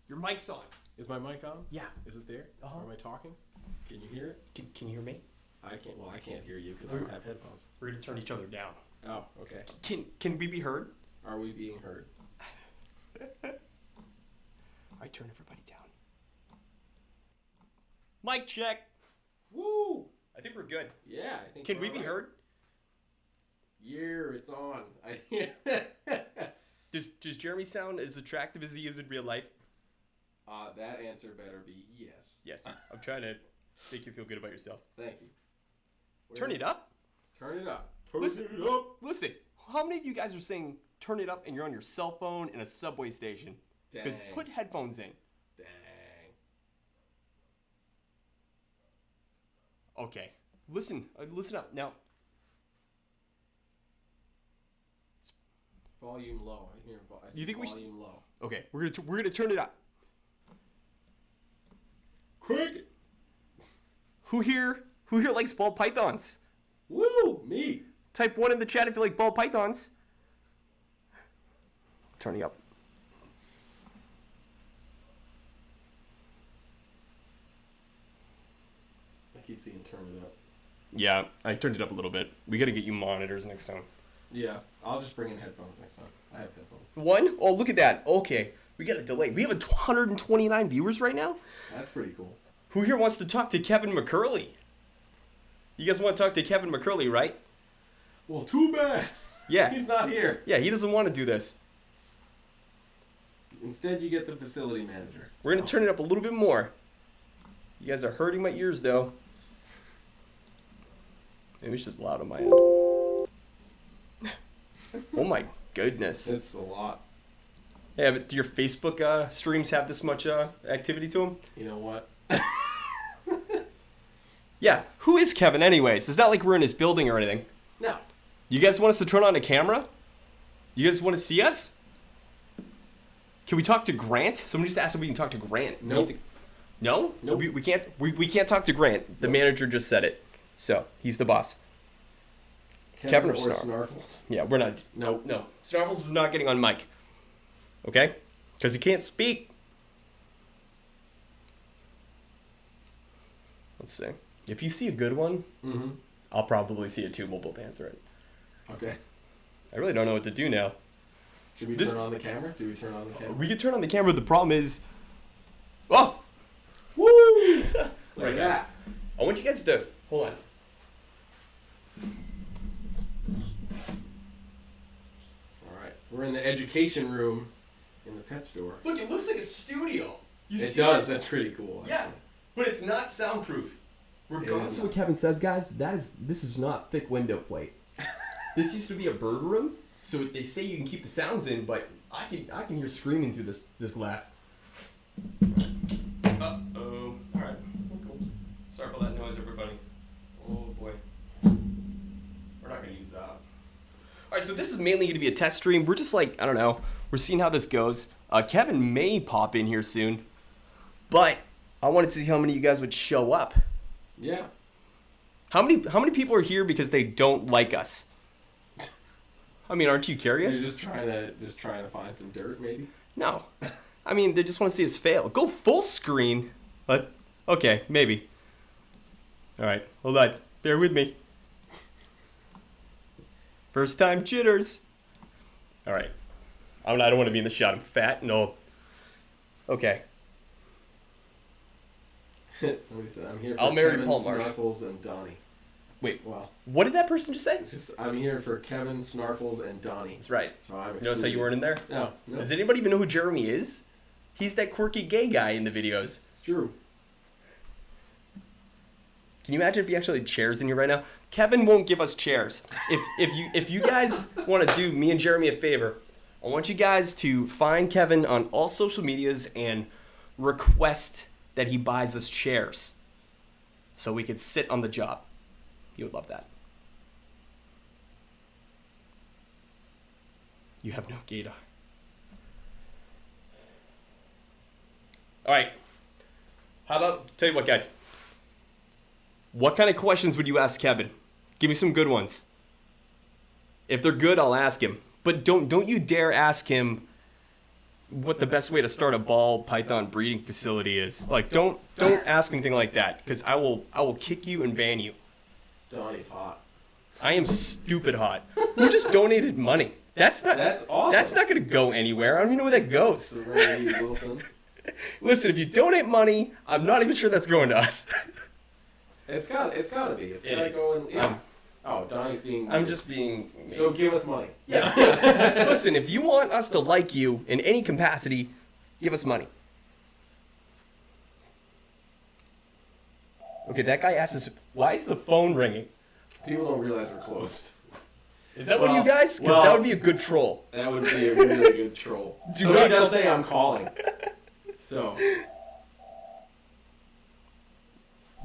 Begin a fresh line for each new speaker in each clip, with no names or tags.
Your mic's on.
Is my mic on?
Yeah.
Is it there?
Uh-huh.
Am I talking? Can you hear it?
Can you hear me?
I can't. Well, I can't hear you because I don't have headphones.
We're gonna turn each other down.
Oh, okay.
Can we be heard?
Are we being heard?
I turn everybody down. Mic check.
Woo!
I think we're good.
Yeah, I think.
Can
we're
we be
all right.
heard?
Yeah, it's on.
Does Jeremy sound as attractive as he is in real life?
That answer better be yes.
Yes. I'm trying to make you feel good about yourself.
Thank you.
Turn it up.
Turn it up.
Listen, how many of you guys are saying turn it up and you're on your cell phone in a subway station? Because
Dang.
put headphones in.
Dang.
Okay. Listen up. Now,
Volume low. I hear. I see
You think we
volume low.
okay, we're gonna turn it up.
Cricket.
Who here likes ball pythons?
Woo! Me.
Type 1 in the chat if you like ball pythons. Turning up.
I keep seeing turn it up.
Yeah, I turned it up a little bit. We gotta get you monitors next time.
Yeah, I'll just bring in headphones next time. I have headphones.
One? Oh, look at that. Okay, we got a delay. We have 129 viewers right now.
That's pretty cool.
Who here wants to talk to Kevin McCurley? You guys want to talk to Kevin McCurley, right?
Well, too bad.
Yeah.
He's not here.
Yeah, he doesn't want to do this.
Instead, you get the facility manager.
We're going to turn it up a little bit more. You guys are hurting my ears, though. Maybe it's just loud on my end. Oh my goodness.
It's a lot.
Yeah, but do your Facebook streams have this much activity to them?
You know what?
Yeah, who is Kevin anyways? It's not like we're in his building or anything.
No.
You guys want us to turn on a camera? You guys want to see us? Can we talk to Grant? Someone just asked if we can talk to Grant.
Nope.
No?
Nope.
We can't. We can't talk to Grant. The manager just said it. So he's the boss. Kevin or
Snarfles?
Yeah, we're not.
Nope.
No. Snarfles is not getting on mic. Okay? Because he can't speak. Let's see. If you see a good one, I'll probably see it too. We'll both answer it.
Okay.
I really don't know what to do now.
Should we turn on the camera? Do we turn on the camera?
We could turn on the camera. The problem is... Oh!
Woo!
Right, guys. I want you guys to... Hold on.
Alright. We're in the education room in the pet store.
Look, it looks like a studio.
It does. That's pretty cool.
Yeah, but it's not soundproof. Regardless
is
of what Kevin says, guys, this is not thick window plate. This used to be a bird room, so they say you can keep the sounds in, but I can hear screaming through this glass. Uh-oh. Alright. Cool. Sorry for that noise, everybody. Oh boy. We're not gonna use that. Alright, so this is mainly gonna be a test stream. We're just like, I don't know, we're seeing how this goes. Kevin may pop in here soon, but I wanted to see how many of you guys would show up.
Yeah.
How many people are here because they don't like us? I mean, aren't you curious?
You're just trying to find some dirt, maybe?
No. I mean, they just want to see us fail. Go full screen. But okay, maybe. All right, hold on. Bear with me. First time jitters. All right. I don't want to be in the shot. I'm fat and old. Okay.
Somebody said, I'm here for
I'll marry
Kevin,
Paul Marsh.
Snarfles, and Donnie.
Wait.
Wow.
What did that person just say?
It's just, I'm here for Kevin, Snarfles, and Donnie.
That's right.
So I'm
You notice how you weren't in there?
No.
Does anybody even know who Jeremy is? He's that quirky gay guy in the videos.
It's true.
Can you imagine if he actually had chairs in here right now? Kevin won't give us chairs. If you guys want to do me and Jeremy a favor, I want you guys to find Kevin on all social medias and request that he buys us chairs so we could sit on the job. You would love that. You have no gaydar. All right. How about, tell you what, guys. What kind of questions would you ask Kevin? Give me some good ones. If they're good, I'll ask him. But don't you dare ask him what the best way to start a ball python breeding facility is. Like, don't ask me anything like that, because I will kick you and ban you.
Donnie's hot.
I am stupid hot. Who just donated money? That's
awesome.
That's not gonna go anywhere. I don't even know where that goes.
Serenity Wilson.
Listen, if you donate money, I'm not even sure that's going to us.
It's gotta be. It's gotta
is.
go in. Yeah. Donnie's being.
I'm just being.
So give us money.
Yeah. Listen, if you want us to like you in any capacity, give us money. Okay, that guy asked us, why is the phone ringing?
People don't realize we're closed.
Is that one of you guys? Because that would be a good troll.
That would be a really good troll. Somebody does say I'm calling. So.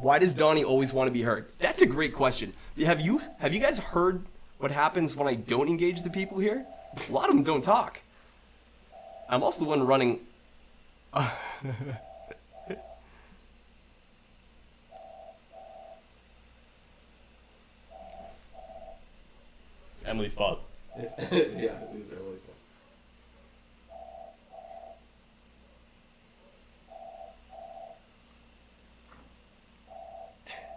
Why does Donnie always want to be heard? That's a great question. Have you guys heard what happens when I don't engage the people here? A lot of them don't talk. I'm also the one running. It's Emily's fault.
Yeah, it is Emily's fault.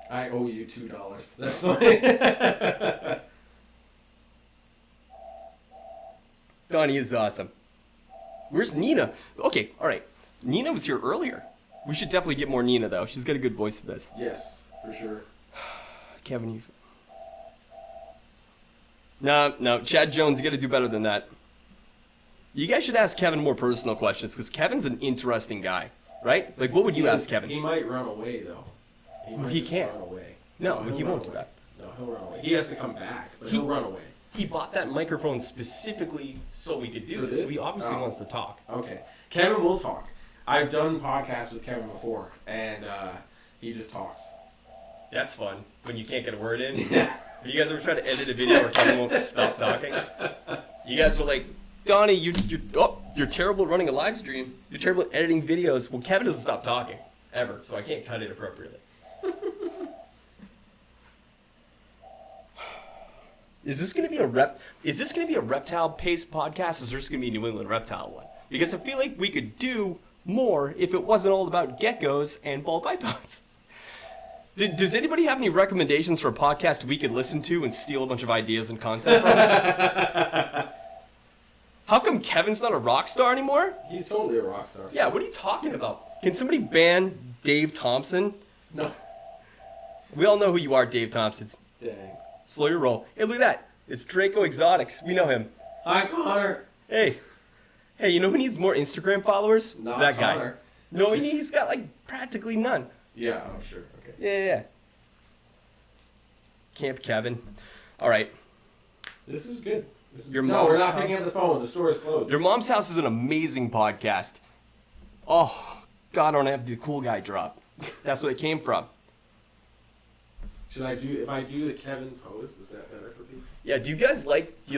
I owe you $2. That's fine.
Donnie is awesome. Where's Nina? Okay, all right. Nina was here earlier. We should definitely get more Nina, though. She's got a good voice for this.
Yes, for sure.
Kevin, you... No, Chad Jones, you got to do better than that. You guys should ask Kevin more personal questions, because Kevin's an interesting guy, right? Like, what would you ask Kevin?
He might run away, though.
He can't.
Run away.
No, he won't do that.
No, he'll run away. He has to come back, but he'll run away.
He bought that microphone specifically so we could do this. So he obviously wants to talk.
Okay. Kevin will talk. I've done podcasts with Kevin before, and he just talks. That's
fun when you can't get a word in.
Yeah.
Have you guys ever tried to edit a video where Kevin won't stop talking? You guys were like, Donnie, you're terrible at running a live stream. You're terrible at editing videos. Well, Kevin doesn't stop talking ever, so I can't cut it appropriately. Is this gonna be a reptile-paced podcast? Or is this gonna be a New England Reptile one? Because I feel like we could do more if it wasn't all about geckos and ball pythons. Does anybody have any recommendations for a podcast we could listen to and steal a bunch of ideas and content from? How come Kevin's not a rock star anymore?
He's totally a rock star.
Yeah, what are you talking about? Can somebody ban Dave Thompson?
No.
We all know who you are, Dave Thompson.
Dang.
Slow your roll. Hey, look at that. It's Draco Exotics. We know him.
Hi, Connor.
Hey, you know who needs more Instagram followers?
Not
that guy.
Connor.
No, he's got like practically none.
Yeah, oh, sure. Okay.
Yeah. Camp Kevin. All right.
This is good.
Your
no,
mom's
we're not
house.
picking up the phone. The store is closed.
Your Mom's House is an amazing podcast. Oh, God, I don't have the cool guy drop. That's where it came from.
If I do the Kevin pose, is that better for people?
Yeah, do you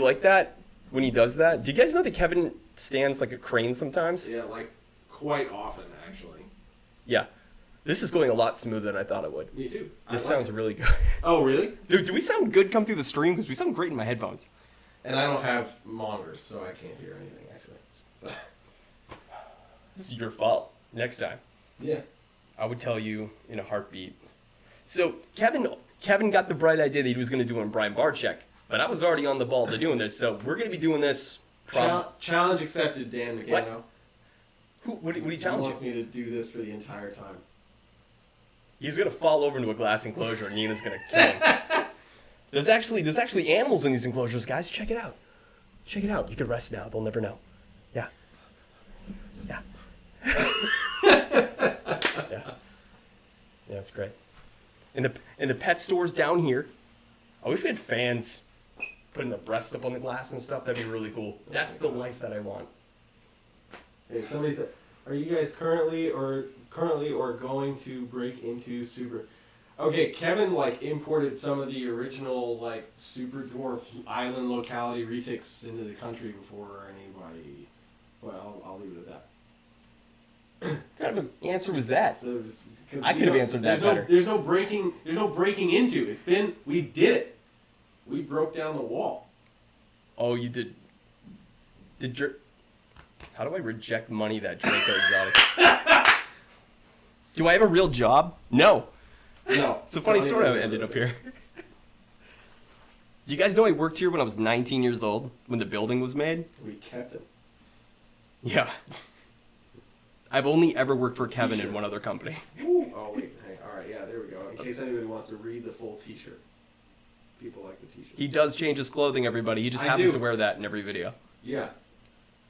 like that when he does that? Do you guys know that Kevin stands like a crane sometimes?
Yeah, like quite often, actually.
Yeah. This is going a lot smoother than I thought it would.
Me too.
This sounds really good.
Oh, really?
Dude, do we sound good come through the stream? Because we sound great in my headphones.
And I don't have monitors, so I can't hear anything, actually.
This is your fault. Next time.
Yeah.
I would tell you in a heartbeat. So, Kevin got the bright idea that he was going to do it on Brian Barczyk, but I was already on the ball to doing this, so we're going to be doing this.
Challenge accepted, Dan McCano.
What do you challenge?
He wants me to do this for the entire time.
He's going to fall over into a glass enclosure, and Nina's going to kill him. There's actually animals in these enclosures, guys. Check it out. Check it out. You can rest now. They'll never know. Yeah. Yeah. Yeah. Yeah, it's great. In the pet stores down here, I wish we had fans putting the breast up on the glass and stuff. That'd be really cool. That's the life that I want.
Hey, somebody said, are you guys currently or going to break into super? Okay, Kevin imported some of the original super dwarf island locality retics into the country before anybody. Well, I'll leave it at that.
What kind of an answer was that?
So
I could have answered that better.
There's no breaking into. We did it. We broke down the wall.
Oh, you did. How do I reject money that Draco Exotic? Do I have a real job? No.
No.
It's a funny story how I ended up here. You guys know I worked here when I was 19 years old, when the building was made?
We kept it.
Yeah. I've only ever worked for Kevin in one other company.
Ooh. Oh, wait. Hey, all right, yeah, there we go. In case anybody wants to read the full t-shirt. People like the t-shirt.
He does change his clothing, everybody. He just happens to wear that in every video.
Yeah.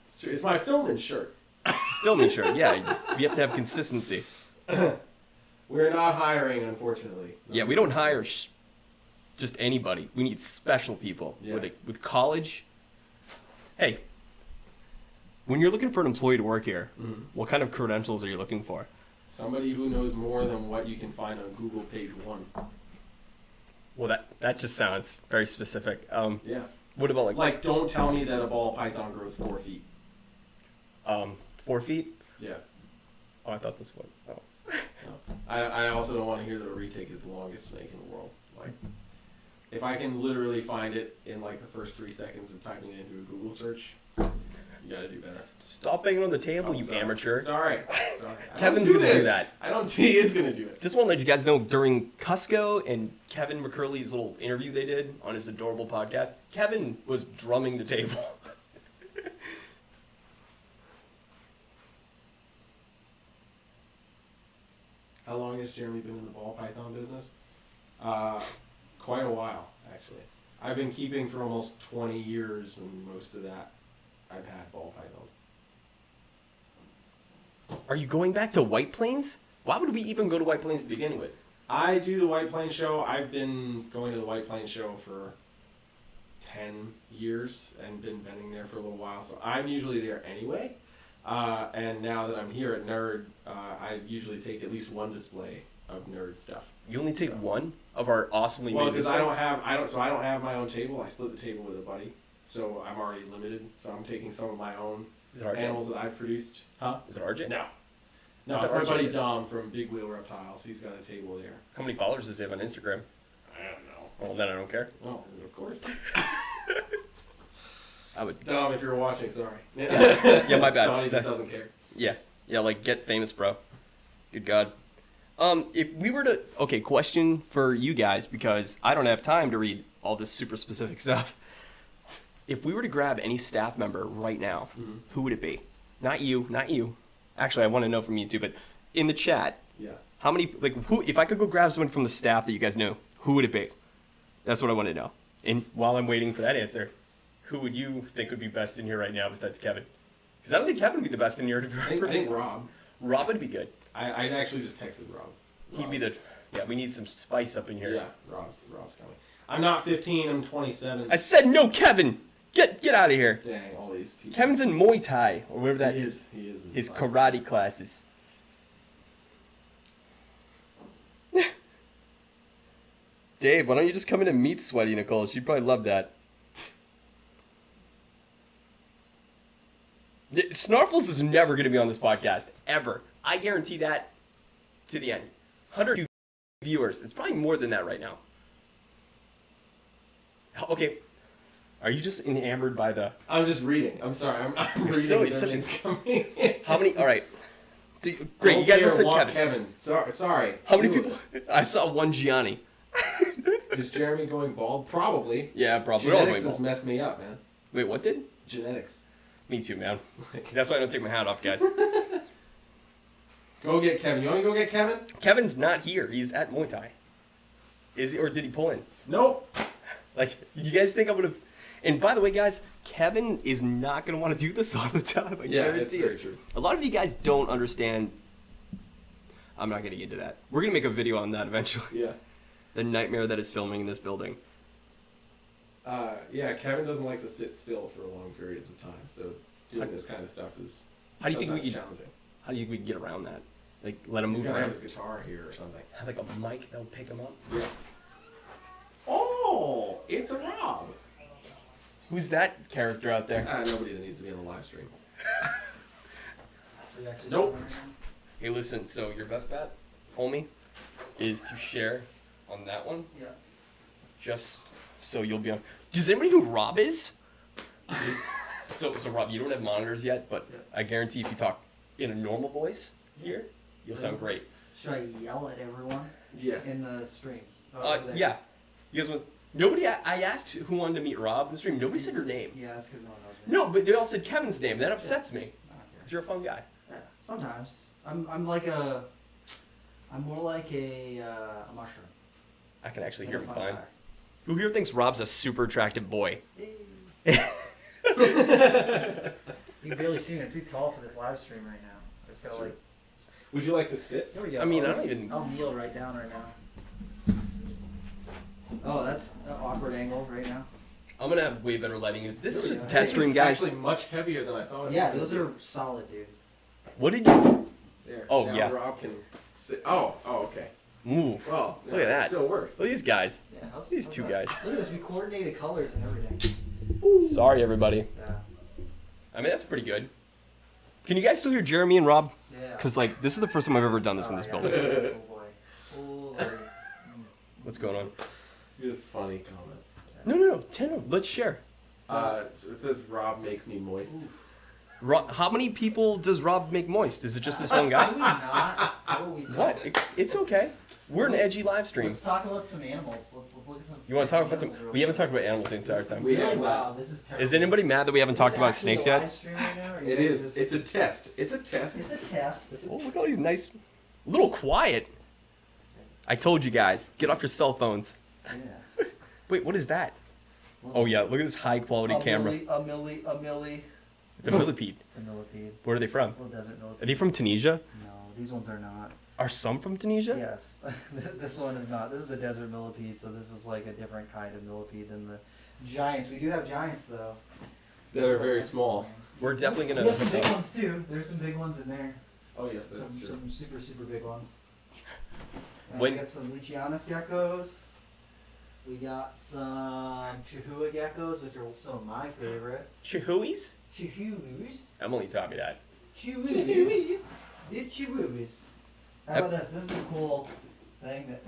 It's true. It's my filming shirt.
It's a filming shirt, yeah. You have to have consistency.
We're not hiring, unfortunately.
Yeah, we don't hire just anybody. We need special people with college. Hey, when you're looking for an employee to work here, what kind of credentials are you looking for?
Somebody who knows more than what you can find on Google page 1.
Well, that just sounds very specific.
Yeah.
What about
like don't tell me that a ball python grows 4 feet.
4 feet?
Yeah.
Oh, I thought this one. Oh.
No. I also don't want to hear that a retic is the longest snake in the world. Like, if I can literally find it in like the first 3 seconds of typing it into a Google search, you gotta do better.
Stop banging on the table, you amateur.
Sorry.
Kevin's gonna do that.
He is gonna do it.
Just want to let you guys know, during Cusco and Kevin McCurley's little interview they did on his adorable podcast, Kevin was drumming the table.
How long has Jeremy been in the ball python business? Quite a while, actually. I've been keeping for almost 20 years, and most of that I've had ball pythons.
Are you going back to White Plains? Why would we even go to White Plains to begin with?
I do the White Plains show. I've been going to the White Plains show for 10 years and been vending there for a little while, so I'm usually there anyway. And now that I'm here at Nerd, I usually take at least one display of Nerd stuff.
You only take one of our awesomely made
because
displays?
I don't have my own table. I split the table with a buddy, so I'm already limited. So I'm taking some of my own animals that I've produced. Huh?
Is it RJ?
No, it's my buddy Dom from Big Wheel Reptiles. He's got a table there.
How many followers does he have on Instagram?
I don't know.
Well, then I don't care.
Oh, of course.
I would.
Dom, if you're watching, sorry.
Yeah, my bad.
Donny just doesn't care.
Yeah, like get famous, bro. Good God. If we were to, question for you guys, because I don't have time to read all this super specific stuff. If we were to grab any staff member right now, who would it be? Not you. Actually, I want to know from you too, but in the chat, how many, who, if I could go grab someone from the staff that you guys know, who would it be? That's what I want to know. And while I'm waiting for that answer, who would you think would be best in here right now besides Kevin? Because I don't think Kevin would be the best in here.
I think Rob.
Rob would be good.
I actually just texted Rob.
He'd be we need some spice up in here.
Yeah, Rob's coming. I'm not 15, I'm 27.
I said no, Kevin! Get out of here.
Dang, all these people.
Kevin's in Muay Thai, or whatever that is.
He is.
His karate classes. Dave, why don't you just come in and meet Sweaty Nicole? She'd probably love that. Snarfles is never going to be on this podcast, ever. I guarantee that to the end. 100 viewers. It's probably more than that right now. Okay. Are you just enamored by the...
I'm just reading. I'm sorry. I'm reading.
Everything's
coming.
How many... All right. So, great. You guys have said
Kevin. Sorry.
How many people... I saw one Gianni.
Is Jeremy going bald? Probably.
Yeah, probably.
Genetics has messed me up, man.
Wait, what did?
Genetics.
Me too, man. That's why I don't take my hat off, guys.
Go get Kevin. You want me to go get Kevin?
Kevin's not here. He's at Muay Thai. Is he, or did he pull in?
Nope.
You guys think I would have... And by the way, guys, Kevin is not going to want to do this all the time.
It's very true.
A lot of you guys don't understand... I'm not going to get into that. We're going to make a video on that eventually.
Yeah.
The nightmare that is filming in this building.
Kevin doesn't like to sit still for long periods of time, so doing this kind of stuff is challenging. How do you think we could get around that? Let him move around? He's have his guitar here or something.
Have a mic that would pick him up?
Yeah. Oh, it's Rob.
Who's that character out there?
Nobody that needs to be on the live stream.
Nope. Hey, listen, so your best bet, homie, is to share on that one. Yeah. Just so you'll be on. Does anybody know who Rob is? So Rob, you don't have monitors yet, but
Yeah.
I guarantee if you talk in a normal voice here, you'll sound great.
Should I yell at everyone
Yes.
in the stream? Over there?
Yeah. You guys want... Nobody... I asked who wanted to meet Rob in the stream. Nobody said your name.
Yeah, that's because no one knows me.
No, but they all said Kevin's name. That upsets me.
I don't
Because you're a fun guy.
care. Yeah, sometimes. I'm more like a mushroom.
I can actually
than
hear
a
him
fun
fine.
guy.
Who here thinks Rob's a super attractive boy?
You can barely see me. I'm too tall for this live stream right now. I just gotta like.
Would you like to sit?
There we go.
I mean, I
I'll
don't
s-
even-
I'll kneel right down right now. Oh, that's an awkward angle right now.
I'm going to have way better lighting. This is
There we
just a
go.
test stream, guys.
Actually, much heavier than I thought. it
Yeah,
was
those
gonna
are solid, dude.
What did you...
be. There.
Oh,
now
yeah.
Rob can sit. Oh, okay.
Ooh.
Well,
Look at that.
It still works.
Look at these guys.
Yeah, how's,
These
how's
two
that?
guys.
Look at this. We coordinated colors and everything.
Sorry, everybody.
Yeah.
I mean, that's pretty good. Can you guys still hear Jeremy and Rob?
Yeah.
Because, like, this is the first time I've ever done this in this
yeah.
building.
Oh boy. Oh Lord.
What's going on?
Just funny comments.
No. Tanner, let's share.
So it says Rob makes me moist.
How many people does Rob make moist? Is it just this one
Are
guy?
we not? How are we not?
What? It's okay. We're an edgy live stream.
Let's talk about some animals. Let's look at some.
You want to talk about some?
animals real
We haven't
quick.
talked about animals the entire time.
We
Really?
have
Wow, this is terrible.
Is anybody mad that we haven't talked about snakes yet?
Live stream right now, or you
It
guys
is.
just-
It's a test. It's a test.
It's a test.
Oh, look at all these nice. A little quiet. I told you guys. Get off your cell phones.
Yeah.
Wait, what is that? Oh yeah, look at this high quality camera.
A milli.
It's a millipede.
It's a millipede.
Where are they from?
Little desert millipede.
Are they from Tunisia?
No, these ones are not.
Are some from Tunisia?
Yes, this one is not. This is a desert millipede, so this is like a different kind of millipede than the giants. We do have giants though.
That are very small.
We're definitely gonna.
We have some big ones too. There's some big ones in there.
Oh yes, that's
Some,
true.
some super big ones. And
When-
we got some Leachianus geckos. We got some Chihuahua geckos, which are some of my favorites.
Chihuahuas?
Chihuahuas.
Emily taught me that.
Chihuahuas. The Chihuahuas. How about this? This is a cool thing that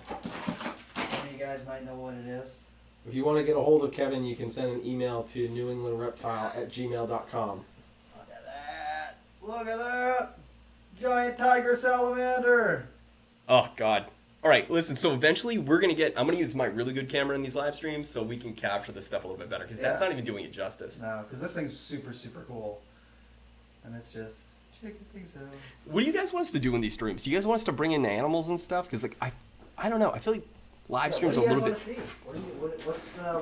some of you guys might know what it is.
If you want to get a hold of Kevin, you can send an email to newenglandreptile@gmail.com.
Look at that. Look at that. Giant tiger salamander.
Oh God. All right, listen. So eventually, I'm gonna use my really good camera in these live streams so we can capture this stuff a little bit better because that's
Yeah.
not even doing it justice.
No, because this thing's super cool. And it's just checking things out.
What do you guys want us to do in these streams? Do you guys want us to bring in animals and stuff? Because like I don't know. I feel like live streams are a little bit.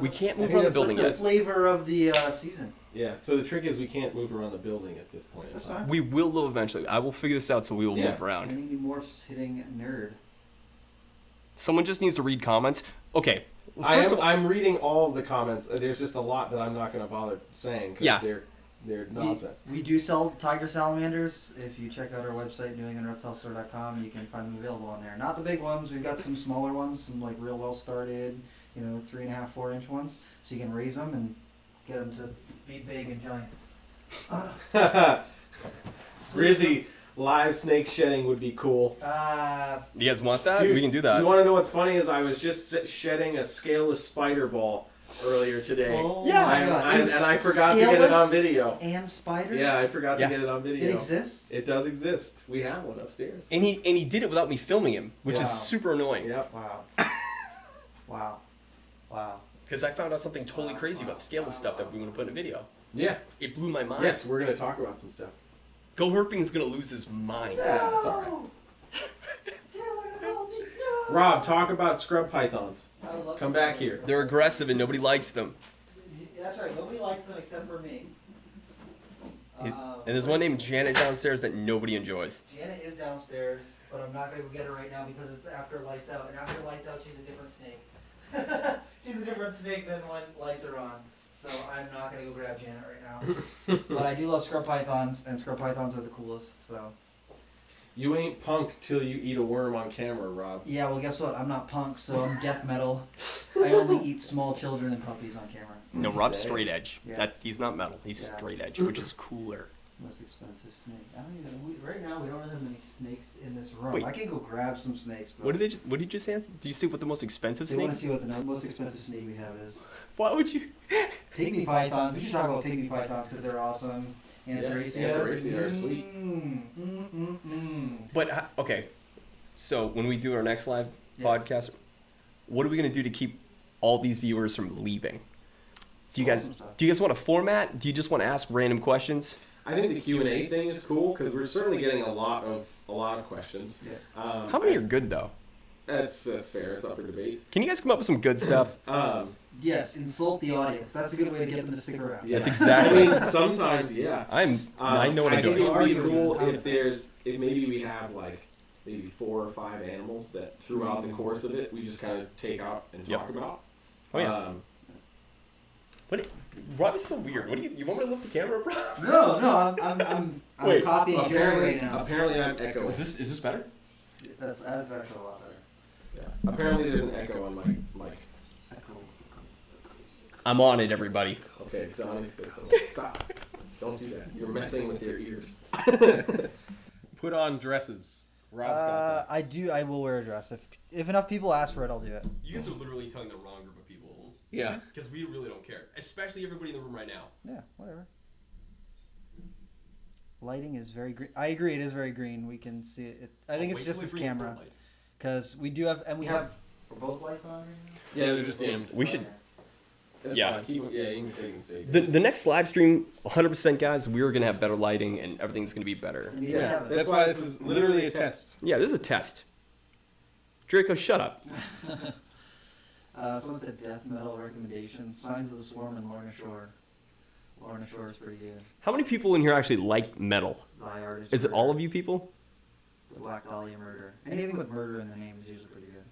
We can't move
I think
around the
that's
building
What's the
yet.
flavor of the season?
Yeah. So the trick is we can't move around the building at this point. in
That's
time.
fine.
We will though eventually. I will figure this out so we will
Yeah.
move around.
Any morphs hitting nerd?
Someone just needs to read comments. Okay. First of all,
I'm reading all of the comments. There's just a lot that I'm not going to bother saying because
Yeah.
they're nonsense.
We do sell tiger salamanders. If you check out our website, newenglandreptilestore.com, you can find them available on there. Not the big ones. We've got some smaller ones, some like real well started, 3.5, 4-inch ones. So you can raise them and get them to be big and giant.
Rizzy, live snake shedding would be cool.
you guys want that?
Dude,
We can do that.
You want to know what's funny is I was just shedding a scaleless spider ball earlier today.
Oh
Yeah.
my God.
And I forgot to get it on
Scaleless
video.
And spider?
Yeah, I forgot
Yeah.
to get it on video.
It exists?
It does exist. We have one upstairs.
And he did it without me filming him, which
Wow.
is super annoying.
Yep.
Wow. Wow.
Because I found out something totally crazy about the scaleless stuff that we want to put in a video.
Yeah.
It blew my mind.
Yes, we're going to talk about some stuff.
Go Herping's gonna lose his mind.
Yeah, that's all right. Rob, talk about scrub pythons. Come back here.
They're aggressive and nobody likes them.
That's right. Nobody likes them except for me.
And there's one named Janet downstairs that nobody enjoys.
Janet is downstairs, but I'm not gonna go get her right now because it's after lights out. And after lights out, she's a different snake. She's a different snake than when lights are on. So I'm not gonna go grab Janet right now. But I do love scrub pythons, and scrub pythons are the coolest. So
You ain't punk till you eat a worm on camera, Rob.
yeah, well, guess what? I'm not punk, so I'm death metal. I only eat small children and puppies on camera.
No, Rob's straight edge.
Yeah.
He's not metal. He's
Yeah.
straight edge, which is cooler.
Most expensive snake. I don't even. Right now, we don't have many snakes in this room.
Wait.
I can go grab some snakes. But
What did you just say? Do you say what the most expensive
They want
snake?
to see what the most expensive snake we have is.
Why would you?
Pygmy pythons. We should talk about pygmy pythons because they're awesome. And
Anthracia are sweet.
But okay, so when we do our next live
Yes.
podcast, what are we gonna do to keep all these viewers from leaving? Do you guys want a format? Do you just want to ask random questions?
I think the Q&A thing is cool because we're certainly getting a lot of questions.
Yeah.
How many are good though?
That's fair. It's up for debate.
Can you guys come up with some good stuff?
Yes, insult the audience. That's a good way to get them to stick around.
Yeah.
That's exactly.
I mean, sometimes, yeah.
I know what I'm
I think
doing.
it would be
Arguing
cool
in the
if maybe we have like maybe 4 or 5 animals that throughout the course of it we just kind of take out and talk about.
Oh yeah. Rob is so weird. What do you want me to lift the camera, bro?
No, I'm
Wait,
copying Jerry right now.
Apparently I'm echoing.
Is this better?
That's actually a lot better.
Yeah. Apparently there's an echo on my mic.
Echo.
I'm on it, everybody.
Okay, Donnie, stop. Don't do that. You're messing with your ears.
Put on dresses. Rob's got that.
I will wear a dress. If enough people ask for it, I'll do it.
You guys are literally telling the wrong group of people.
Yeah.
Because we really don't care. Especially everybody in the room right now.
Yeah, whatever. Lighting is very green. I agree, it is very green. We can see it. I think it's just this camera. Because we do have, and we have. Are both lights on right now?
Yeah, they're just dimmed.
We should.
That's
Yeah.
fine. You can stay.
The next live stream, 100% guys, we're going to have better lighting and everything's going to be better.
And we
Yeah,
have it.
that's why this is literally a test.
Yeah, this is a test. Draco, shut up.
Someone said death metal recommendations. Signs of the Swarm and Lorna Shore. Lorna Shore is pretty good.
How many people in here actually like metal?
Thy Art
Is it
Murder.
all of you people?
The Black Dahlia Murder. Anything with murder in the name is usually pretty good.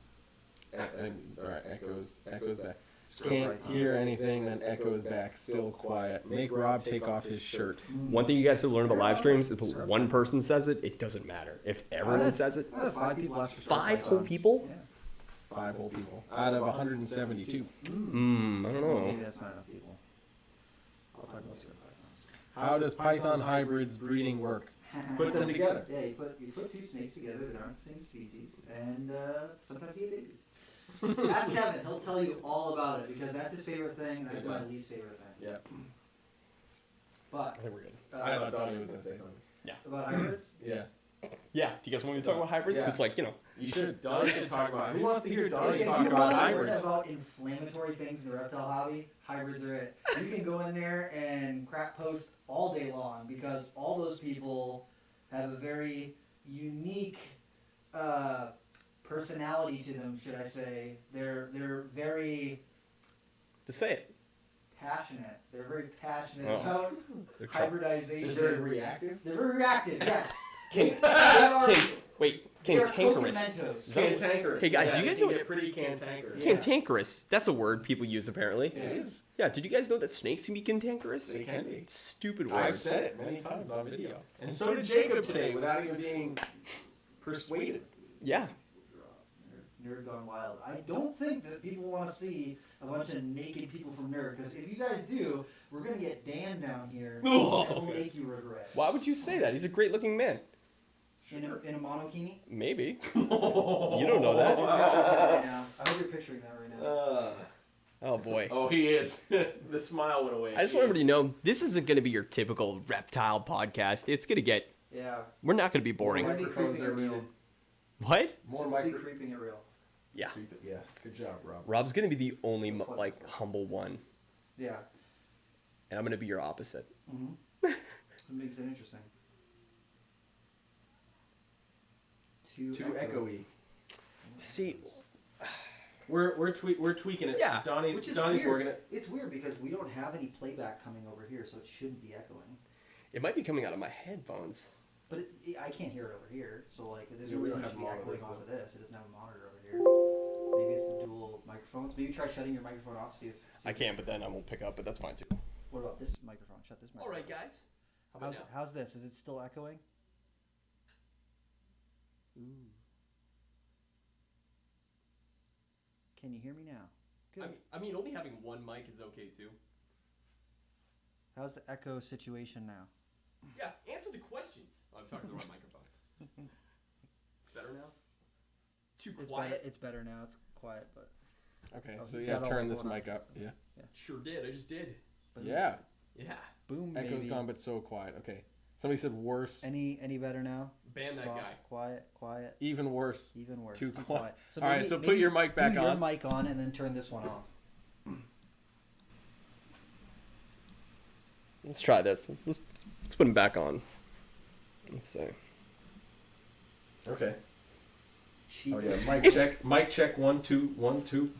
Alright, echoes back.
Still
Can't
right.
hear anything, then echoes back. Still quiet. Make Rob take off his shirt.
One thing you guys should learn about live streams is if one person says it, it doesn't matter. If everyone says it,
I had 5 people ask for
5 whole people?
Yeah.
5 whole people out of 172.
I don't know.
Maybe that's not enough people. I'll talk about certain
How does python hybrids breeding work? Put them together.
Yeah, you put 2 snakes together that aren't the same species, and sometimes you get babies. Ask Kevin; he'll tell you all about it because that's his favorite thing. And that's my least favorite thing.
Yeah.
But
I think we're good.
I thought Donnie was going to say something.
about hybrids,
Yeah.
Yeah, do you guys want me to talk about hybrids? Because,
Yeah. You should. Donnie should talk about it. Who wants to hear Donnie
if
talk
you
about
want to learn
hybrids?
about inflammatory things in the reptile hobby, hybrids are it. You can go in there and crap post all day long because all those people have a very unique personality to them, should I say. They're very
Just say it.
passionate. They're very passionate
Oh.
about
They're trying-
hybridization.
Is there reactive?
They're very reactive, yes.
Can-
They are,
Wait,
they are
cantankerous.
Kokomentos.
Cantankerous.
Hey, guys, do you
Yeah,
guys
can
know-
get pretty cantankerous?
Yeah.
Cantankerous. That's a word people use apparently.
Yeah.
It is.
Yeah, did you guys know that snakes can be cantankerous?
They can be.
Stupid
I've
words.
said it many times on video. And so did Jacob today without even being persuaded.
Yeah.
Nerd gone wild. I don't think that people want to see a bunch of naked people from Nerd, because if you guys do, we're gonna get Dan down here, and we'll make you regret.
Why would you say that? He's a great looking man.
In a monokini?
Maybe. You don't know that.
I hope you're picturing that right now.
Oh boy.
Oh, he is. The smile went away.
I just want everybody to know this isn't going to be your typical reptile podcast. It's going to get.
Yeah.
We're not going to be boring.
We're gonna be
Microphones
creeping
are
it real.
needed.
What?
More
We'll be
micro.
creeping it real.
Yeah.
Yeah, good job, Rob.
Rob's going to be the only like humble one,
Yeah.
and I'm going to be your opposite.
Mm-hmm. It makes it interesting. Too
echoey.
See,
We're tweaking it.
Yeah.
Donnie's
Which is
Donnie's
weird.
working it.
It's weird because we don't have any playback coming over here, so it shouldn't be echoing.
it might be coming out of my headphones.
But I can't hear it over here, so like there's
Yeah,
no
we
reason
don't
it should
have
be echoing
monitors,
off of this. It doesn't have a monitor over here. Maybe it's the dual microphones. Maybe try shutting your microphone off. See if
I can, but then I won't pick up. But that's fine too.
What about this microphone? Shut this
All
microphone.
right, guys. How about
How's this? Is it still echoing? Ooh. Can you hear me now? Good.
I mean, only having one mic is okay too.
How's the echo situation now?
Yeah, answer the questions. Oh, I'm talking to the right microphone. It's better now. Too quiet.
It's better now. It's quiet, but
Okay,
Oh,
so
he's
yeah,
got all
turn
that
this
going on.
mic up. Yeah.
Sure did. I just did.
Yeah.
Yeah.
Boom,
Echo's
baby.
gone, but so quiet. Okay. Somebody said worse.
Any better now?
Ban that
Soft,
guy.
Quiet.
Even worse.
Even worse.
Too quiet.
So
All right, so put your mic back
do
on.
your mic on and then turn this one off.
Let's try this. Let's put him back on. Let's see.
Okay.
Cheap.
Oh yeah. Mic
It's-
check. Mic check. 1 2 1 2.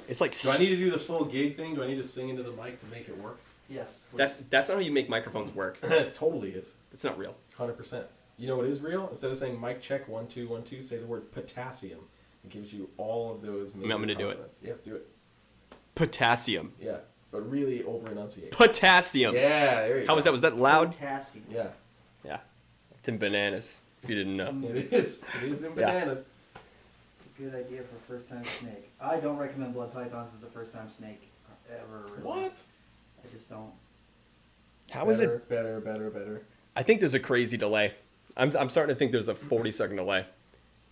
It's like
Do I need to do the full gig thing? Do I need to sing into the mic to make it work?
Yes.
that's not how you make microphones work.
It totally is.
It's not real.
100%. You know what is real? Instead of saying mic check 1 2 1 2, say the word potassium. It gives you all of those.
I'm gonna do it.
Yeah, do it.
Potassium.
Yeah, but really over enunciate.
Potassium.
Yeah, there you go.
How was that? Was that loud?
Potassium.
Yeah,
Yeah. It's in bananas. If you didn't know.
it is. It is in
Yeah.
bananas.
Good idea for first time snake. I don't recommend blood pythons as a first time snake ever. Really.
What?
I just don't.
How is it?
Better.
I think there's a crazy delay. I'm starting to think there's a 40-second delay.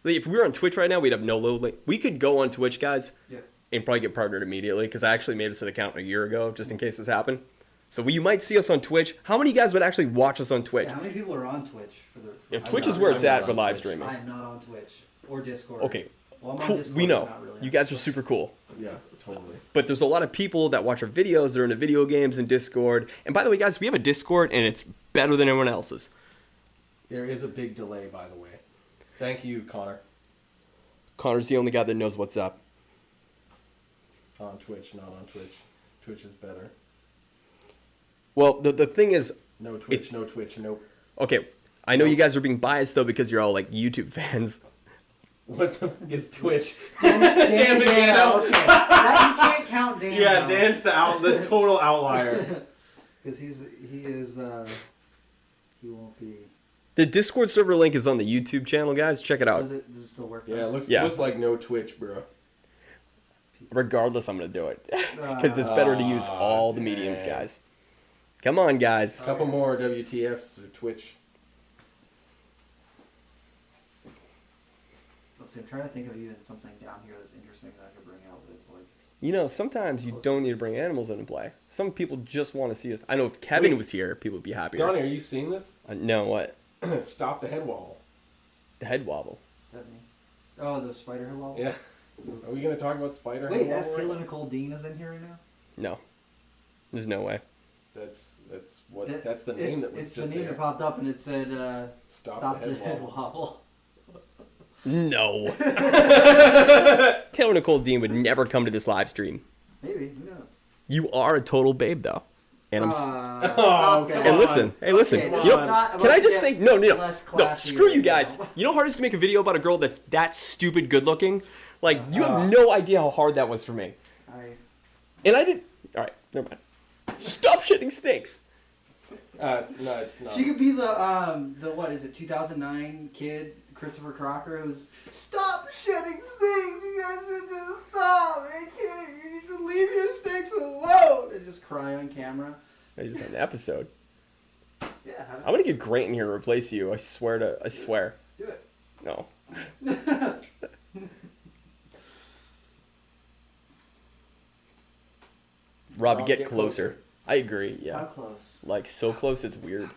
Like, if we were on Twitch right now, we'd have no load. We could go on Twitch, guys,
Yeah.
and probably get partnered immediately because I actually made us an account a year ago just in case this happened. So you might see us on Twitch. How many of you guys would actually watch us on Twitch?
Yeah, how many people are on Twitch for the?
Yeah,
I'm
Twitch
not-
is where it's
I'm
at
not
for
on
live
Twitch.
streaming.
I am not on Twitch or Discord.
Okay,
Well, I'm on
cool.
Discord,
We
but
know.
not really
You
on
guys are
Twitch.
super cool.
Yeah, totally.
But there's a lot of people that watch our videos. They're into video games and Discord. And by the way, guys, we have a Discord, and it's better than everyone else's.
There is a big delay, by the way. Thank you, Connor.
Connor's the only guy that knows what's up.
On Twitch, not on Twitch. Twitch is better.
Well, the thing is,
No Twitch,
It's-
no Twitch, nope.
okay, I know you guys are being biased, though, because you're all, like, YouTube fans.
What the fuck is Twitch?
Dan
Dan Bigano.
Okay. That, you can't count Dan.
Yeah,
out.
Dan's the total outlier.
Because he won't be.
The Discord server link is on the YouTube channel, guys. Check it out.
Does it still work?
Yeah, it looks
Yeah.
looks like no Twitch, bro.
Regardless, I'm going to do it. Because it's better to use all the mediums,
dang.
guys. Come on, guys.
A couple more WTFs or Twitch.
Let's see. I'm trying to think of even something down here that's interesting that I could bring out with it. Like,
You know, sometimes you don't need to bring animals into play. Some people just want to see us. I know if Kevin
Wait.
was here, people would be happier.
Donnie, are you seeing this?
No, what?
Stop the head wobble.
The head wobble.
is that me? Oh, the spider head wall.
Yeah. Are we gonna talk about spider
Wait,
head
that's
wobble?
Taylor Nicole Dean is in here right now.
No. There's no way.
That's that's the name that was
It's
just
the name
there.
that popped up and it said
Stop the head wobble.
wobble.
No. Taylor Nicole Dean would never come to this live stream.
Maybe, who knows?
You are a total babe, though. And I'm.
Stop that.
And listen, hey, listen.
Okay,
you
this
know,
is not
can
about
I
to
just
get
say no?
less
No,
classy
screw
right
you guys.
now.
You know how hard it is to make a video about a girl that's stupid good looking? Like, you
Uh-huh.
have no idea how hard that was for me. And I did. All right, never mind. Stop shitting snakes.
It's not.
She could be the what is it, 2009 kid, Christopher Crocker, who's stop shitting snakes. You guys need to stop. You need to leave your snakes alone. And just cry on camera.
I just had an episode.
Yeah, have
I'm gonna get Grant in here to replace you. I swear.
do it.
No. Robbie,
Rob,
get
get
closer. I agree.
How
Yeah.
close?
Like so close, it's weird.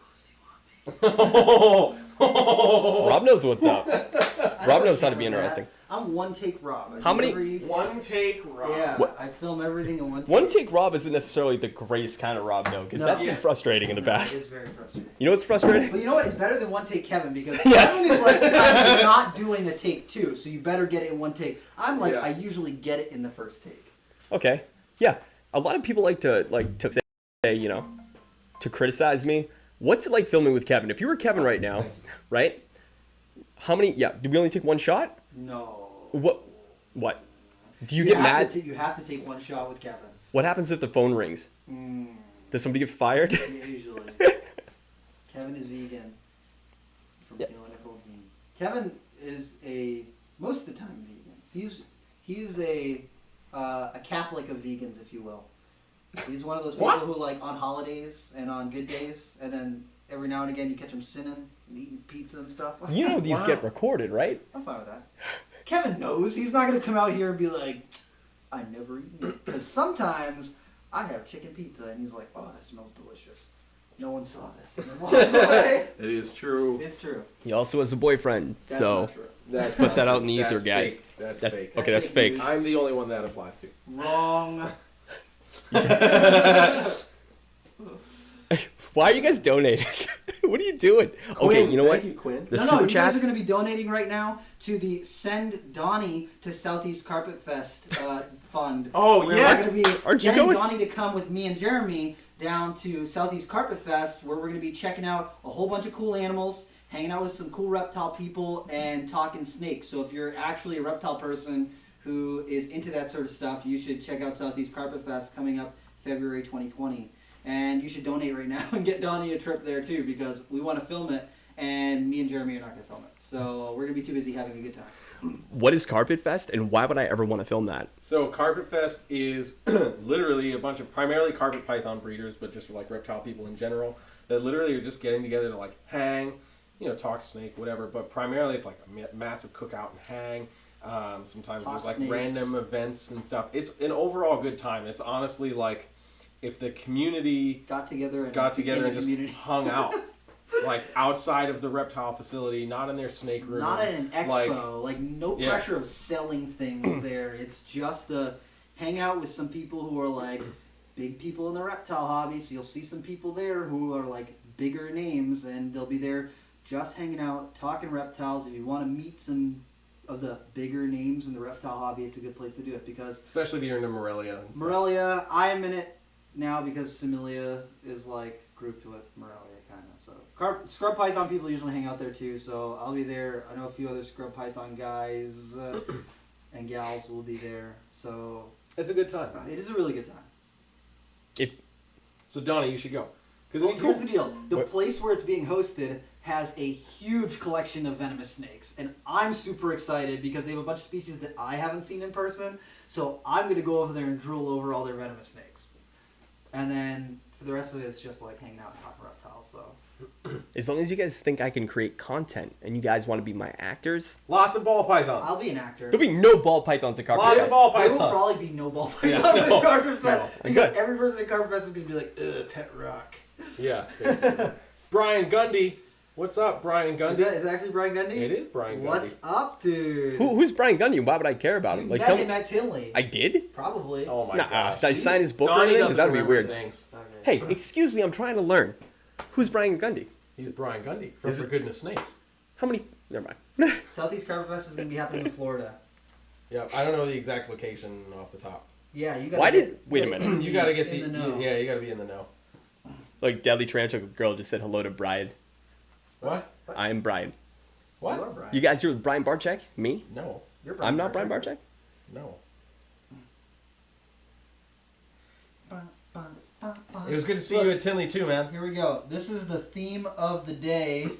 Oh,
Rob knows what's up.
I
Rob
know
knows how to
what
be
camera's
interesting.
at. I'm one take Rob. I
How
do
many-
one take, Rob.
Yeah,
What-
I film everything in one take.
One take Rob isn't necessarily the greatest kind of Rob, though, because
No.
that's
Yeah.
been frustrating in the
No,
past.
It's very frustrating.
You know what's frustrating?
But you know what? It's better than one take Kevin because
Yes.
Kevin is like, I'm not doing a take two, so you better get it in one take. I'm like,
Yeah.
I usually get it in the first take.
Okay. Yeah. A lot of people like to say, you know, to criticize me. What's it like filming with Kevin? If you were Kevin right now, right? How many? Yeah. Did we only take one shot?
No.
What? What? Do you get
have
mad?
to you have to take one shot with Kevin.
What happens if the phone rings? Does somebody get fired?
Yeah, usually. Kevin is vegan. From
Yep.
Taylor Nicole Dean. Kevin is most of the time vegan. He's a Catholic of vegans, if you will. He's one of those people
What?
who, like, on holidays and on good days, and then every now and again you catch him sinning and eating pizza and stuff.
You know these
Wow.
get recorded, right?
I'm fine with that. Kevin knows. He's not going to come out here and be like, I never eaten it. Because sometimes I have chicken pizza. And he's like, oh, that smells delicious. No one saw this. And then walks away.
It is true.
It's true.
He also has a boyfriend,
That's
so
not true.
That's
put
not
that out
true.
in the ether,
That's
guys.
fake. That's
That's
fake.
okay. That's
That's
fake.
fake
I'm the only one that applies to.
Wrong.
Why are you guys donating? What are you doing? Okay, you know what?
Thank you, Quinn.
The
no,
super
you guys
chats.
are going to be donating right now to the Send Donnie to Southeast Carpet Fest fund.
Oh,
where
yes!
We're going to be
Aren't you
getting
going?
Donnie to come with me and Jeremy down to Southeast Carpet Fest, where we're going to be checking out a whole bunch of cool animals, hanging out with some cool reptile people, and talking snakes. So if you're actually a reptile person who is into that sort of stuff, you should check out Southeast Carpet Fest coming up February 2020. And you should donate right now and get Donnie a trip there too, because we want to film it, and me and Jeremy are not going to film it. So we're going to be too busy having a good time.
What is Carpet Fest, and why would I ever want to film that?
So Carpet Fest is literally a bunch of primarily carpet python breeders, but just like reptile people in general, that literally are just getting together to like hang, talk snake, whatever. But primarily it's like a massive cookout and hang. Sometimes
Talk
there's like
snakes.
random events and stuff. It's an overall good time. It's honestly like if the community
Got together and
and
became a
just
community.
hung out. Like outside of the reptile facility, not in their snake room.
Not at an expo. Like no
Yeah.
pressure of selling things there. It's just the hang out with some people who are like big people in the reptile hobby. So you'll see some people there who are like bigger names, and they'll be there just hanging out, talking reptiles. If you want to meet some of the bigger names in the reptile hobby, it's a good place to do it, because
Especially if you're into Morelia. And stuff.
Morelia, I am in it now because Similia is like grouped with Morelia, kind of. So scrub python people usually hang out there too. So I'll be there. I know a few other scrub python guys and gals will be there. So
It's a good time.
it is a really good time.
So Donnie, you should go.
Well,
Because
here's the deal: the place where it's being hosted has a huge collection of venomous snakes, and I'm super excited because they have a bunch of species that I haven't seen in person. So I'm gonna go over there and drool over all their venomous snakes, and then for the rest of it, it's just like hanging out and talking reptiles. So
As long as you guys think I can create content and you guys want to be my actors,
lots of ball pythons.
I'll be an actor.
there'll be no ball pythons at Carpet
Lots of
Fest.
ball
There will
pythons.
probably be no ball
Yeah,
pythons
no,
at Carpet Fest
no.
because
Good.
every person at Carpet Fest is gonna be like, ugh, pet rock.
Yeah. basically. Brian Gundy. What's up, Brian Gundy?
Is that actually Brian Gundy?
It is Brian Gundy.
What's up, dude?
Who's Brian Gundy? Why would I care about
You
him? Like,
met
tell
him
me.
at Tinley.
I did?
Probably.
Oh my
Nah,
gosh.
did I sign his book or
Donnie
anything? 'Cause
doesn't
that'd be
remember
weird.
Things.
Okay.
Hey, excuse me, I'm trying to learn. Who's Brian Gundy?
He's Brian Gundy from
Is
For
it-
Goodness Snakes.
How many? Never mind.
Southeast Carpet Fest is gonna be happening in Florida.
Yeah, I don't know the exact location off the top.
Yeah, you got.
Why did- wait a minute.
You gotta get
in the know.
yeah, you gotta be in the know.
Like, Deadly Tarantula Girl just said hello to Brian.
What?
I'm Brian.
You are
What?
Brian.
You guys, you're Brian Barczyk? Me?
No,
You're Brian
I'm not Brian Barczyk?
no.
Ba, ba, ba, ba.
It was good to see you at Tinley too, man.
Here we go. This is the theme of the day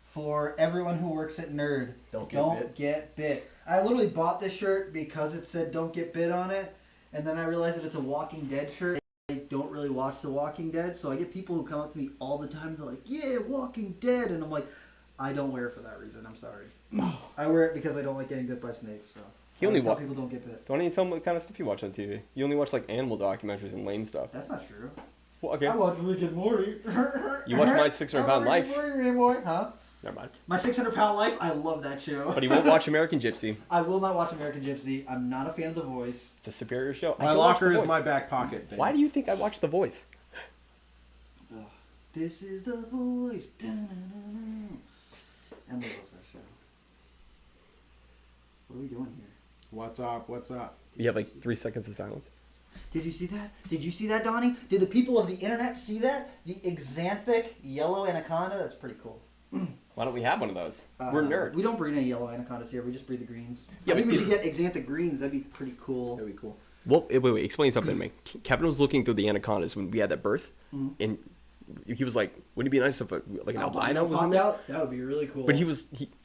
for everyone who works at Nerd.
Don't get bit.
get bit. I literally bought this shirt because it said "Don't get bit" on it, and then I realized that it's a Walking Dead shirt. I don't really watch The Walking Dead, so I get people who come up to me all the time. They're like, "Yeah, Walking Dead," and I'm like, "I don't wear it for that reason. I'm sorry. I wear it because I don't like getting bit by snakes." So
You only
I tell
wa-
people don't get bit.
Don't even tell me what kind of stuff you watch on TV. You only watch, like, animal documentaries and lame stuff.
That's not true.
Well, okay.
I watch Rick and Morty.
You watch My 600-Pound Life.
Huh?
Never mind.
My 600-Pound Life. I love that show.
But he won't watch American Gypsy.
I will not watch American Gypsy. I'm not a fan of The Voice.
It's a superior show. I
My
don't watch
locker
The
is
Voice.
my back pocket. Dave.
Why do you think I watch The Voice?
Ugh. This is The Voice. Dun-dun-dun-dun. Emily loves that show. What are we doing here?
What's up? What's up?
You have like 3 seconds of silence.
Did you see that? Did you see that, Donnie? Did the people of the internet see that? The exanthic yellow anaconda? That's pretty cool.
Why don't we have one of those? We're nerd.
We don't breed any yellow anacondas here. We just breed the greens.
Yeah,
I think
but-
we should get exanthic greens. That'd be pretty cool.
That'd be cool.
Well, wait. Explain something to me. Kevin was looking through the anacondas when we had that birth, and he was like, "Wouldn't it be nice if like an albino was in
popped
there?"
out? That would be really cool.
But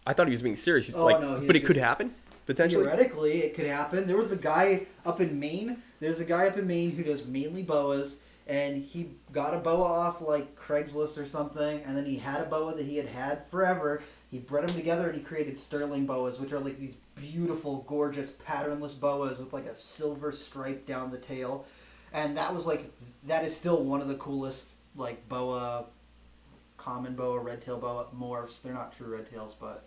I thought he was being serious. He's
Oh,
like,
no, he's
but it could
just-
happen potentially.
Theoretically, it could happen. There was the guy up in Maine. There's a guy up in Maine who does mainly boas, and he got a boa off like Craigslist or something, and then he had a boa that he had forever. He bred them together and he created sterling boas, which are like these beautiful, gorgeous, patternless boas with like a silver stripe down the tail. And that was like, that is still one of the coolest, like, boa, common boa, red tail boa morphs. They're not true red tails, but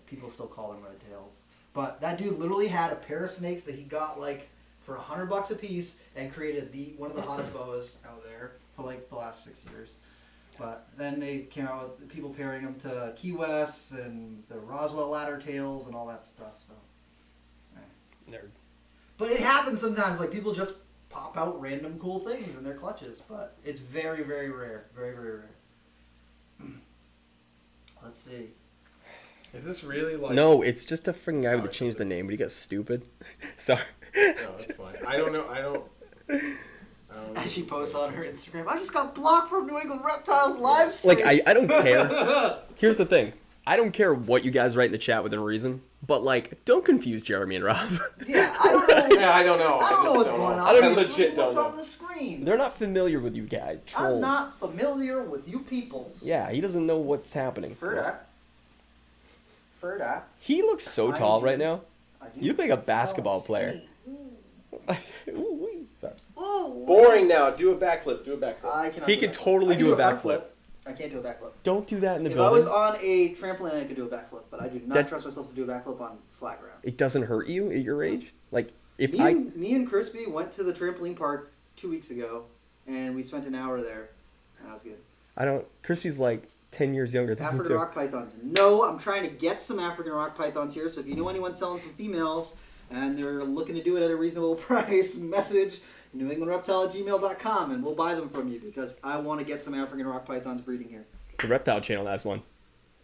people still call them red tails. But that dude literally had a pair of snakes that he got like for $100 a piece and created one of the hottest boas out there for like the last 6 years. But then they came out with people pairing them to Key West and the Roswell ladder tails and all that stuff. So,
Nerd.
but it happens sometimes. Like people just pop out random cool things in their clutches, but it's very, very rare. Very, very rare. Let's see.
Is this really like?
No, it's just a freaking guy
Oh,
that
it's
changed
just
the name, but he got stupid. Sorry.
No, it's fine. I don't know. I don't.
As she posts on her Instagram, I just got blocked from New England Reptiles live stream.
Like, I don't care. Here's the thing. I don't care what you guys write in the chat within reason, but, like, don't confuse Jeremy and Rob.
Yeah, I don't know.
Yeah, I don't know.
I don't know what's
just
going on.
I don't-
I legit don't
What's
know.
on the screen?
They're not familiar with you guys. Trolls.
I'm not familiar with you peoples.
Yeah, he doesn't know what's happening.
Ferda.
He looks so
I
tall
do.
right now.
I do.
You look like a basketball
Oh,
player.
skinny.
Ooh, wee. Sorry.
Ooh,
Boring now. Do a backflip. Do a backflip.
I cannot
He
do
could
that.
totally
I can
do a
front
backflip.
flip. I can't do a backflip.
Don't do that in the
If
building.
I was on a trampoline, I could do a backflip, but I do not
That-
trust myself to do a backflip on flat ground.
It doesn't hurt you at your age? Like, if
Me and Crispy went to the trampoline park 2 weeks ago, and we spent an hour there, and that was good.
I don't... Crispy's like 10 years younger than me,
African
too.
rock pythons. No, I'm trying to get some African rock pythons here, so if you know anyone selling some females, and they're looking to do it at a reasonable price, message NewEnglandReptile@gmail.com, and we'll buy them from you, because I want to get some African rock pythons breeding here.
The Reptile channel has one.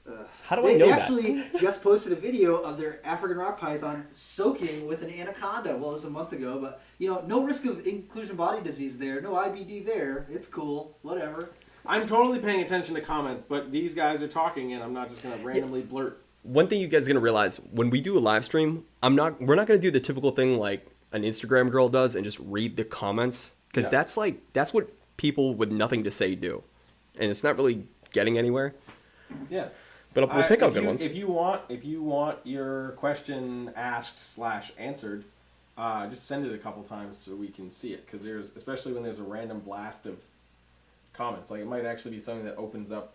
Ugh.
How do I know
They
that?
actually just posted a video of their African rock python soaking with an anaconda. Well, it was a month ago, but no risk of inclusion body disease there, no IBD there. It's cool, whatever.
I'm totally paying attention to comments, but these guys are talking, and I'm not just gonna randomly blurt.
One thing you guys are gonna realize when we do a live stream, we're not gonna do the typical thing like an Instagram girl does and just read the comments, because
Yeah.
that's what people with nothing to say do, and it's not really getting anywhere.
Yeah.
But we'll pick out good ones.
If you want your question asked / answered, just send it a couple times so we can see it. Because especially when there's a random blast of comments, like it might actually be something that opens up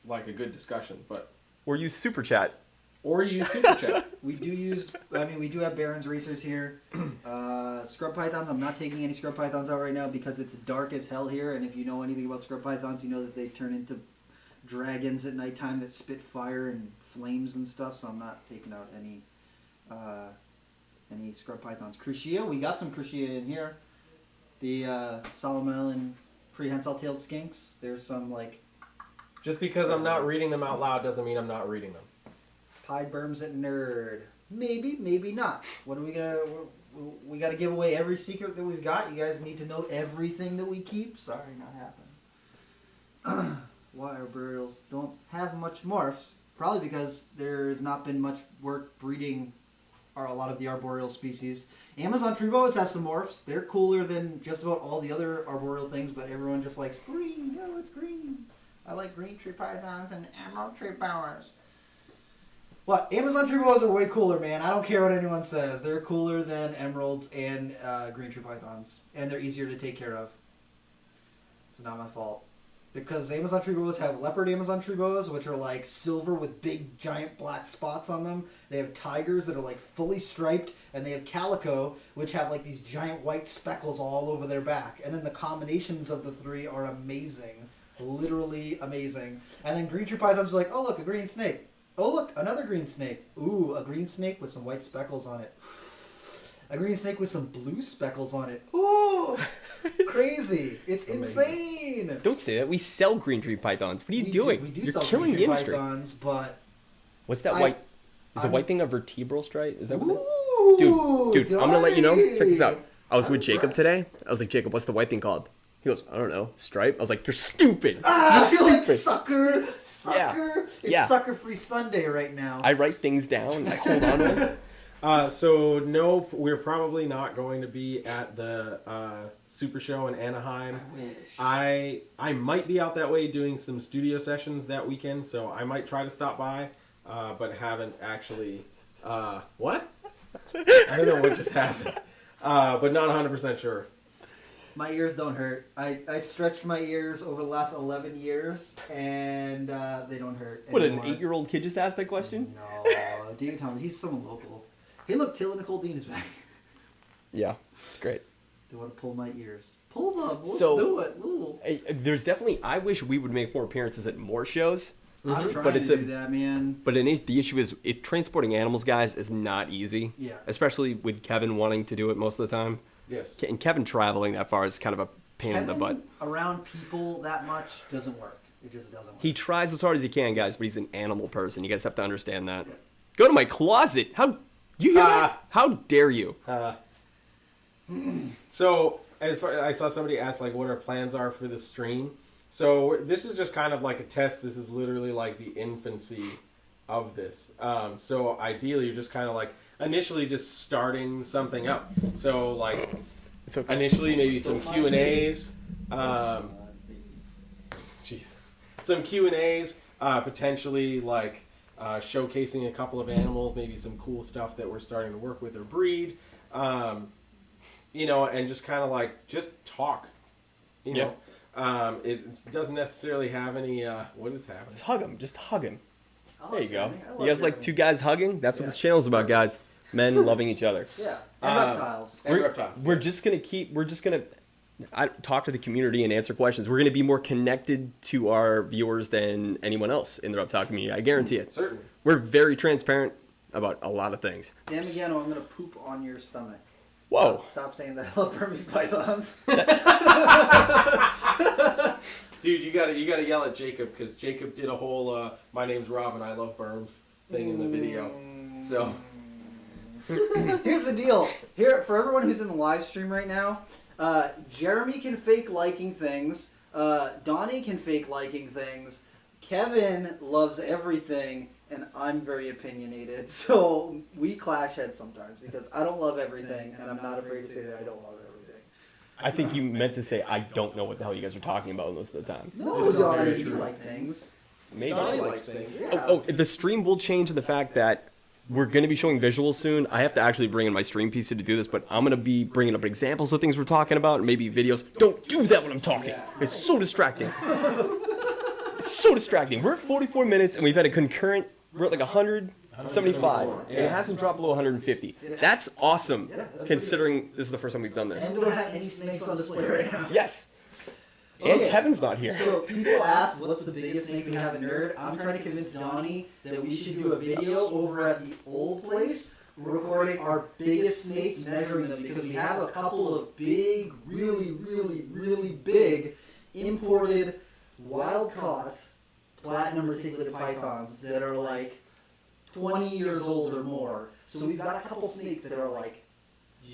like a good discussion. But
Or use super chat.
or you use super chat.
We do have Barron's racers here. Scrub pythons, I'm not taking any scrub pythons out right now because it's dark as hell here, and if you know anything about scrub pythons, you know that they turn into dragons at nighttime that spit fire and flames and stuff, so I'm not taking out any scrub pythons. Crucia, we got some Crucia in here. The Solomel and prehensile-tailed skinks. There's some like
Just because I'm not reading them out loud doesn't mean I'm not reading them.
Pied Berms at Nerd. Maybe, maybe not. What are we gonna? We got to give away every secret that we've got. You guys need to know everything that we keep. Sorry, not happening. Why arboreals don't have much morphs? Probably because there's not been much work breeding a lot of the arboreal species. Amazon tree boas have some morphs. They're cooler than just about all the other arboreal things, but everyone just likes green. No, it's green. I like green tree pythons and emerald tree boas. What? Amazon tree boas are way cooler, man. I don't care what anyone says. They're cooler than emeralds and green tree pythons, and they're easier to take care of. It's not my fault. Because Amazon tree boas have leopard Amazon tree boas, which are like silver with big giant black spots on them. They have tigers that are like fully striped, and they have calico, which have like these giant white speckles all over their back. And then the combinations of the three are amazing. Literally amazing. And then green tree pythons are like, oh look, a green snake. Oh look, another green snake. Ooh, a green snake with some white speckles on it. A green snake with some blue speckles on it. Ooh, crazy. It's insane.
Don't say that. We sell green tree pythons. What are you doing?
We do
You're
sell
killing
green
the
tree
industry.
pythons, but...
What's that white? Is a white thing a vertebral stripe? Is that what
Ooh,
Dude, I'm gonna let you know. Check this out.
Donny.
I was with
I'm
Jacob
impressed.
today. I was like, Jacob, what's the white thing called? He goes, I don't know, stripe. I was like, you're stupid.
Ah,
You're
you're like,
stupid.
sucker. It's
Yeah.
Sucker Free Sunday right now.
I write things down. I hold on to them.
So no, we're probably not going to be at the Super Show in Anaheim.
wish.
I might be out that way doing some studio sessions that weekend, so I might try to stop by, but haven't actually. What? I don't know what just happened, but not 100% sure.
My ears don't hurt. I stretched my ears over the last 11 years, and they don't hurt
What, an
anymore.
8-year-old kid just asked that question?
No, David Thomas. He's someone local. Hey, look, Till and Nicole Dean is back.
Yeah, it's great.
They want to pull my ears. Pull them. We'll
So-
do it. Ooh.
There's definitely, I wish we would make more appearances at more shows.
I'm trying
But
to
it's
do that, man.
But the issue is, transporting animals, guys, is not easy.
Yeah.
Especially with Kevin wanting to do it most of the time.
Yes.
And Kevin traveling that far is kind of a pain in the butt.
Around people that much doesn't work. It just doesn't work.
He tries as hard as he can, guys, but he's an animal person. You guys have to understand that.
Yeah.
Go to my closet. How you hear that? How dare you?
So as far, I saw somebody ask like what our plans are for the stream. So this is just kind of like a test. This is literally like the infancy of this. So ideally, you're just kind of like initially just starting something up. So like
It's okay.
initially maybe some Q&As. Jeez. Some Q&As, potentially like showcasing a couple of animals, maybe some cool stuff that we're starting to work with or breed. You know, and just kind of like just talk. You know, it doesn't necessarily have any. What is happening?
Just hug him. Just hug him.
I
There
like
you go.
Jeremy. I love
You guys like
Jeremy.
two guys hugging? That's what
Yeah.
this channel's about, guys. Men loving each other.
Yeah. And reptiles.
And reptiles.
We're just gonna talk to the community and answer questions. We're gonna be more connected to our viewers than anyone else in the reptile community. I guarantee it.
Certainly.
We're very transparent about a lot of things.
Dan Megano, I'm gonna poop on your stomach.
Whoa.
Stop saying that I love Burmese pythons.
Dude, you gotta yell at Jacob because Jacob did a whole "My name's Rob and I love Berms" thing in the video. So
Here's the deal. Here, for everyone who's in the live stream right now, Jeremy can fake liking things. Donnie can fake liking things. Kevin loves everything, and I'm very opinionated. So we clash heads sometimes because I don't love everything, and I'm not afraid to say that I don't love everything.
I think you meant to say I don't know what the hell you guys are talking about most of the time.
No,
This is
Donnie,
very
you
true.
like things.
Maybe.
Donnie likes things.
Yeah.
Oh, the stream will change in the fact that we're going to be showing visuals soon. I have to actually bring in my stream PC to do this, but I'm going to be bringing up examples of things we're talking about and maybe videos. Don't do that when I'm talking. It's so distracting. It's so distracting. We're at 44 minutes and we've had a concurrent, we're at like 175. And it hasn't dropped below 150. That's awesome, considering this is the first time we've done this.
And we don't have any snakes on display right now.
Yes. And
Okay.
Kevin's not here.
So people ask, what's the biggest snake we have in Nerd? I'm trying to convince Donnie that we should do a video over at the old place, recording our biggest snakes, measuring them, because we have a couple of big, really, really, really big imported, wild-caught, platinum reticulated pythons that are like 20 years old or more. So we've got a couple snakes that are like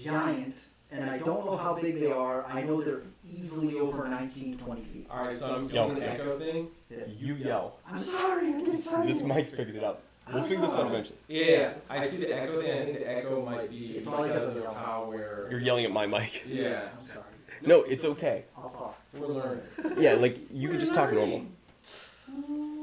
giant, and I don't know how big they are. I know they're easily over 19, 20 feet.
All right, so I'm
Yo.
seeing the echo thing.
You yell.
I'm sorry, I get excited.
This mic's picking it up. We'll figure this out eventually.
Yeah, I see the echo thing. I think the echo might be
It's probably
because
because
of
of the
how we're.
You're yelling at my mic.
Yeah,
I'm sorry.
No, it's okay.
I'll talk.
we're learning.
Yeah, like you can just talk normal.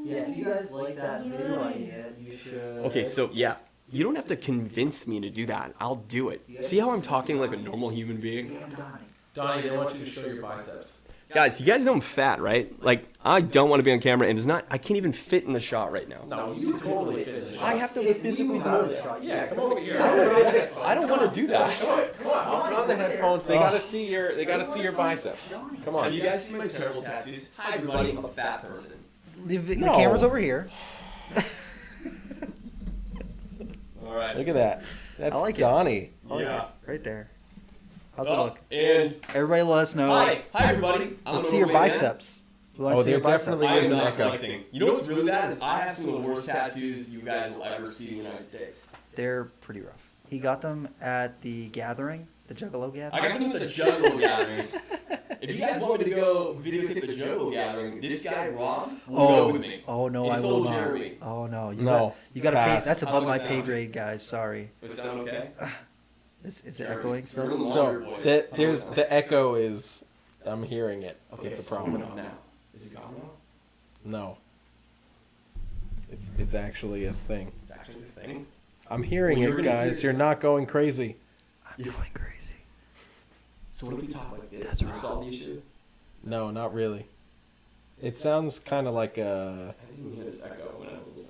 Yeah, if you guys like that video idea, you should.
Okay, so yeah, you don't have to convince me to do that. I'll do it. See how I'm talking like a normal human being?
Damn Donnie.
Donnie, they want you to show your biceps.
Guys, you guys know I'm fat, right? Like I don't want to be on camera, and I can't even fit in the shot right now.
No, you totally fit in the
I
shot.
have to
If we
physically
move out of
move.
the shot,
Yeah, come over here.
I don't want to do that.
Come on, I'll put on the headphones. They gotta see your. They gotta see your biceps.
Donnie.
Come on.
Have you guys seen my terrible tattoos? Hi everybody, I'm a fat person.
The
No.
camera's over here.
All right.
Look at that. That's
I like it.
Donnie.
Yeah.
Right there. How's it look?
And
Everybody let us know.
hi everybody. I'm
Let's
gonna
see your
weigh in.
biceps. We want to
Oh,
see your
they're
biceps.
definitely-
I am
Isn't
not
that
flexing. You know what's really bad is I have some of the worst tattoos you guys will ever see in the United States.
They're pretty rough. He got them at the gathering, the Juggalo gathering.
I got them at the Juggalo gathering. If you guys want me to go videotape the Juggalo gathering, this guy Rob will go with me.
Oh no,
He
I will
sold
not.
Jeremy.
Oh no,
No,
you got to pay.
pass.
That's
How
above
do
my
I
pay
sound?
grade, guys. Sorry.
Does it sound okay?
Is it
Jeremy,
echoing
you're in
still?
the longer
So
voice.
there's the echo is. I'm hearing it.
Okay,
It's a
so
problem.
now. Is it gone now?
No. It's actually a thing.
It's actually a thing.
I'm hearing
Well, you're
it,
gonna
guys.
hear
You're
it.
not going crazy.
I'm going crazy.
So what if we talk like this?
That's
Does this solve the issue?
No, not really. It sounds kind of like a.
I didn't hear this echo when I was listening.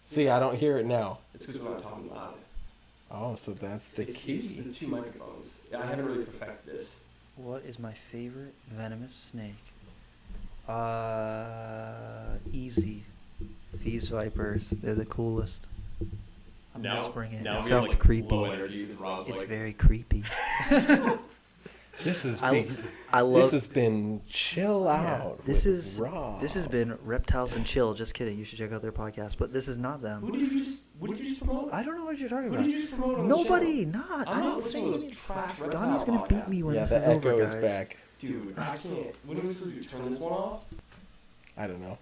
See, I don't hear it now.
It's because when I'm talking loud.
Oh, so that's the
It's
key.
the two microphones. Yeah, I haven't really perfected this.
What is my favorite venomous snake? Easy. These vipers. They're the coolest. I'm whispering it. It sounds creepy.
Low energy because Rob's
It's
like,
very creepy.
This has
I
been.
love.
This has been chill
Yeah,
out.
this
with
is
Rob.
this has been Reptiles and Chill. Just kidding. You should check out their podcast. But this is not them.
What did you just promote?
I don't know what you're talking
What
about.
did you just promote on
Nobody,
the channel?
not.
I'm
I
not
didn't say
listening to
anything.
those trash reptile
Donnie's gonna beat me
podcasts.
when
Yeah,
this
the
is
echo
over,
is
guys.
back.
Dude, I can't. What are we supposed to do? Turn this one off?
I don't know.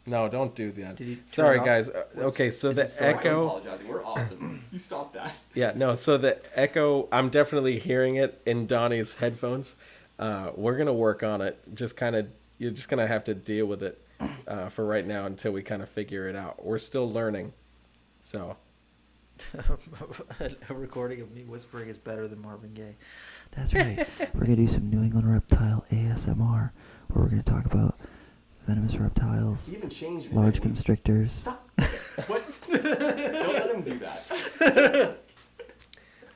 No, don't do that.
Did you turn
Sorry,
it off?
guys. Okay, so
Is
the
it still on?
I'm
echo.
apologizing. We're awesome. You stop that.
Yeah, no. So the echo. I'm definitely hearing it in Donnie's headphones. We're gonna work on it. You're just gonna have to deal with it for right now until we kind of figure it out. We're still learning. So.
A recording of me whispering is better than Marvin Gaye. That's right. We're going to do some New England Reptile ASMR, where we're going to talk about venomous reptiles,
He even changed your
large
name.
constrictors.
Stop. What? Don't let him do that.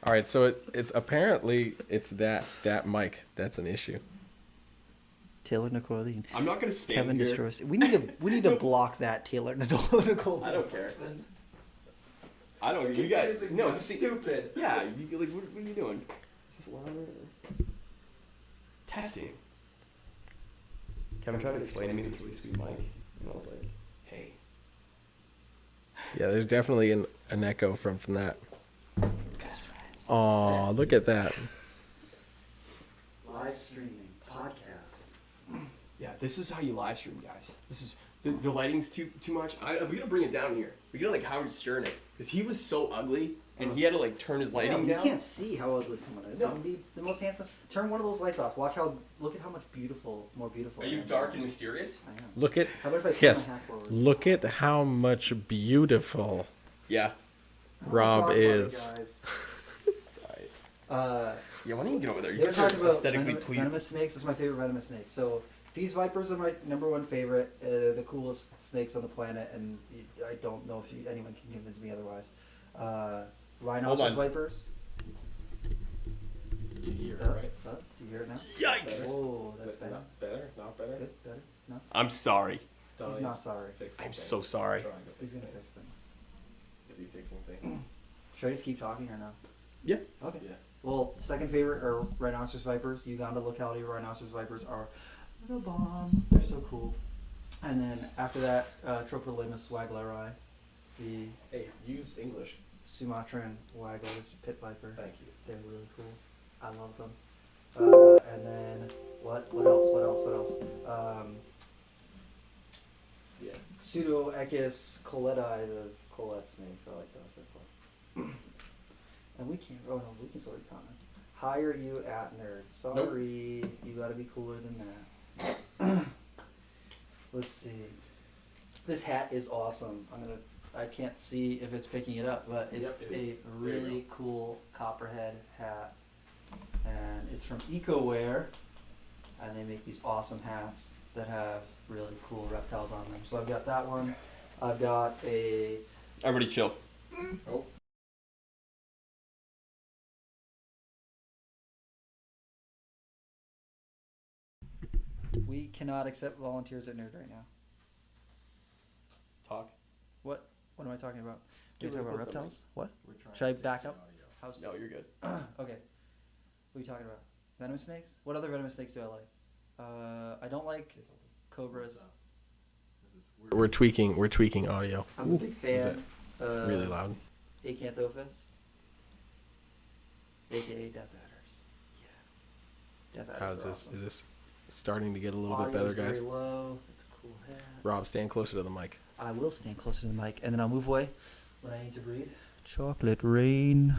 All right. So it's apparently it's that mic that's an issue.
Taylor Nicole.
I'm not gonna stand
Kevin
here.
destroys. We need to block that Taylor Nicole.
I don't care. I don't. You guys. No, it's
stupid.
Yeah. You like. What are you doing? Is this louder? Testing. Kevin tried to explain to me this really sweet mic, and I was like, "Hey."
Yeah, there's definitely an echo from that.
Best friends.
Oh, look at that.
Live streaming podcast.
Yeah, this is how you live stream, guys. This is the lighting's too much. We gotta bring it down here. We gotta like Howard Stern it, because he was so ugly, and he had to like turn his lighting
You
down.
can't see how ugly someone is.
No.
I'm be the most handsome. Turn one of those lights off. Look at how much more beautiful.
Are
I
you
am.
dark and mysterious?
I am.
Look at
How about if I turn
yes.
my hat forward?
Look at how much beautiful
Yeah.
Rob
Talk about it,
is.
guys.
Yeah, why don't you get over there?
They
You
were
guys are
talking about
aesthetically pleasing.
venomous snakes. This is my favorite venomous snake. So these vipers are my number one favorite. The coolest snakes on the planet, and I don't know if anyone can convince me otherwise. Rhinoceros vipers.
You hear it,
Do
right?
you hear it now?
Yikes!
Whoa, that's
Is it
bad.
not better? Not better?
Good, better. No,
I'm sorry.
he's not sorry.
I'm so sorry.
He's gonna fix things.
Is he fixing things?
Should I just keep talking or no?
Yeah.
Okay.
Yeah.
Well, second favorite are rhinoceros vipers. Uganda locality rhinoceros vipers are the bomb. They're so cool. And then after that, Tropolimus wagleri, the
Hey, use English.
Sumatran wagglers, pit viper.
Thank you.
They're really cool. I love them. And then what else?
Yeah.
Pseudoechis coleti, the collet snakes. I like those. They're fun. And we can't. Oh no, we can still read comments. Hire you at nerd. Sorry, you got to be cooler than that. Let's see. This hat is awesome. I can't see if it's picking it up, but it's
Yep, it
a
is.
really cool copperhead hat, and it's from EcoWear, and they make these awesome hats that have really cool reptiles on them. So I've got that one. I've got a.
Everybody chill.
Oh.
We cannot accept volunteers at Nerd right now.
Talk.
What? What am I talking about?
Get
Are you talking
rid
about
of the
reptiles? What?
We're trying
Should I
to
back
take
up?
the audio.
How's
No, you're good.
okay. What are you talking about? Venomous snakes? What other venomous snakes do I like? I don't like cobras.
We're tweaking audio.
I'm a big
is
fan.
Really loud.
Acanthopus, aka Death Adders. Yeah. Death Adders.
How's
are
this?
awesome.
Is this starting to get a little bit
Audio's
better, guys?
Very low. It's a cool hat.
Rob, stand closer to the mic.
I will stand closer to the mic, and then I'll move away when I need to breathe. Chocolate rain.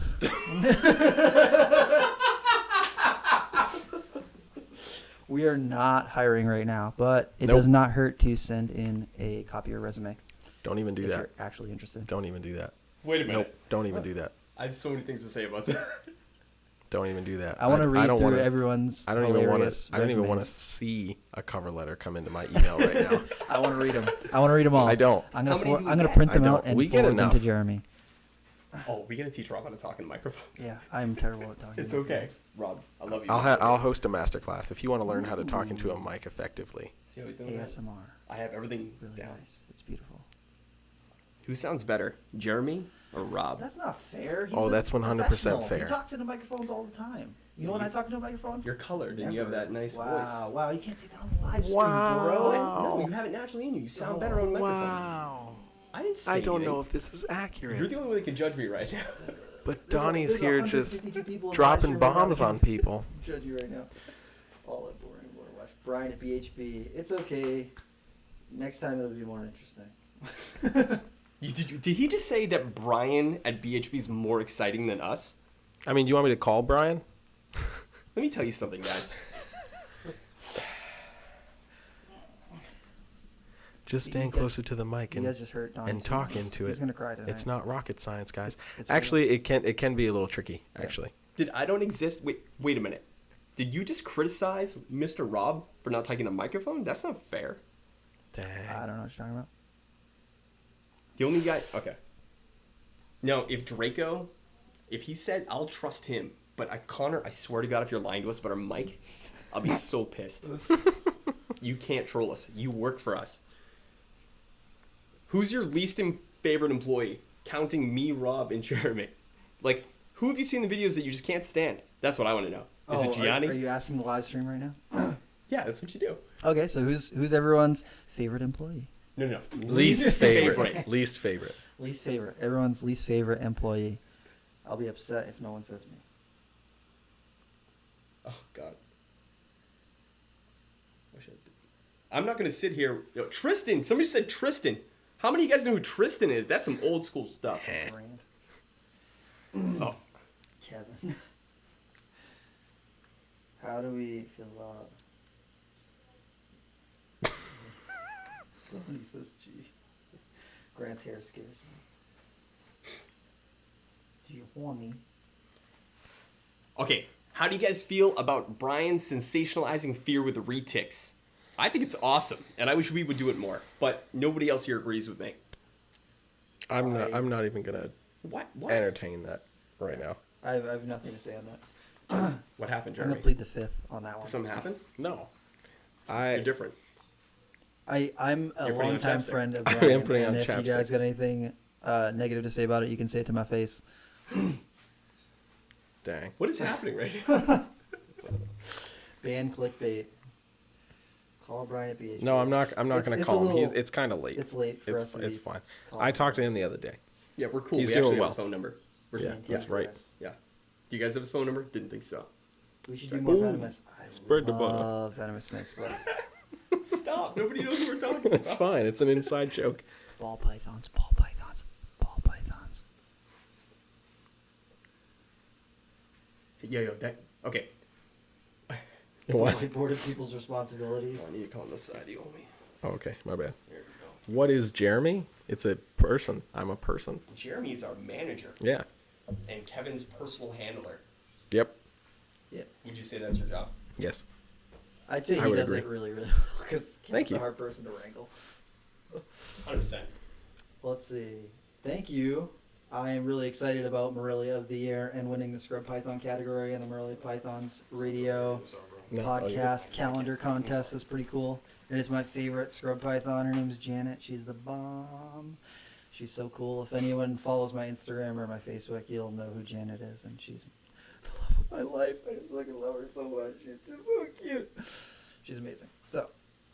We are not hiring right now, but it
Nope.
does not hurt to send in a copy of your resume
Don't even do
if
that.
you're actually interested.
Don't even do that.
Wait a minute.
Nope. Don't even do that.
I have so many things to say about that.
Don't even do that.
I want to read
don't
through
wanna-
everyone's
I don't even want
hilarious
to. I don't even want to
resumes.
see a cover letter come into my email right now.
I want to read them. I want to read them all.
I don't.
I'm
How many do we
gonna
get?
print
I
them
don't.
out and
We get
forward them to
enough.
Jeremy.
Oh, we gotta teach Rob how to talk in microphones.
Yeah, I'm terrible at talking.
It's
to
okay,
microphones.
Rob. I love you.
I'll host a masterclass if you want to learn how to talk into a mic effectively.
See how he's doing that?
ASMR.
I have everything
Really
down.
nice. It's beautiful.
Who sounds better, Jeremy or Rob?
That's not fair. He's
Oh,
a
that's 100%
professional.
fair.
He talks into microphones all the time. You know when I talk into a microphone?
You're colored and you have
Never.
that nice
Wow,
voice.
wow, you can't say that on the live stream,
Wow.
bro.
What? No, you have it naturally in you. You sound better on microphone.
Wow.
I didn't say
I don't
anything.
know if this is
You're
accurate,
the only one that can judge me right now.
but
There's
Donnie's
there's
here
152
just
people in the
dropping
live stream right now
bombs
that
on
can
people.
Judge you right now. All at boring watch. Brian at BHB. It's okay. Next time it'll be more interesting.
Did he just say that Brian at BHB is more exciting than us?
I mean, you want me to call Brian?
Let me tell you something, guys.
Just
You
stand
guys-
closer to the mic
You guys
and
just hurt Donnie.
and talk into
He's
it.
gonna cry tonight.
It's not rocket science, guys.
It's
Actually, it can be a little tricky.
Yeah.
Actually,
Did I don't exist? Wait a minute. Did you just criticize Mr. Rob for not taking the microphone? That's not fair.
dang.
I don't know what you're talking about.
The only guy. Okay. No, if Draco, if he said, I'll trust him. But Connor, I swear to God, if you're lying to us about our mic, I'll be so pissed. You can't troll us. You work for us. Who's your least favorite employee? Counting me, Rob, and Jeremy. Like, who have you seen the videos that you just can't stand? That's what I want to know. Is it Gianni?
Are you asking the live stream right now?
Yeah, that's what you do.
Okay, so who's everyone's favorite employee?
No.
Least favorite. Least favorite.
Least favorite. Everyone's least favorite employee. I'll be upset if no one says me.
Oh, God. I'm not going to sit here. Yo, Tristan. Somebody said Tristan. How many of you guys know who Tristan is? That's some old school stuff.
Brand.
Oh.
Kevin. How do we feel love? He says, gee. Grant's hair scares me. Gee, horny.
Okay. How do you guys feel about Brian sensationalizing fear with retics? I think it's awesome, and I wish we would do it more. But nobody else here agrees with me.
I'm not even gonna
What?
entertain that right now.
I have nothing to say on that.
What happened,
I'm gonna
Jeremy?
plead the fifth on that one.
Did something happen?
No.
You're different.
I'm a
You're putting on
longtime
chapstick.
friend of
I am
Brian,
putting on
and if you guys
chapstick.
got anything negative to say about it, you can say it to my face.
Dang.
What is happening right now?
Ban clickbait. Call Brian at BH.
No, I'm not gonna
It's a
call him.
little-
It's kind of late.
It's late for us to
It's
be
fine.
calling
I talked to him the other day.
Yeah, we're cool.
He's
we
doing
actually
well.
have his phone number. We're
Yeah,
cool.
that's right.
Yeah. Do you guys have his phone number? Didn't think so.
We should do more
Ooh,
venomous. I
spread the butter.
love venomous snakes, but
Stop. Nobody knows who we're talking about.
It's fine. It's an inside joke.
ball pythons, ball pythons, ball pythons.
Yo, that. Okay.
What?
Whiteboarded people's responsibilities.
Oh, I need to call on the side. You owe me.
Oh, okay, my bad.
There we go.
What is Jeremy? It's a person. I'm a person.
Jeremy's our manager
Yeah.
and Kevin's personal handler.
Yep.
Yep.
Would you say that's your job?
Yes.
I'd say
I
he
would
does
agree.
it really, really well because
Thank
Kevin's a
you.
hard person to wrangle.
100%.
Let's see. Thank you. I am really excited about Morelia of the Year and winning the Scrub Python category and the Morelia Pythons radio
No, oh,
podcast calendar contest is pretty cool. It is my favorite Scrub Python. Her name's Janet. She's the bomb. She's so cool. If anyone follows my Instagram or my Facebook, you'll know who Janet is, and she's the love of my life. I just fucking love her so much. She's just so cute. She's amazing. So,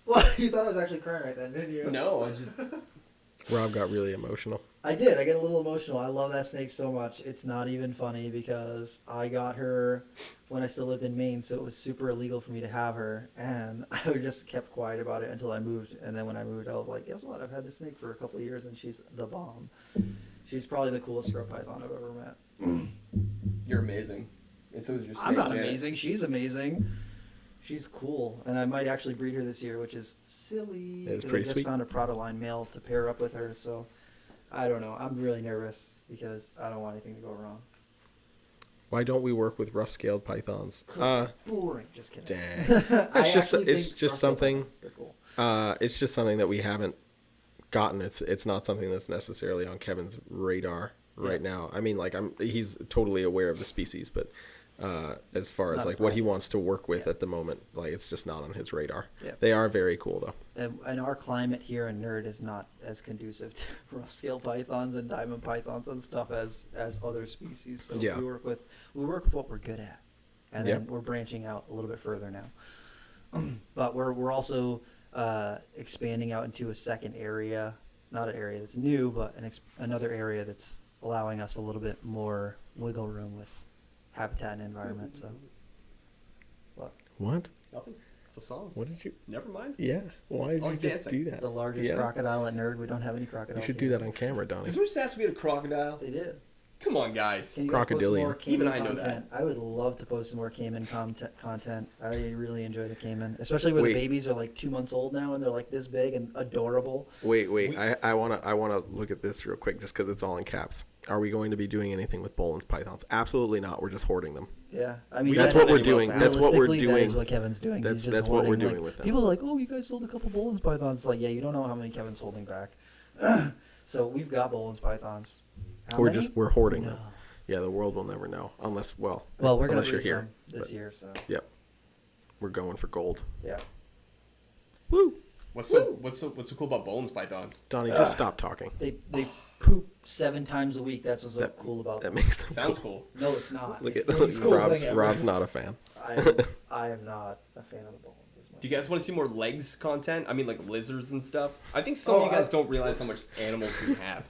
well, you thought I was actually crying right then, didn't you?
No, I just.
Rob got really emotional.
I did. I get a little emotional. I love that snake so much. It's not even funny because I got her when I still lived in Maine, so it was super illegal for me to have her. And I just kept quiet about it until I moved. And then when I moved, I was like, guess what? I've had this snake for a couple of years, and she's the bomb. She's probably the coolest scrub python I've ever met.
You're amazing. And so is your
I'm
snake,
not
Janet.
amazing. She's amazing. She's cool. And I might actually breed her this year, which is silly.
That is
'cause
pretty
I just
sweet.
found a Pradaline male to pair up with her, so I don't know. I'm really nervous because I don't want anything to go wrong.
Why don't we work with rough-scaled pythons?
'Cause they're boring. Just kidding.
Dang.
I
It's just
actually
it's
think
just
rough-scaled
something.
pythons, they're cool.
It's just something that we haven't gotten. It's not something that's necessarily on Kevin's radar right now. I mean, like he's totally aware of the species, but as far as
Not
like what he wants to work with at the moment, like it's just not on his radar.
Yeah.
They are very cool though.
And our climate here in Nerd is not as conducive to rough scale pythons and diamond pythons and stuff as other species. So
Yeah.
we work with what we're good at, and then we're branching out a little bit further now. But we're also expanding out into a second area, not an area that's new, but another area that's allowing us a little bit more wiggle room with habitat and environment. So,
What?
Nothing. It's a song.
What did you?
Never mind.
Yeah. Why did
I
you
was
just
dancing.
do that?
the largest
Yeah.
crocodile at Nerd. We don't have any
You
crocodiles.
should do
here.
that on camera, Donnie.
Did someone just ask me to crocodile?
They did.
Come on, guys.
Can you guys post some more
Crocodilian.
Even
Cayman
I know that.
content? I would love to post some more Cayman content. I really enjoy the Cayman, especially where
Wait.
the babies are like 2 months old now and they're like this big and adorable.
Wait. I wanna look at this real quick just because it's all in caps. Are we going to be doing anything with Bolin's pythons? Absolutely not. We're just hoarding them.
Yeah, I mean
That's
don't
what we're
have any
doing.
else
That's what we're
realistically, That is
doing.
what Kevin's doing.
That's-
He's just
that's what we're
hoarding,
doing
like,
with them.
People are like, "Oh, you guys sold a couple Bolin's pythons." It's like, yeah, you don't know how many Kevin's holding back. So we've got Bolin's pythons. How
We're
many?
we're hoarding
No.
them. Yeah, the world will never know unless
Well, we're gonna
unless you're
breed
here.
some this
but-
year, so
Yep. We're going for gold.
yeah.
Woo!
What's so cool about Bolin's pythons?
Donnie, just stop talking.
They poop 7 times a week. That's what's so cool about
That
them.
makes them
Sounds
cool.
cool.
No, it's not.
Look
It's
at
the least cool
Rob's.
thing ever.
Rob's not a fan.
I am not a fan of the Bolins as much.
Do you guys want to see more legs content? I mean, like lizards and stuff. I think some of you guys don't realize how much animals we have.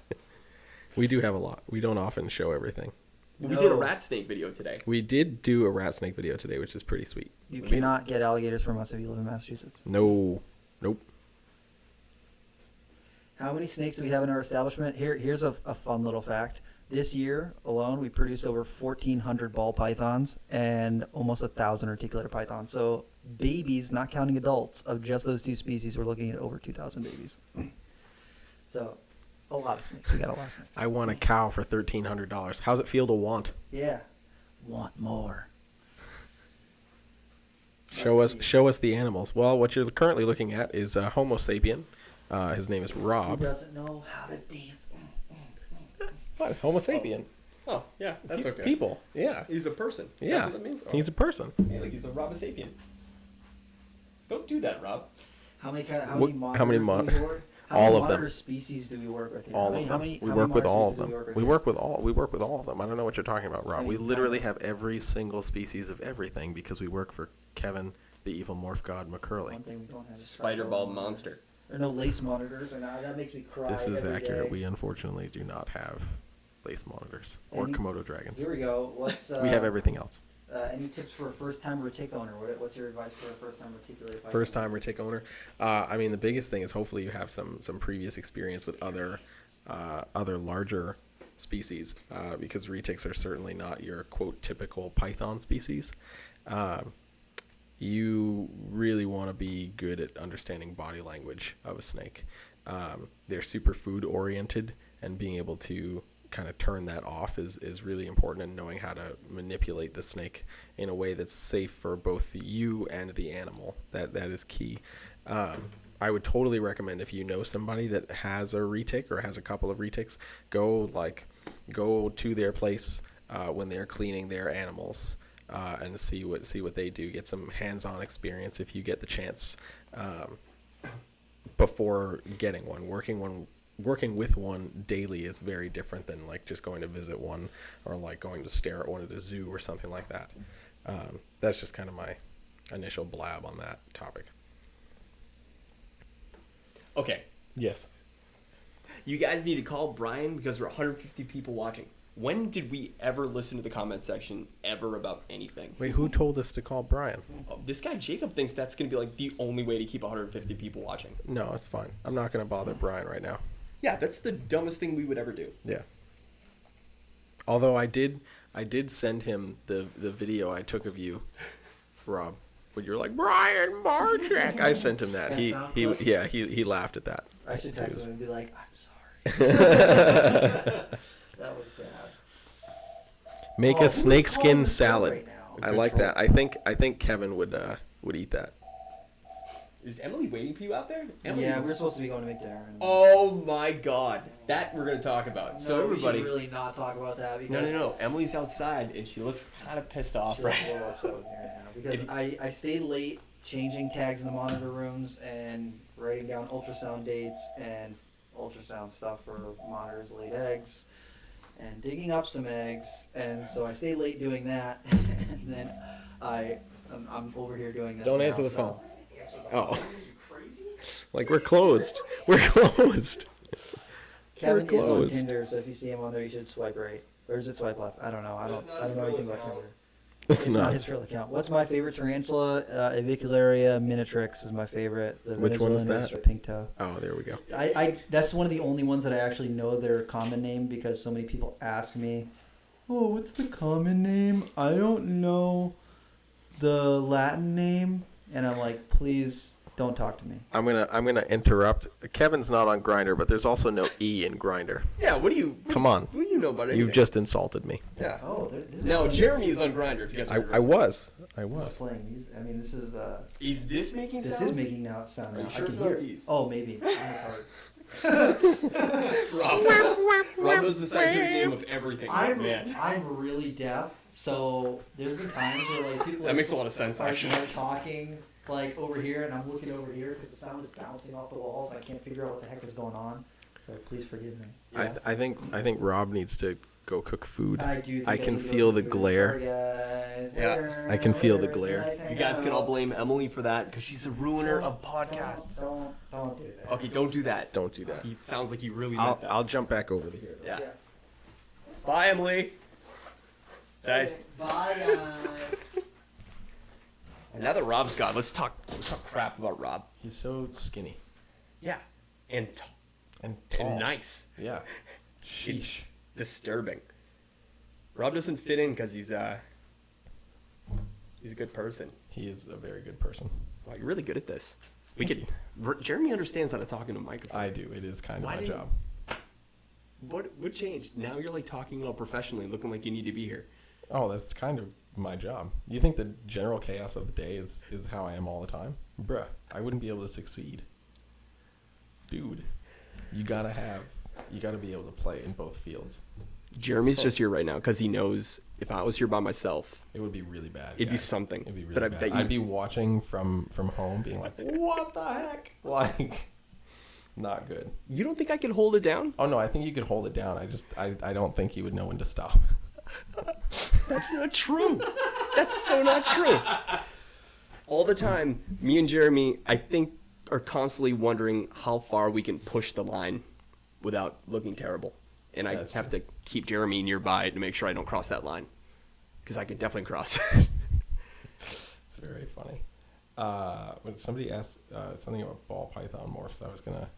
We do have a lot. We don't often show everything.
We did a
No.
rat snake video today.
We did do a rat snake video today, which is pretty sweet.
You cannot get alligators from us if you live in Massachusetts.
No. Nope.
How many snakes do we have in our establishment? Here's a fun little fact. This year alone, we produced over 1,400 ball pythons and almost 1,000 articulated pythons. So babies, not counting adults, of just those two species, we're looking at over 2,000 babies. So a lot of snakes. We got a lot of snakes.
I want a cow for $1,300. How's it feel to want?
Yeah. Want more.
Show us the animals. Well, what you're currently looking at is Homo sapien. His name is
Who
Rob.
doesn't know how to dance?
What? Homo sapien.
Oh, yeah, that's okay.
People. Yeah.
He's a person.
Yeah.
That's what that means. Oh.
He's a person.
Hey, like he's a Robosapien. Don't do that, Rob.
How many monitors
how many
do
mon-
we work? How
all
many
of them.
monitor species do we work with here?
All
How many-
of
how
them.
many-
We
how
work
many
with
monitor
all of
species do
them.
we
We
here?
work with all. We work with all of them. I don't know what you're talking about, Rob.
I
We
mean,
literally
how-
have every single species of everything because we work for Kevin, the evil morph god McCurley.
One thing we don't have is
Spider
tripod
ball
monitors.
monster.
There are no lace monitors, and that makes me cry.
This is
every
accurate.
day.
We unfortunately do not have lace monitors or
Any-
Komodo dragons.
Here we go. What's
We have everything else.
Any tips for a first-time retic owner? What's your advice for a first-time reticulated python?
First time retic owner. I mean, the biggest thing is hopefully you have some previous experience with other larger species because retics are certainly not your quote typical python species. You really want to be good at understanding body language of a snake. They're super food oriented, and being able to kind of turn that off is really important, and knowing how to manipulate the snake in a way that's safe for both you and the animal. That is key. I would totally recommend if you know somebody that has a retic or has a couple of retics, go to their place when they're cleaning their animals and see what they do. Get some hands-on experience if you get the chance before getting one. Working with one daily is very different than like just going to visit one or like going to stare at one at a zoo or something like that. That's just kind of my initial blab on that topic.
Okay,
Yes.
you guys need to call Brian because we're 150 people watching. When did we ever listen to the comment section ever about anything?
Wait, who told us to call Brian?
Oh, this guy Jacob thinks that's going to be like the only way to keep 150 people watching.
No, it's fine. I'm not going to bother Brian right now.
Yeah, that's the dumbest thing we would ever do.
Yeah. Although I did send him the video I took of you, Rob. When you're like, Brian Barczyk. I sent him that.
That
He
sound
he
clip?
yeah, he laughed at that.
I should text him and be like, I'm sorry. That was bad.
Make
Oh,
a
who's
snakeskin
calling the show
salad.
right now?
I like that. I think Kevin would eat that.
Is Emily waiting for you out there? Emily
Yeah,
is-
we're supposed to be going to McDarren.
Oh my God, that we're gonna talk about.
No,
So everybody,
we should really not talk about that because
no. Emily's outside and she looks kind of pissed off,
She's
right?
a little upset with me right now because
If-
I stayed late changing tags in the monitor rooms and writing down ultrasound dates and ultrasound stuff for monitors laid eggs and digging up some eggs, and so I stayed late doing that and then I'm over here doing this.
Don't
now,
answer the
so-
phone. Oh. Like we're closed. We're closed.
Kevin
We're
is on
closed.
Tinder, so if you see him on there, you should swipe right. Or is it swipe left? I don't know. I don't know anything about Tinder.
It's
It's not
not.
his real account. What's my favorite tarantula? Avicularia minatrix is my favorite. The
Which one is
Venezuelan
that?
Pink toe.
Oh, there we go.
I that's one of the only ones that I actually know their common name because so many people ask me, "Oh, what's the common name?" I don't know the Latin name, and I'm like, "Please don't talk to me."
I'm gonna interrupt. Kevin's not on Grinder, but there's also no E in Grinder.
Yeah. What do you?
Come on.
What do you know about anything?
You've just insulted me.
Yeah.
Oh, this is
No,
playing
Jeremy
music.
is on Grinder. If you guys.
I was.
This is playing music. I mean, this is
Is this making
this
sounds?
is making now sound.
Are you
Now.
sure
I
it's
can
not
hear.
these?
Oh, maybe. I'm retarded.
Rob knows the scientific name of everything. Man.
I'm really deaf, so there's been times where like people
That makes a lot of sense,
are
actually.
talking like over here, and I'm looking over here because the sound is bouncing off the walls. I can't figure out what the heck is going on. So please forgive me.
I think Rob needs to go cook food.
I do. Think
I can
need to go
feel the
food.
glare.
Sorry, guys.
Yeah.
Later.
I can feel the
Later. It's been
glare.
nice
You
hanging
guys can all
out.
blame Emily for that because she's a ruiner of podcasts.
Don't do that.
Okay, don't do that.
Don't do that.
He sounds like he really
I'll
meant that.
I'll jump back over to here.
Yeah. Bye, Emily. Guys.
Bye, guys.
And now that Rob's gone, let's talk crap about Rob.
He's so skinny
Yeah. And
and tall.
and nice.
Yeah.
It's
Sheesh.
disturbing. Rob doesn't fit in because he's a good person.
He is a very good person.
Wow, you're really good at this.
Thank
Jeremy understands how to talk into a microphone.
I do. It is kind of
Why
my
didn't-
job.
What changed? Now you're like talking all professionally, looking like you need to be here.
Oh, that's kind of my job. You think the general chaos of the day is how I am all the time? Bruh, I wouldn't be able to succeed. Dude, you gotta be able to play in both fields.
Jeremy's just here right now because he knows if I was here by myself,
It would be really bad.
it'd be
guys.
something.
It'd be really
but I
bad.
bet you.
I'd be watching from home, being like, "What the heck?" Like, not good.
You don't think I could hold it down?
Oh no, I think you could hold it down. I don't think you would know when to stop.
That's not true. That's so not true. All the time, me and Jeremy, I think, are constantly wondering how far we can push the line without looking terrible. And I
That's
have to keep Jeremy nearby to make sure I don't cross that line. Because I can definitely cross it.
It's very funny. When somebody asked something about ball python morphs, I was gonna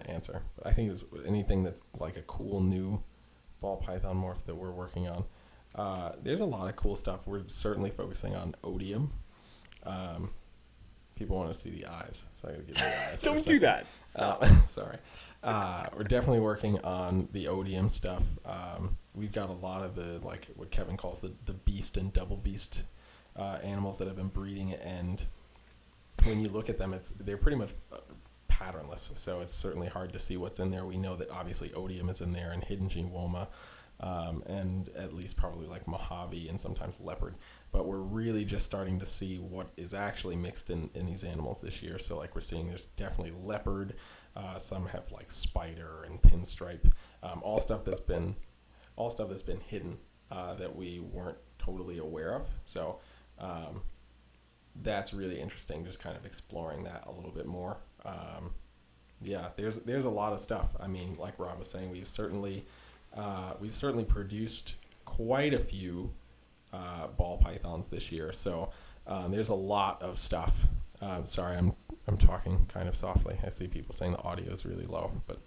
answer. But I think it was anything that's like a cool new ball python morph that we're working on. There's a lot of cool stuff. We're certainly focusing on odium. People want to see the eyes, so I gotta give you the eyes.
Don't do that.
Sorry. We're definitely working on the odium stuff. We've got a lot of the, like what Kevin calls the beast and double beast animals that have been breeding, and when you look at them, they're pretty much patternless, so it's certainly hard to see what's in there. We know that obviously odium is in there, and hidden Woma, and at least probably like Mojave and sometimes leopard, but we're really just starting to see what is actually mixed in these animals this year. So like we're seeing there's definitely leopard, some have like spider and pinstripe, all stuff that's been hidden that we weren't totally aware of. So that's really interesting, just kind of exploring that a little bit more. Yeah, there's a lot of stuff. I mean, like Rob was saying, we've certainly produced quite a few ball pythons this year. So there's a lot of stuff. Sorry, I'm talking kind of softly. I see people saying the audio is really low, but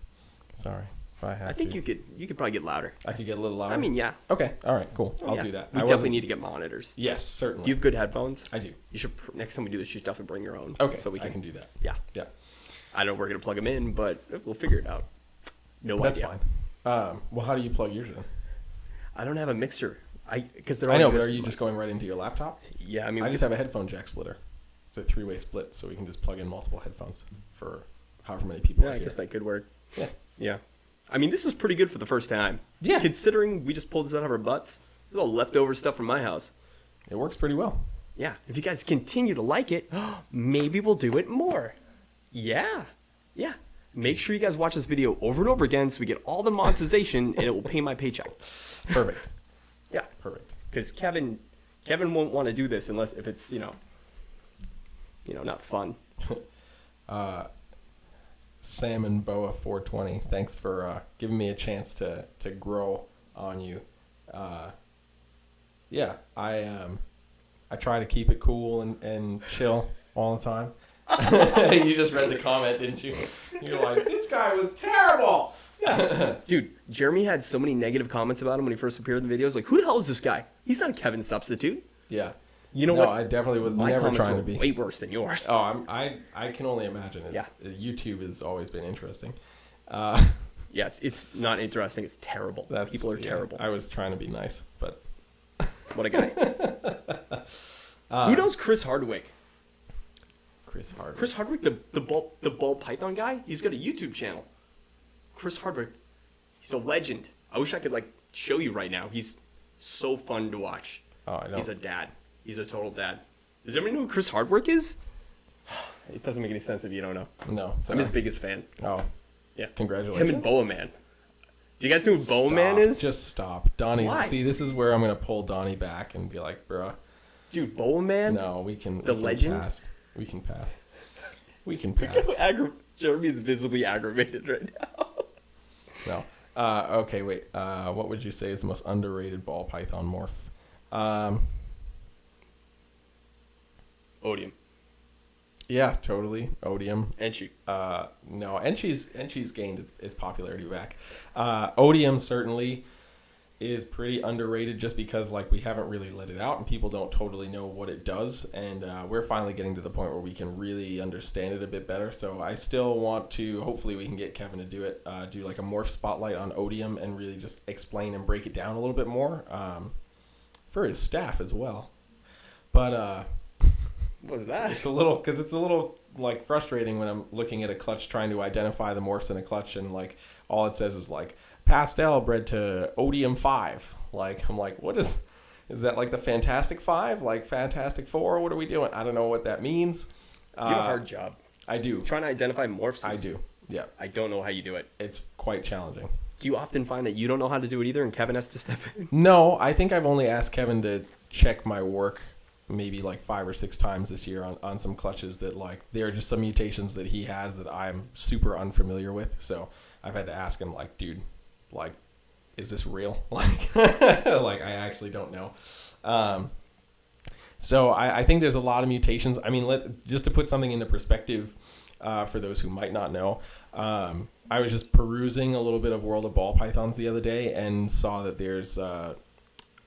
sorry. If I have
I think
to.
you could probably get louder.
I could get a little louder.
I mean, yeah.
Okay. All right. Cool. I'll
Yeah.
do that.
We definitely need to get monitors.
Yes, certainly.
Do you have good headphones?
I do.
You should next time we do this, you should definitely bring your own.
Okay.
So we
I can do that.
Yeah.
Yeah.
I know we're gonna plug them in, but we'll figure it out. No
That's
idea.
fine. Well, how do you plug yours in?
I don't have a mixer. Because they're
I know,
all
but are you just going right into your laptop?
Yeah, I mean,
I just have a headphone jack splitter. It's a 3-way split, so we can just plug in multiple headphones for however many people
yeah,
are
I
here.
guess that could work.
Yeah.
Yeah. I mean, this is pretty good for the first time.
Yeah.
Considering we just pulled this out of our butts. This is all leftover stuff from my house.
It works pretty well.
Yeah. If you guys continue to like it, maybe we'll do it more. Yeah. Yeah. Make sure you guys watch this video over and over again so we get all the monetization and it will pay my paycheck.
Perfect.
Yeah.
Perfect.
Because Kevin won't want to do this unless if it's, not fun.
Salmon Boa 420. Thanks for giving me a chance to grow on you. Yeah, I try to keep it cool and chill all the time. You just read the comment, didn't you? You're like, this guy was terrible.
Dude, Jeremy had so many negative comments about him when he first appeared in the videos. Like, who the hell is this guy? He's not a Kevin substitute.
Yeah.
You know
No,
what?
I definitely was
My
never
comments
trying
were
to be.
way worse than yours.
Oh, I can only imagine.
Yeah.
YouTube has always been interesting.
Yeah, it's not interesting. It's terrible. People are terrible.
I was trying to be nice, but
What a guy. Who knows Chris Hardwick?
Chris Hardwick.
Chris Hardwick, the ball python guy. He's got a YouTube channel. Chris Hardwick, he's a legend. I wish I could show you right now. He's so fun to watch.
Oh, I don't.
He's a dad. He's a total dad. Does everybody know who Chris Hardwick is? It doesn't make any sense if you don't know.
No.
I'm his biggest fan.
Oh,
Yeah.
congratulations.
Him and Boa Man. Do you guys know who Boa Man is?
Just stop. Donnie.
Why?
See, this is where I'm going to pull Donnie back and be like, bruh.
Dude, Boa Man?
No, we can.
The
we can
legend?
Pass. We can pass. We can pass.
Jeremy's visibly aggravated right now.
No. Okay, wait. What would you say is the most underrated ball python morph?
Odium.
Yeah, totally. Odium.
Enchi.
No, Enchi's gained its popularity back. Odium certainly is pretty underrated just because we haven't really let it out and people don't totally know what it does, and we're finally getting to the point where we can really understand it a bit better. So I still want to, hopefully we can get Kevin to do it, do a morph spotlight on Odium and really just explain and break it down a little bit more for his staff as well. But
What was that?
it's a little frustrating when I'm looking at a clutch trying to identify the morphs in a clutch and all it says is pastel bred to Odium 5. I'm like, what is that, the Fantastic 5? Fantastic 4? What are we doing? I don't know what that means.
You have a hard job.
I do.
Trying to identify morphs.
I do. Yeah.
I don't know how you do it.
It's quite challenging.
Do you often find that you don't know how to do it either and Kevin has to step in?
No, I think I've only asked Kevin to check my work maybe 5 or 6 times this year on some clutches that there are just some mutations that he has that I'm super unfamiliar with. So I've had to ask him dude, is this real? I actually don't know. So I think there's a lot of mutations. I mean, just to put something into perspective for those who might not know, I was just perusing a little bit of World of Ball Pythons the other day and saw that there's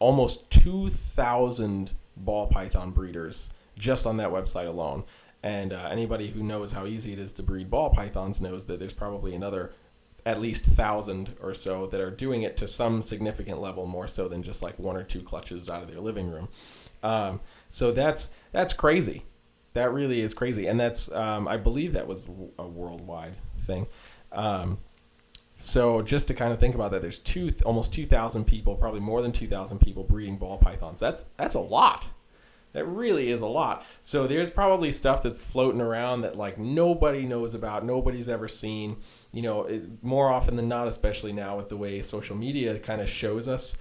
almost 2,000 ball python breeders just on that website alone. And anybody who knows how easy it is to breed ball pythons knows that there's probably another at least 1,000 or so that are doing it to some significant level, more so than just 1 or 2 clutches out of their living room. So that's crazy. That really is crazy. And that's, I believe that was a worldwide thing. So just to kind of think about that, there's almost 2,000 people, probably more than 2,000 people breeding ball pythons. That's a lot. That really is a lot. So there's probably stuff that's floating around that nobody knows about, nobody's ever seen. More often than not, especially now with the way social media kind of shows us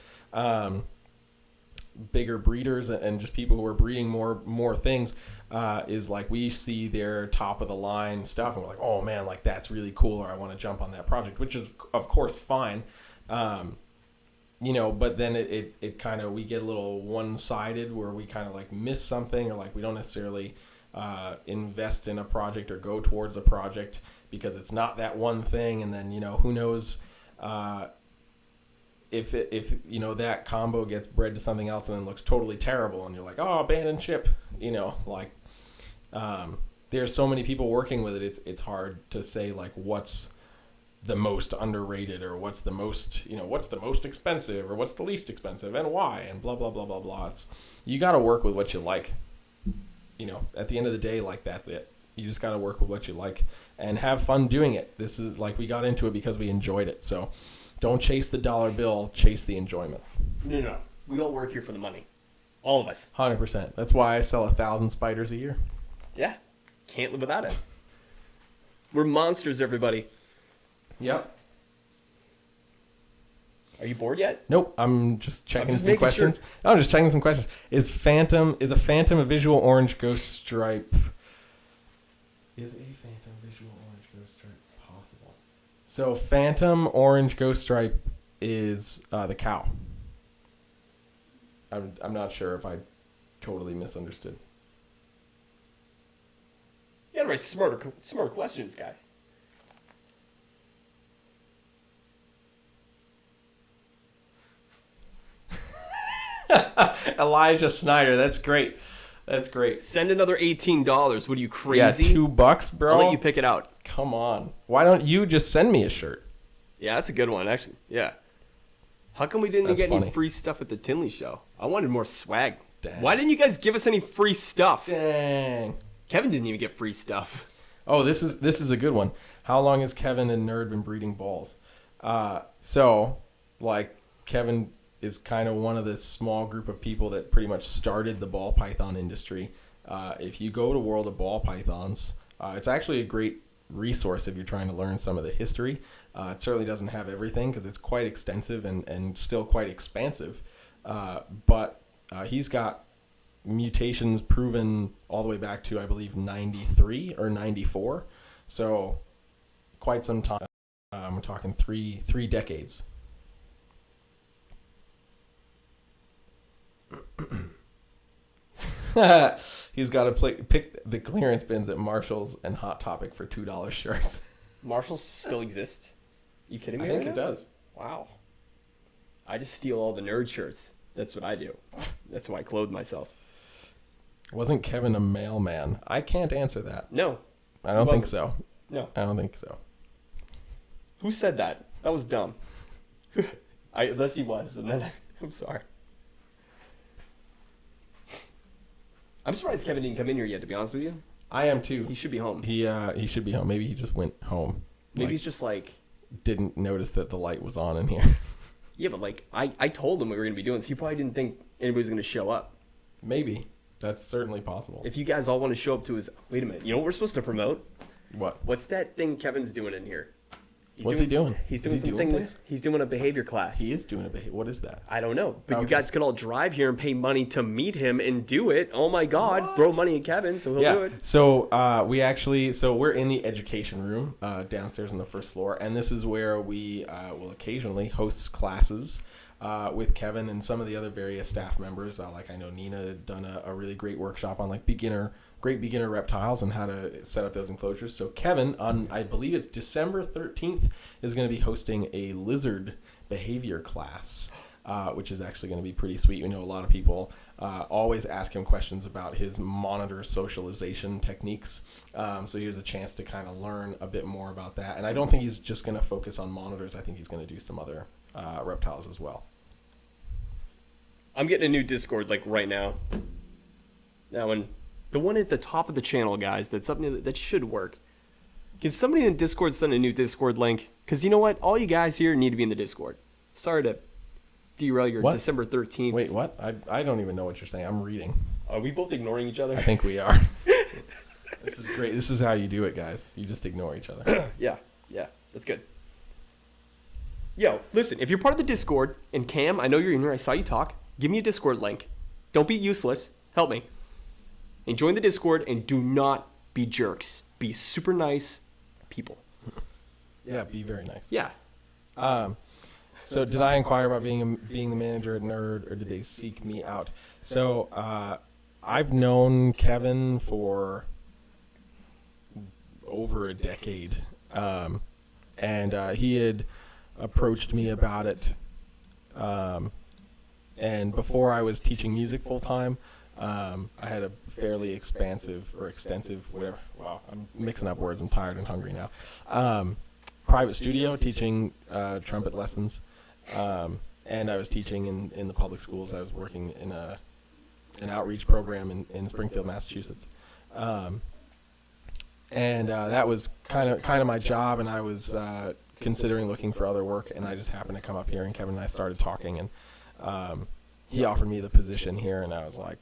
bigger breeders and just people who are breeding more things, is we see their top of the line stuff and we're like, oh man, that's really cool, or I want to jump on that project, which is of course fine. But then it kind of, we get a little one-sided where we kind of miss something, or we don't necessarily invest in a project or go towards a project because it's not that one thing. And then, who knows if that combo gets bred to something else and then looks totally terrible and you're like, oh, abandoned ship, there's so many people working with it. It's hard to say what's the most underrated, or what's the most, what's the most expensive, or what's the least expensive, and why, and blah blah blah blah blah. You got to work with what you like. At the end of the day, like, that's it. You just got to work with what you like and have fun doing it. This is like, we got into it because we enjoyed it. So don't chase the dollar bill, chase the enjoyment.
No. We all work here for the money. All of us.
100%. That's why I sell 1,000 spiders a year.
Yeah. Can't live without it. We're monsters, everybody.
Yep.
Are you bored yet?
Nope. I'm just checking
just
some
making
questions.
sure.
I'm just checking some questions. Is a phantom a visual orange ghost stripe? Is a phantom visual orange ghost stripe possible? So phantom orange ghost stripe is the cow. I'm not sure if I totally misunderstood.
You gotta write smarter questions, guys.
Elijah Snyder, that's great. That's great.
Send another $18. What are you, crazy?
Yeah, $2, bro.
I'll let you pick it out.
Come on. Why don't you just send me a shirt?
Yeah, that's a good one, actually. Yeah. How come we didn't
That's
get
funny.
any free stuff at the Tinley show? I wanted more swag.
Dang.
Why didn't you guys give us any free stuff?
Dang.
Kevin didn't even get free stuff.
Oh, this is a good one. How long has Kevin and Nerd been breeding balls? So, like, Kevin is kind of one of the small group of people that pretty much started the ball python industry. If you go to World of Ball Pythons, it's actually a great resource if you're trying to learn some of the history. It certainly doesn't have everything because it's quite extensive and still quite expansive. But he's got mutations proven all the way back to, I believe, 93 or 94. So quite some time. We're talking three decades. He's got to pick the clearance bins at Marshall's and Hot Topic for $2 shirts.
Marshall's still exists? You kidding me?
I think
right
it
now?
does.
Wow. I just steal all the nerd shirts. That's what I do. That's why I clothe myself.
Wasn't Kevin a mailman? I can't answer that.
No.
I don't
He
think
wasn't.
so.
No.
I don't think so.
Who said that? That was dumb. Unless he was, and then I'm sorry. I'm surprised Kevin didn't come in here yet, to be honest with you.
I am too.
He should be home.
He should be home. Maybe he just went home.
Maybe he's just like...
Didn't notice that the light was on in here.
Yeah, but like, I told him we were going to be doing this. He probably didn't think anybody was going to show up.
Maybe. That's certainly possible.
If you guys all want to show up to his... Wait a minute. You know what we're supposed to promote?
What?
What's that thing Kevin's doing in here?
What's he doing?
He's
Is
doing
he doing
something.
things?
He's doing a behavior class.
He is doing a behavior. What is that?
I don't know, but you
Okay.
guys could all drive here and pay money to meet him and do it. Oh my God,
What?
throw money at Kevin, so he'll do it.
So we're in the education room downstairs on the first floor, and this is where we will occasionally host classes with Kevin and some of the other various staff members. Like I know Nina had done a really great workshop on like great beginner reptiles and how to set up those enclosures. So Kevin, on I believe it's December 13th, is going to be hosting a lizard behavior class, which is actually going to be pretty sweet. We know a lot of people always ask him questions about his monitor socialization techniques. So here's a chance to kind of learn a bit more about that. And I don't think he's just going to focus on monitors. I think he's going to do some other reptiles as well.
I'm getting a new Discord like right now. That one, the one at the top of the channel, guys. That's something that should work. Can somebody in Discord send a new Discord link? Because you know what? All you guys here need to be in the Discord. Sorry to derail your
What?
December 13th.
Wait, what? I don't even know what you're saying. I'm reading.
Are we both ignoring each other?
I think we are. This is great. This is how you do it, guys. You just ignore each other.
Yeah, that's good. Yo, listen, if you're part of the Discord, and Cam, I know you're in here, I saw you talk, give me a Discord link. Don't be useless. Help me. And join the Discord, and do not be jerks. Be super nice people.
Yeah, be very nice.
Yeah.
So did I inquire about being the manager at Nerd, or did they seek me out? So I've known Kevin for over a decade, and he had approached me about it. And before I was teaching music full time, I had a fairly extensive, whatever. Wow, I'm mixing up words. I'm tired and hungry now. private studio teaching trumpet lessons, and I was teaching in the public schools. I was working in an outreach program in Springfield, Massachusetts, and that was kind of my job. And I was considering looking for other work, and I just happened to come up here, and Kevin and I started talking, and he offered me the position here, and I was like,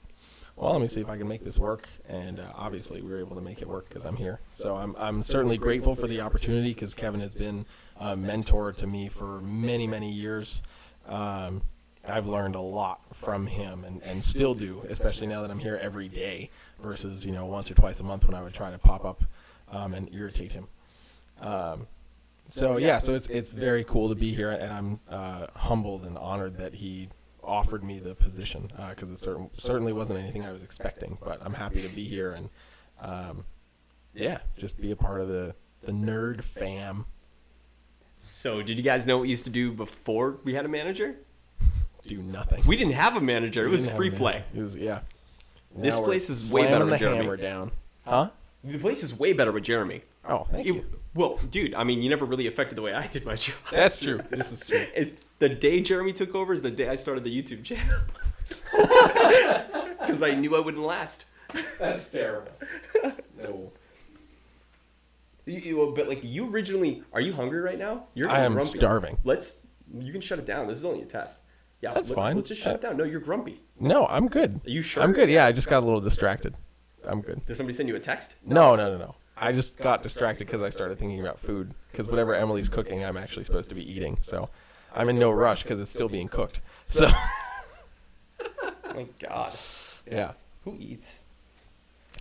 well, let me see if I can make this work. And obviously we were able to make it work because I'm here. So I'm certainly grateful for the opportunity, because Kevin has been a mentor to me for many, many years. I've learned a lot from him, and still do, especially now that I'm here every day versus, once or twice a month when I would try to pop up and irritate him. So it's very cool to be here, and I'm humbled and honored that he offered me the position, because it certainly wasn't anything I was expecting, but I'm happy to be here and just be a part of the nerd fam.
So, did you guys know what we used to do before we had a manager?
Do nothing.
We didn't have a manager. It was free play.
It was This
Now place is way better with Jeremy.
Hammer down. Huh?
The place is way better with Jeremy.
Oh, thank you.
Well, dude, I mean, you never really affected the way I did my job.
That's true. This is true.
The day Jeremy took over is the day I started the YouTube channel. Because I knew I wouldn't last.
That's terrible.
No.
But like, you originally, are you hungry right now? You're
I am
grumpy.
starving.
You can shut it down. This is only a test. Yeah,
That's fine.
Let's just shut it down. No, you're grumpy.
No, I'm good.
Are you sure?
I'm good. Yeah, I just got a little distracted. I'm good.
Did somebody send you a text?
No. I just got distracted because I started thinking about food. Because whatever Emily's cooking, I'm actually supposed to be eating. So I'm in no rush because it's still being cooked. So.
Oh my God.
Yeah.
Who eats?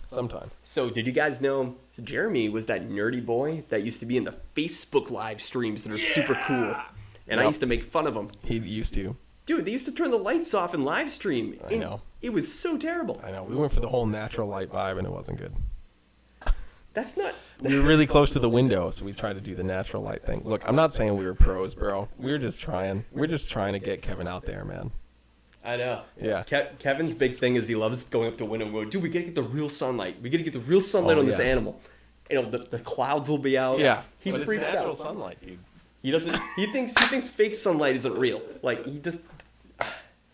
Sometime.
So, did you guys know Jeremy was that nerdy boy that used to be in the Facebook live streams that are super cool? And I used to make fun of him.
He used to.
Dude, they used to turn the lights off and live stream.
I know.
It was so terrible.
I know. We went for the whole natural light vibe, and it wasn't good.
That's not...
We were really close to the window, so we tried to do the natural light thing. Look, I'm not saying we were pros, bro. We were just trying. We're just trying to get Kevin out there, man.
I know.
Yeah.
Kevin's big thing is he loves going up to a window and going, dude, we gotta get the real sunlight. We gotta get the real sunlight on this animal. The clouds will be out.
Yeah.
He
but
freaks
it's natural
out.
sunlight, dude.
He doesn't. He thinks fake sunlight isn't real. Like, he just.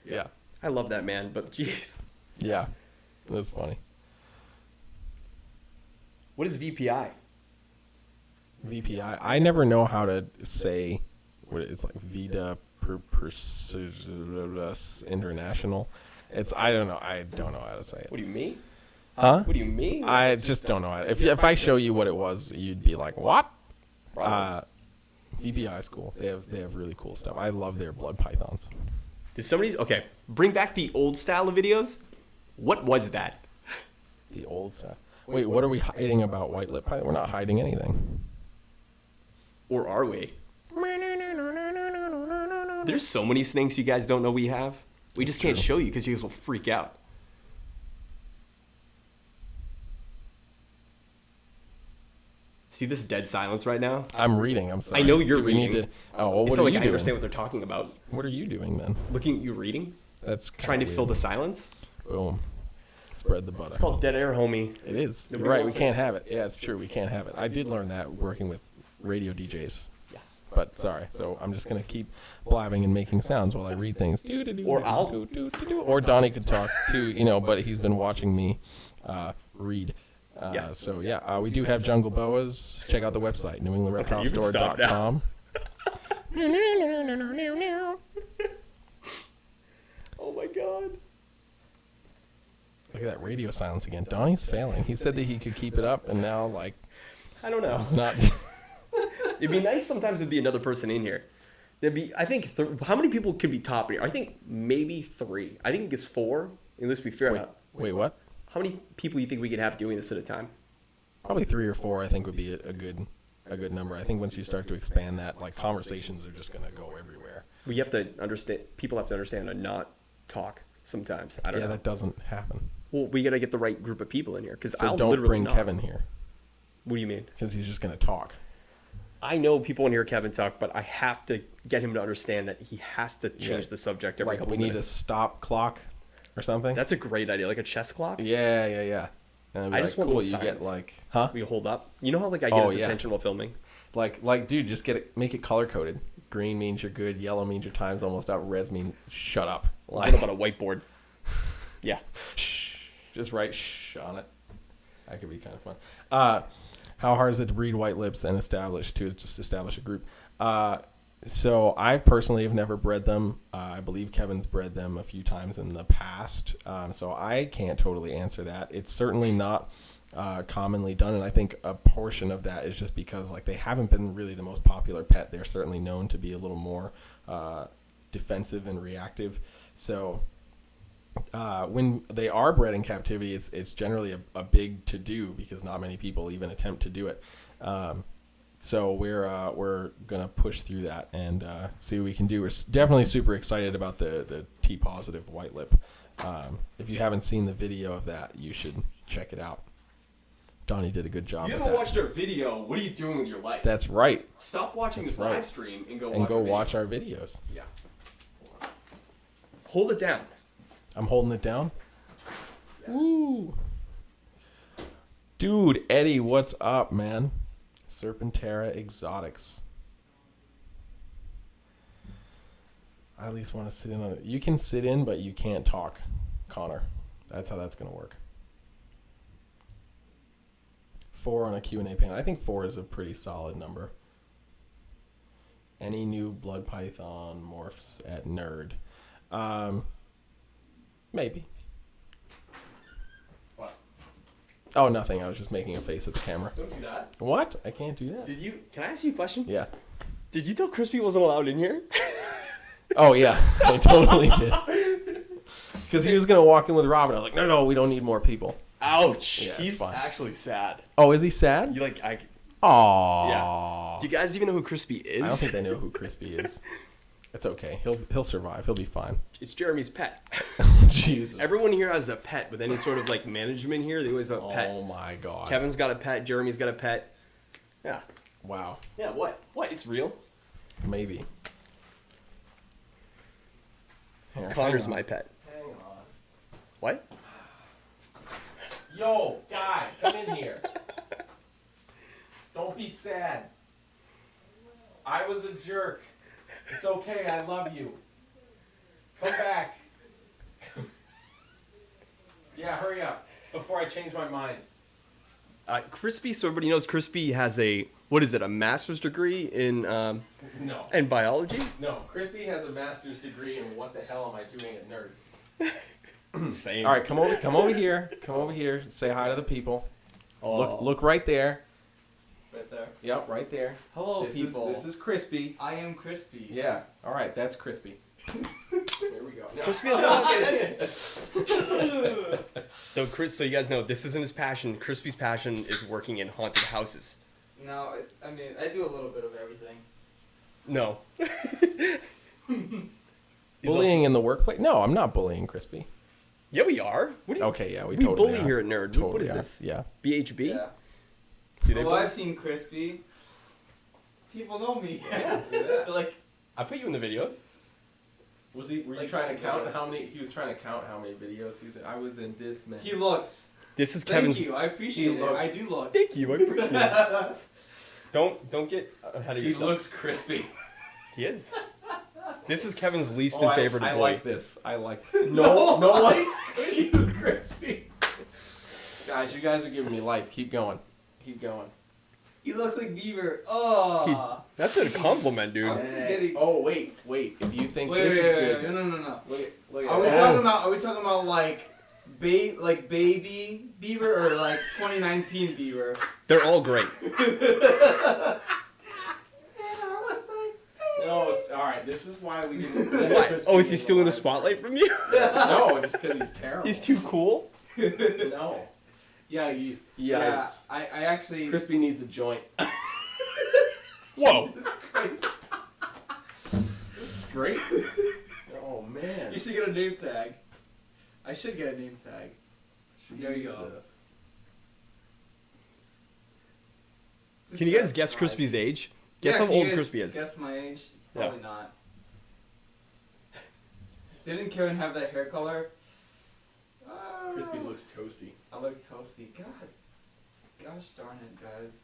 Yeah.
I love that man, but jeez.
Yeah. That's funny.
What is VPI?
VPI. I never know how to say what it's like. Vida International. I don't know how to say it.
What do you mean?
Huh?
What do you mean?
I just don't know. If I show you what it was, you'd be like, what? VPI is cool. They have really cool stuff. I love their blood pythons.
Did somebody... Okay, bring back the old style of videos. What was that?
The old stuff. Wait, what are we hiding about white lip python? We're not hiding anything.
Or are we? There's so many snakes you guys don't know we have. We just can't show you because you guys will freak out. See this dead silence right now?
I'm reading. I'm sorry.
I know you're
Do we
reading.
Need to, oh, well,
It's
what
not
are
like
you
I
doing?
understand what they're talking about.
What are you doing then?
Looking at you reading?
That's
Trying to fill the silence?
Boom. Spread the butter.
It's called dead air, homie.
It is. You're
Nobody
right. We
wants
can't have it. Yeah, it's true. We can't have it. I did learn that working with radio DJs.
Yeah.
But sorry. So I'm just gonna keep blabbing and making sounds while I read things.
Or I'll.
Or Donnie could talk too. But he's been watching me read.
Yes.
So yeah, we do have jungle boas. Check out the website, NewEnglandReptileStore.com.
Oh my god.
Look at that radio silence again. Donnie's failing. He said that he could keep it up, and now
I don't know.
it's not.
It'd be nice sometimes to be another person in here. There'd be, I think, how many people could be top here? I think maybe 3. I think it's 4. Unless we figure out.
Wait, what?
How many people do you think we could have doing this at a time?
Probably 3 or 4. I think would be a good number. I think once you start to expand that, conversations are just gonna go everywhere.
We have to understand. People have to understand and not talk sometimes. I don't know.
Yeah, that doesn't happen.
Well, we gotta get the right group of people in here because
So
I'll
don't
literally
bring
not.
Kevin here
What do you mean?
because he's just gonna talk.
I know people want to hear Kevin talk, but I have to get him to understand that he has to change the subject every couple
we need a
minutes.
stop clock or something.
That's a great idea, like a chess clock.
Yeah. And
I just want
cool.
those
You get
signs.
huh?
We hold up. You know how I get his attention while filming.
Like, dude, just make it color coded. Green means you're good. Yellow means your time's almost up. Reds mean shut up.
What about a whiteboard? Yeah.
Shh. Just write shh on it. That could be kind of fun. How hard is it to breed white lips and establish a group? So I personally have never bred them. I believe Kevin's bred them a few times in the past. So I can't totally answer that. It's certainly not commonly done, and I think a portion of that is just because like they haven't been really the most popular pet. They're certainly known to be a little more defensive and reactive. So when they are bred in captivity, it's generally a big to do because not many people even attempt to do it. So we're gonna push through that and see what we can do. We're definitely super excited about the T positive white lip. If you haven't seen the video of that, you should check it out. Donnie did a good job.
You
with
haven't
that.
watched our video. What are you doing with your life?
That's right.
Stop watching
That's
this
right.
live stream and go
Watch our videos.
Yeah. Hold it down.
I'm holding it down.
Yeah.
Woo. Dude, Eddie, what's up, man? Serpentera Exotics. I at least want to sit in on it. You can sit in, but you can't talk, Connor. That's how that's going to work. 4 on a Q&A panel. I think 4 is a pretty solid number. Any new blood python morphs at Nerd? Maybe.
What?
Oh, nothing. I was just making a face at the camera.
Don't do that.
What? I can't do that.
Can I ask you a question?
Yeah.
Did you tell Crispy wasn't allowed in here?
Oh, yeah. I totally did. Because he was going to walk in with Robin. I was like, no, we don't need more people.
Ouch.
Yeah, it's
He's
fine.
actually sad.
Oh, is he sad?
You like I
Aww.
Yeah. Do you guys even know who Crispy is?
I don't think they know who Crispy is. It's okay. He'll survive. He'll be fine.
It's Jeremy's pet.
Jesus.
Everyone here has a pet with any sort of like management here. They always have a pet.
Oh my god.
Kevin's got a pet. Jeremy's got a pet. Yeah.
Wow.
Yeah. What? What? It's real.
Maybe. Here,
Connor's
hang on.
my pet.
Hang on.
What?
Yo, guy, come in here. Don't be sad. I was a jerk. It's okay. I love you. Come back. Yeah, hurry up before I change my mind.
Crispy. So everybody knows Crispy has a a master's degree in
No.
in biology.
No, Crispy has a master's degree in what the hell am I doing at Nerd?
Same.
All right, come over here. Come over here. Say hi to the people.
Oh.
Look right there.
Right there.
Yep, right there.
Hello, people.
This is Crispy.
I am Crispy.
Yeah. All right, that's Crispy. Here we go.
Crispy doesn't So you guys know this isn't his passion. Crispy's passion is working in haunted houses.
No, I mean, I do a little bit of everything.
No.
Bullying in the workplace? No, I'm not bullying Crispy.
Yeah, we are. What do you?
Okay, yeah, we
We
totally
bully
are.
here at Nerd.
Totally
What is
are.
this?
Yeah.
BHB?
Yeah.
Do they
Well,
bully?
I've seen Crispy. People know me.
Yeah.
They're like,
I put you in the videos.
Were you
Like
trying to count
videos.
how many? He was trying to count how many videos he's. I was in this many.
he looks.
This is
Thank
Kevin's.
you. I appreciate
He
it.
looks.
I do look.
Thank you. I appreciate it. Don't get ahead of
He
yourself.
looks crispy.
He is. This is Kevin's least
Oh,
and favorite
I
employee.
like this. I like.
No,
no
no.
likes you, crispy. Guys, you guys are giving me life. Keep going. Keep going.
He looks like Beaver. Oh.
That's a compliment, dude.
I'm just getting.
Oh wait. If you think
Wait,
this is good,
No.
look at
Are we
that.
talking about like baby Beaver or like 2019 Beaver?
They're all great.
No, all right. This is why we didn't. let
What?
Crispy
Oh, is he
in
stealing the
live
spotlight from you?
stream. No, just because he's terrible.
He's too cool.
No.
Yeah, yeah.
Yikes.
I actually.
Crispy needs a joint.
Whoa.
Jesus Christ.
This is great. Oh man.
You should get a name tag. I should get a name tag. There you go.
Jesus.
Can you guys guess Crispy's age? Guess how
can you
old
guys
Crispy is.
Guess my age? Probably not. Didn't Kevin have that hair color?
Crispy looks toasty.
I look toasty. God. Gosh darn it, guys.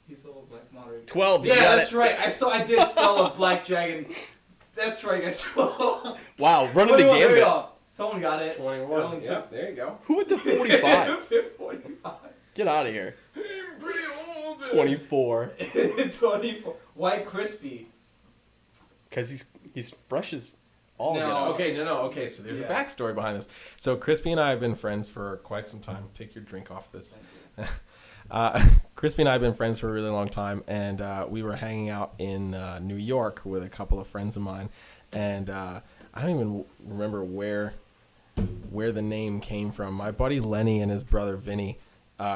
He sold a black monitor.
12. You
Yeah,
got
that's
it.
right. I did sell a black dragon. That's right, I sold.
Wow, running the
21, there we
gambit.
go. Someone got it.
21.
Only
Yeah,
took-
there you go.
Who went to 45?
45.
Get out of here.
I'm pretty old.
24.
24. White crispy.
Because he's fresh as all
No.
get out.
Okay, no. Okay, so there's
Yeah.
a backstory behind this. So Crispy and I have been friends for quite some time. Take your drink off this. Crispy and I have been friends for a really long time, and we were hanging out in New York with a couple of friends of mine, and I don't even remember where the name came from. My buddy Lenny and his brother Vinny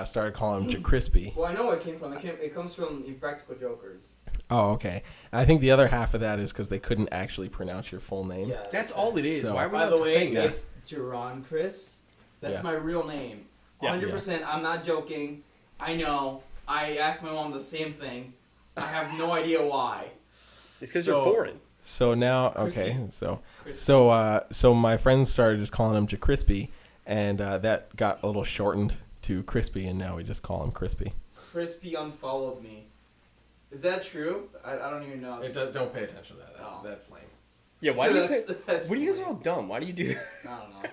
started calling him Crispy.
Well, I know where it came from. It comes from Impractical Jokers.
Oh, okay. And I think the other half of that is because they couldn't actually pronounce your full name.
Yeah.
That's all it is.
So-
Why are we
By
not
the way,
saying that?
it's Jerron Chris. That's
Yeah.
my real name.
Yeah.
100%. I'm not joking. I know. I asked my mom the same thing. I have no idea why.
It's because
So-
you're foreign.
So now, okay,
Crispy.
so my friends started just calling him Crispy, and that got a little shortened to Crispy, and now we just call him Crispy.
Crispy unfollowed me. Is that true? I don't even know.
Don't pay attention to that.
Oh.
That's lame.
Yeah, why do you
That's-
pick...
that's
What do you guys are
lame.
all dumb? Why do you do...
I don't know.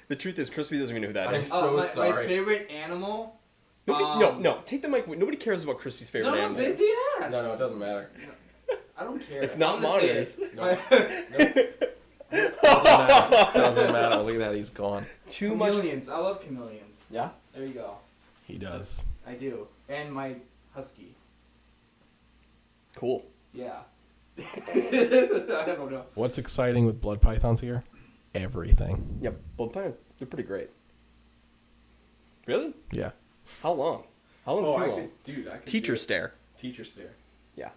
The truth is, Crispy doesn't even know who that
I'm
is.
so
my
sorry.
favorite animal.
No, take the mic. Nobody cares about Crispy's favorite
No,
animal.
they asked.
No, it doesn't matter.
I don't care.
It's not
I'm gonna say
monitors.
it.
No. Doesn't matter. Look at that. He's gone.
Too much...
Chameleons. I love chameleons.
Yeah?
There you go.
He does.
I do. And my husky.
Cool.
Yeah. I don't know.
What's exciting with blood pythons here? Everything.
Yeah, blood pythons, they're pretty great. Really?
Yeah.
How long? How long's too long?
dude, I could
Teacher stare.
Teacher stare.
Yeah.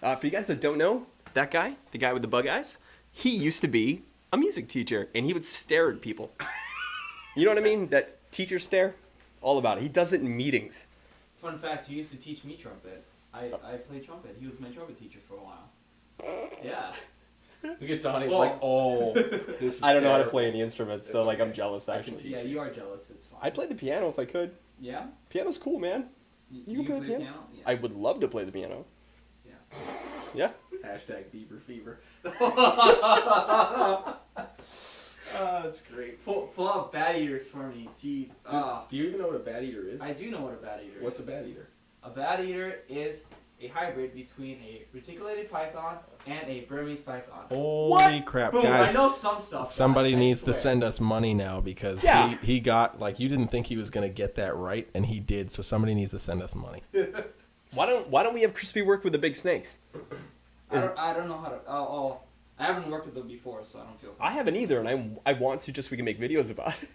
For you guys that don't know, that guy, the guy with the bug eyes, he used to be a music teacher, and he would stare at people. You know what I mean? That teacher stare? All about it. He does it in meetings.
Fun fact, he used to teach me trumpet. I played trumpet. He was my trumpet teacher for a while. Yeah.
Look at Donnie. He's
Whoa.
like, oh, this is
I don't know how to
terrible.
play any instruments, so
It's
like I'm
okay.
jealous
I can
actually.
teach
Yeah,
you.
you are jealous. It's fine.
I'd play the piano if I could.
Yeah?
Piano's cool, man. You can play the piano?
Yeah.
I would love to play the piano. Yeah.
Hashtag Bieber fever. That's great.
Pull out bat eaters for me. Jeez.
Do you even know what a bat eater is?
I do know what a bat eater
What's
is.
a bat eater?
A bat eater is a hybrid between a reticulated python and a Burmese python.
Holy crap,
Boom,
guys.
I know some stuff.
Somebody
guys, I
needs to
swear.
send us money now because
Yeah.
he got, like, you didn't think he was going to get that right, and he did, so somebody needs to send us money.
Why don't we have Crispy work with the big snakes?
I don't know how to. I haven't worked with them before, so I don't feel.
I haven't either, and I want to just so we can make videos about it.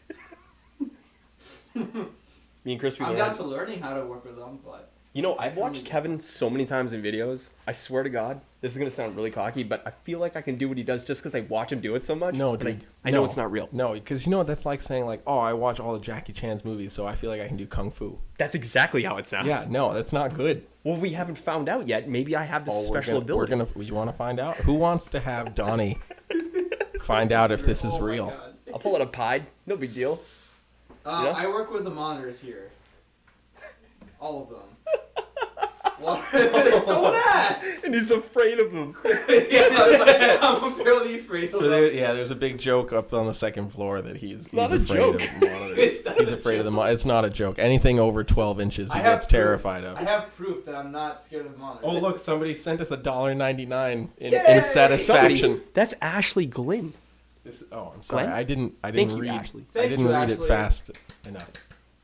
Me and Crispy
I'm
learn.
down to learning how to work with them, but
You know, I've watched Kevin so many times in videos. I swear to God, this is gonna sound really cocky, but I feel like I can do what he does just because I watch him do it so much.
No,
but
dude.
I know
no.
it's not real.
No, because you know what that's like saying, like, oh, I watch all of Jackie Chan's movies, so I feel like I can do Kung Fu.
That's exactly how it sounds.
Yeah, no, that's not good.
Well, we haven't found out yet. Maybe I have this special ability.
You want to find out? Who wants to have Donnie find out if this is
Oh my
real?
God.
I'll pull out a pied. No big deal. You know?
I work with the monitors here. All of them. What? Someone asked!
And he's afraid of them.
Yeah, I'm fairly afraid of
So
them.
there's a big joke up on the second floor that he's
not a
afraid
joke.
of monitors.
It's
He's afraid of the monitors. It's not a joke. Anything over 12 inches, he
I have
gets
proof.
terrified of.
I have proof that I'm not scared of monitors.
Oh, look, somebody sent us $1.99 in
Yay!
satisfaction.
Somebody, that's Ashley Glynn.
I'm sorry.
Glenn?
I didn't
Thank you,
read.
Ashley.
I didn't
you,
read it
Ashley.
fast enough.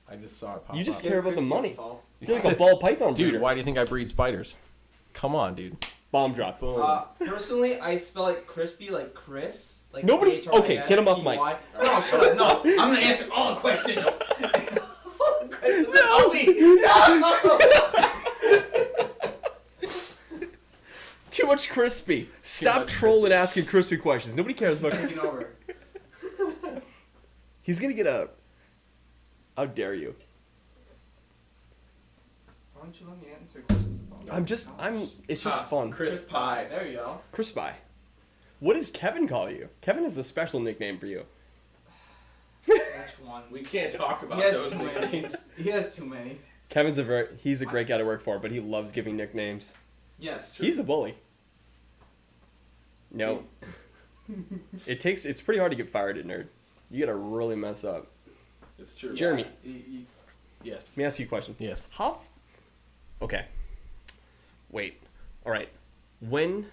I just saw it pop
You just
up.
care about the
Crispy
money.
Falls.
You're like a ball python breeder.
Dude, why do you think I breed spiders? Come on, dude.
Bomb drop.
Boom.
Personally, I spell it crispy like Chris. Like
Nobody-
CHRISPY.
okay, get him off mic.
No, shut up. No, I'm gonna answer all the questions. All the questions. No! No!
Too much Crispy. Stop
much
trolling asking Crispy questions. Nobody cares about
Taking
Crispy.
over.
He's gonna get a... How dare you?
Why don't you let me answer questions about that?
It's just fun.
Chris Pie.
There you go.
Crispy. What does Kevin call you? Kevin is a special nickname for you.
Which one?
We can't talk about
He has
those
too many.
nicknames.
He has too many.
Kevin's he's a great guy to work for, but he loves giving nicknames.
Yes.
He's a bully. No. It's pretty hard to get fired at Nerd. You gotta really mess up.
It's true.
Jeremy,
Yes.
let me ask you a question.
Yes.
Okay. Wait. All right. When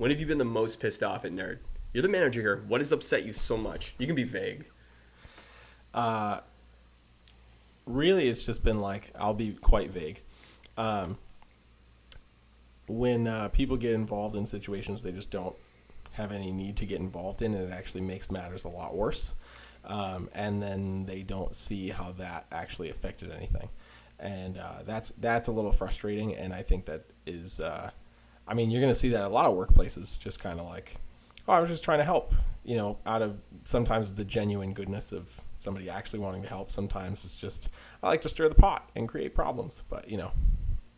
have you been the most pissed off at Nerd? You're the manager here. What has upset you so much? You can be vague.
Really, it's just been like, I'll be quite vague. When people get involved in situations they just don't have any need to get involved in, and it actually makes matters a lot worse. And then they don't see how that actually affected anything. And that's a little frustrating, and I think that is, I mean, you're going to see that at a lot of workplaces, just kind of like, oh, I was just trying to help, out of sometimes the genuine goodness of somebody actually wanting to help. Sometimes it's just, I like to stir the pot and create problems, but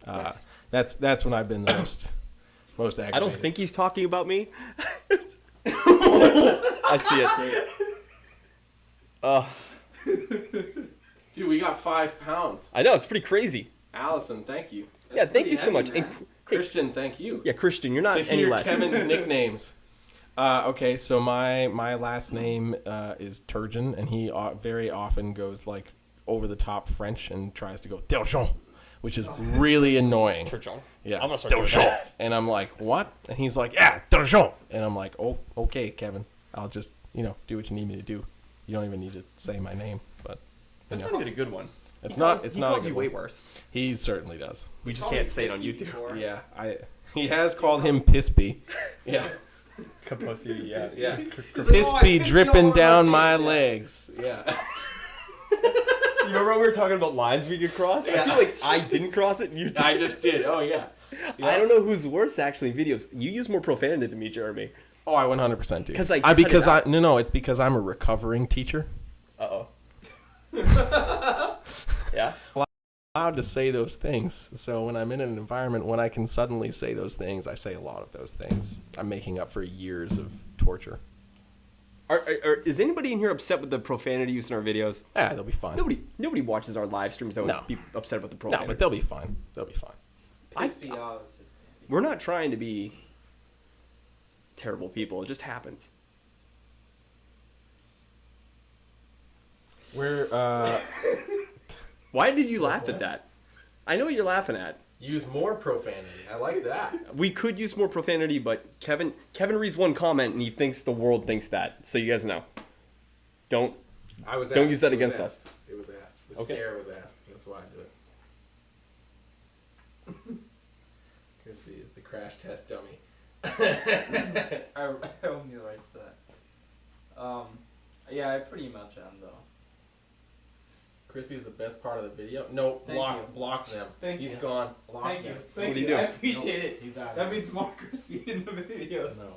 Nice.
that's when I've been the most aggravated.
I don't think he's talking about me. I see it.
Dude, we got 5 pounds.
I know, it's pretty crazy.
Allison, thank you.
Yeah, thank you so
heavy,
much.
man.
And
Christian, thank you.
yeah, Christian, you're not
To
any
hear
less.
Kevin's nicknames.
Okay, so my last name is Turgeon, and he very often goes like over the top French and tries to go Turgeon, which is really annoying.
Turgeon.
Yeah,
I'm gonna start doing that.
and I'm like, what? And he's like, yeah, Turgeon, and I'm like, oh, okay, Kevin, I'll just do what you need me to do. You don't even need to say my name, but
That's not even a good one.
it's
He
not.
calls-
It's
he
not. a
calls
good
you way
one.
worse.
He certainly does.
We just
Called
can't
me
say it on
Pispy
YouTube.
before.
Yeah, he has called him Pispy. Yeah.
Kaposi, yeah.
Yeah.
He's like, "Oh, I
Pispy
pissed you
dripping
all
down
over
my
my
legs. Yeah.
You remember when we were talking about lines we could cross? I feel like I didn't cross it and you did.
I just did. Oh, yeah.
I don't know who's worse actually in videos. You use more profanity than me, Jeremy.
Oh, I 100% do.
'Cause I cut it
because
out.
it's because I'm a recovering teacher.
Uh-oh. Yeah?
Allowed to say those things. So when I'm in an environment when I can suddenly say those things, I say a lot of those things. I'm making up for years of torture.
Is anybody in here upset with the profanity used in our videos?
Yeah, they'll be fine.
Nobody watches our live streams that would
No.
be upset about the
No,
profanity.
but they'll be fine. They'll be fine.
Pispy, oh, it's just.
We're not trying to be terrible people. It just happens.
We're
Why did you laugh at that? I know what you're laughing at.
Use more profanity. I like that.
We could use more profanity, but Kevin reads one comment and he thinks the world thinks that. So you guys know. Don't Don't use that against us.
It was asked. The
Okay.
scare was asked. That's why I do it. Crispy is the crash test dummy.
I only writes that. Yeah, I pretty much am though.
Crispy is the best part of the video. No,
Thank
block
you.
block them.
Thank
He's
you.
gone. Block
Thank you.
them.
Thank
What are
you.
you
I
doing?
appreciate it.
He's out.
That means more crispy in the videos.
No.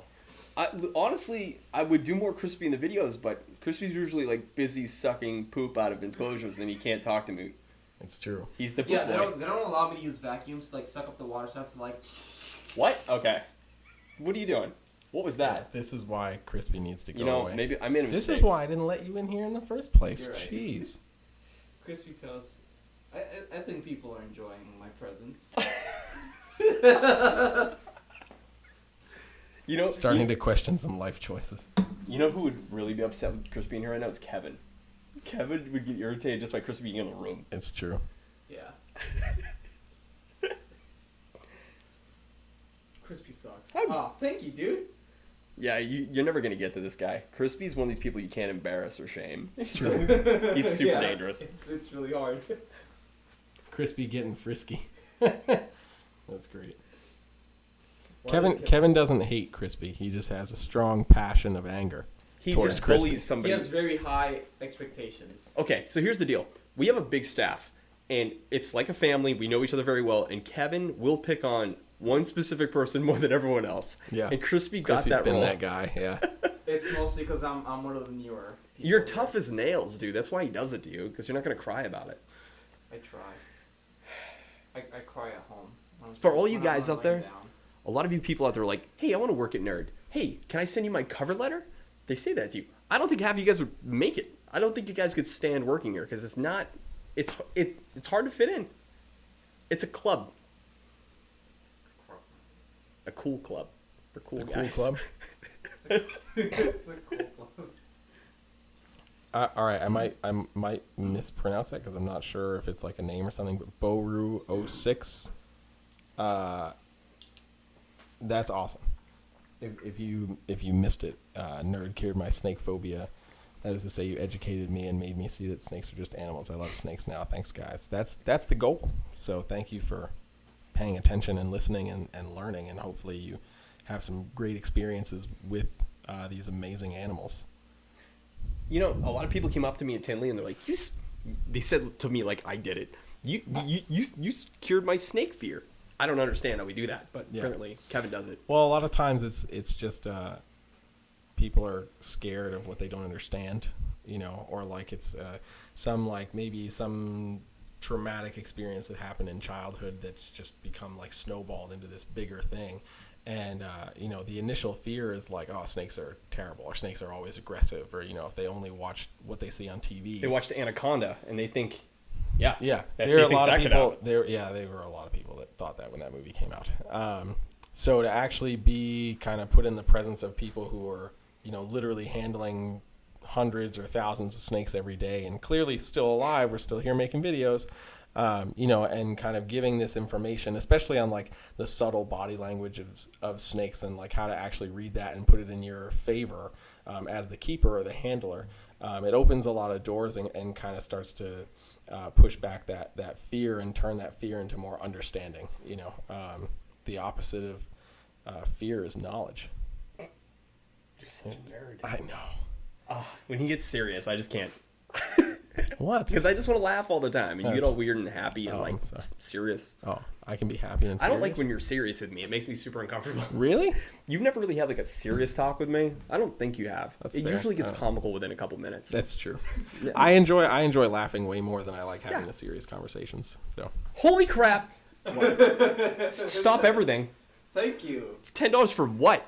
Honestly, I would do more Crispy in the videos, but Crispy's usually like busy sucking poop out of enclosures and he can't talk to me.
It's true.
He's the poop
Yeah,
boy.
they don't allow me to use vacuums to like suck up the water stuff to like.
What? Okay. What are you doing? What was that?
This is why Crispy needs to go
You know,
away.
maybe I made a
This
mistake.
is why I didn't let you in here in the first place.
You're right.
Jeez.
Crispy toast. I think people are enjoying my presence.
You know,
Starting to question some life choices.
You know who would really be upset with Crispy being here right now? It's Kevin. Kevin would get irritated just by Crispy being in the room.
It's true.
Yeah. Crispy sucks.
I'm-
Oh, thank you, dude.
Yeah, you're never gonna get to this guy. Crispy's one of these people you can't embarrass or shame.
It's true.
He's super
Yeah,
dangerous.
It's really hard.
Crispy getting frisky. That's great.
Why does
Kevin doesn't hate Crispy. He just has a strong passion of anger.
He
Towards
just
Crispy.
bullies
He
somebody.
has very high expectations.
Okay, so here's the deal. We have a big staff, and it's like a family. We know each other very well, and Kevin will pick on one specific person more than everyone else.
Yeah.
And Crispy got
Crispy's
that
been
role.
that guy, yeah.
It's mostly because I'm one of the newer people.
You're
here.
tough as nails, dude. That's why he does it to you, because you're not gonna cry about it.
I try. I cry at home. When I'm
For
sick-
all you
when I'm
guys out
laying
there,
down.
A lot of you people out there are like, hey, I want to work at Nerd. Hey, can I send you my cover letter? They say that to you. I don't think half of you guys would make it. I don't think you guys could stand working here because it's not It's hard to fit in. It's a club. A cool club for cool guys.
Cool club.
It's a cool club.
All right, I might mispronounce that because I'm not sure if it's like a name or something. But Boru06, that's awesome. If you missed it, nerd cured my snake phobia. That is to say, you educated me and made me see that snakes are just animals. I love snakes now. Thanks, guys. That's the goal. So thank you for paying attention and listening and learning, and hopefully you have some great experiences with these amazing animals.
You know, a lot of people came up to me at Tinley and they're like, they said to me, like, I did it. You cured my snake fear. I don't understand how we do that, but apparently Kevin does it.
Well, a lot of times it's just people are scared of what they don't understand, you know, or like it's maybe some traumatic experience that happened in childhood that's just become like snowballed into this bigger thing. And, you know, the initial fear is like, oh, snakes are terrible, or snakes are always aggressive, or, you know, if they only watch what they see on TV.
They watched Anaconda and they think,
yeah. There are a lot of people. There were a lot of people that thought that when that movie came out. So to actually be kind of put in the presence of people who are, you know, literally handling hundreds or thousands of snakes every day, and clearly still alive, we're still here making videos. You know, and kind of giving this information, especially on like the subtle body language of snakes, and like how to actually read that and put it in your favor as the keeper or the handler. It opens a lot of doors and kind of starts to push back that fear and turn that fear into more understanding. You know, the opposite of fear is knowledge.
You're such a nerd.
I know.
When he gets serious, I just can't.
What?
Because I just want to laugh all the time, and you get all weird and happy and like serious.
Oh, I can be happy and serious?
I don't like when you're serious with me. It makes me super uncomfortable.
Really?
You've never really had like a serious talk with me. I don't think you have.
That's
it
fair.
usually gets comical within a couple minutes.
That's true.
Yeah.
I enjoy laughing way more than I like having the serious conversations. So.
Holy crap! Stop everything.
Thank you.
$10 for what?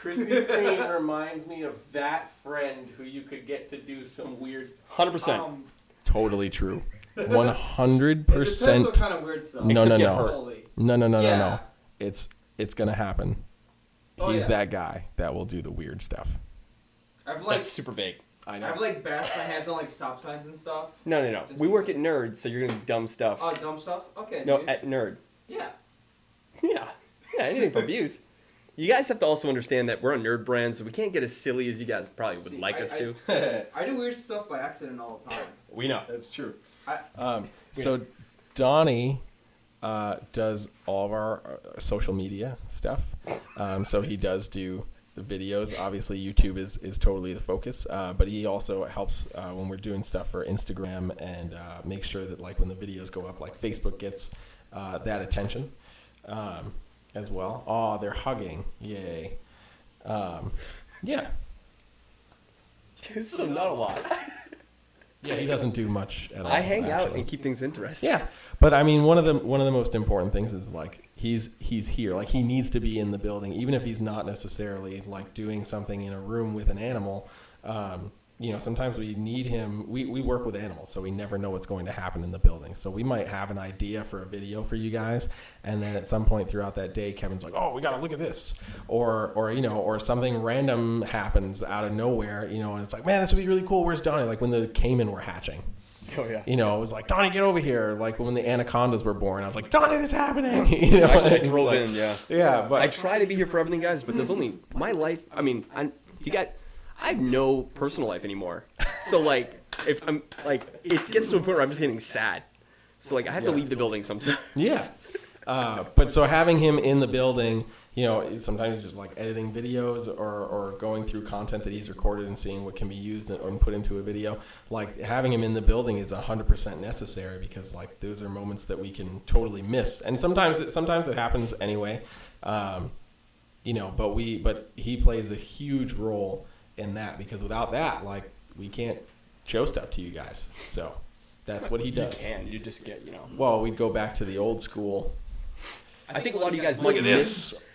Krispy Kreme reminds me of that friend who you could get to do some weird stuff.
100%.
Totally true. 100%.
It depends what kind of weird stuff.
No.
Totally.
No. It's gonna happen.
Oh,
He's
yeah.
that guy that will do the weird stuff.
I've like
That's super vague.
I know.
I've like bashed my hands on like stop signs and stuff.
No.
Just
We work at
because.
Nerd, so you're gonna do dumb stuff.
Oh, dumb stuff. Okay.
No,
dude.
at Nerd.
Yeah.
Yeah, anything for views. You guys have to also understand that we're a nerd brand, so we can't get as silly as you guys probably would like us to.
I do weird stuff by accident all the time.
We know.
That's true.
So Donny does all of our social media stuff. So he does do the videos. Obviously, YouTube is totally the focus, but he also helps when we're doing stuff for Instagram and make sure that like when the videos go up, like Facebook gets that attention. As well. Oh, they're hugging. Yay. Yeah.
So not a lot.
Yeah, he doesn't do much at all.
I hang out
actually.
and keep things interesting.
Yeah, but I mean, one of the most important things is like he's here. Like he needs to be in the building, even if he's not necessarily like doing something in a room with an animal. You know, sometimes we need him. We work with animals, so we never know what's going to happen in the building. So we might have an idea for a video for you guys, and then at some point throughout that day, Kevin's like, "Oh, we got to look at this," or you know, or something random happens out of nowhere, you know, and it's like, "Man, this would be really cool. Where's Donnie?" Like when the caiman were hatching.
Oh yeah.
You know, it was like, Donnie, get over here. Like when the anacondas were born, I was like, Donnie, that's happening. You know,
Actually, I
it's
drove
like-
in. Yeah.
Yeah, but
I try to be here for everything, guys, but there's only my life. I mean, I have no personal life anymore. So like, if I'm like, it gets to a point where I'm just getting sad. So like, I have to leave the building sometimes.
yeah. But so having him in the building, you know, sometimes he's just like editing videos or going through content that he's recorded and seeing what can be used and put into a video. Like having him in the building is 100% necessary because like those are moments that we can totally miss. And sometimes it happens anyway. You know, but he plays a huge role in that because without that, like we can't show stuff to you guys. So that's what he does.
You just get, you know.
Well, we'd go back to the old school.
I think a lot of you guys
Look
might
at this.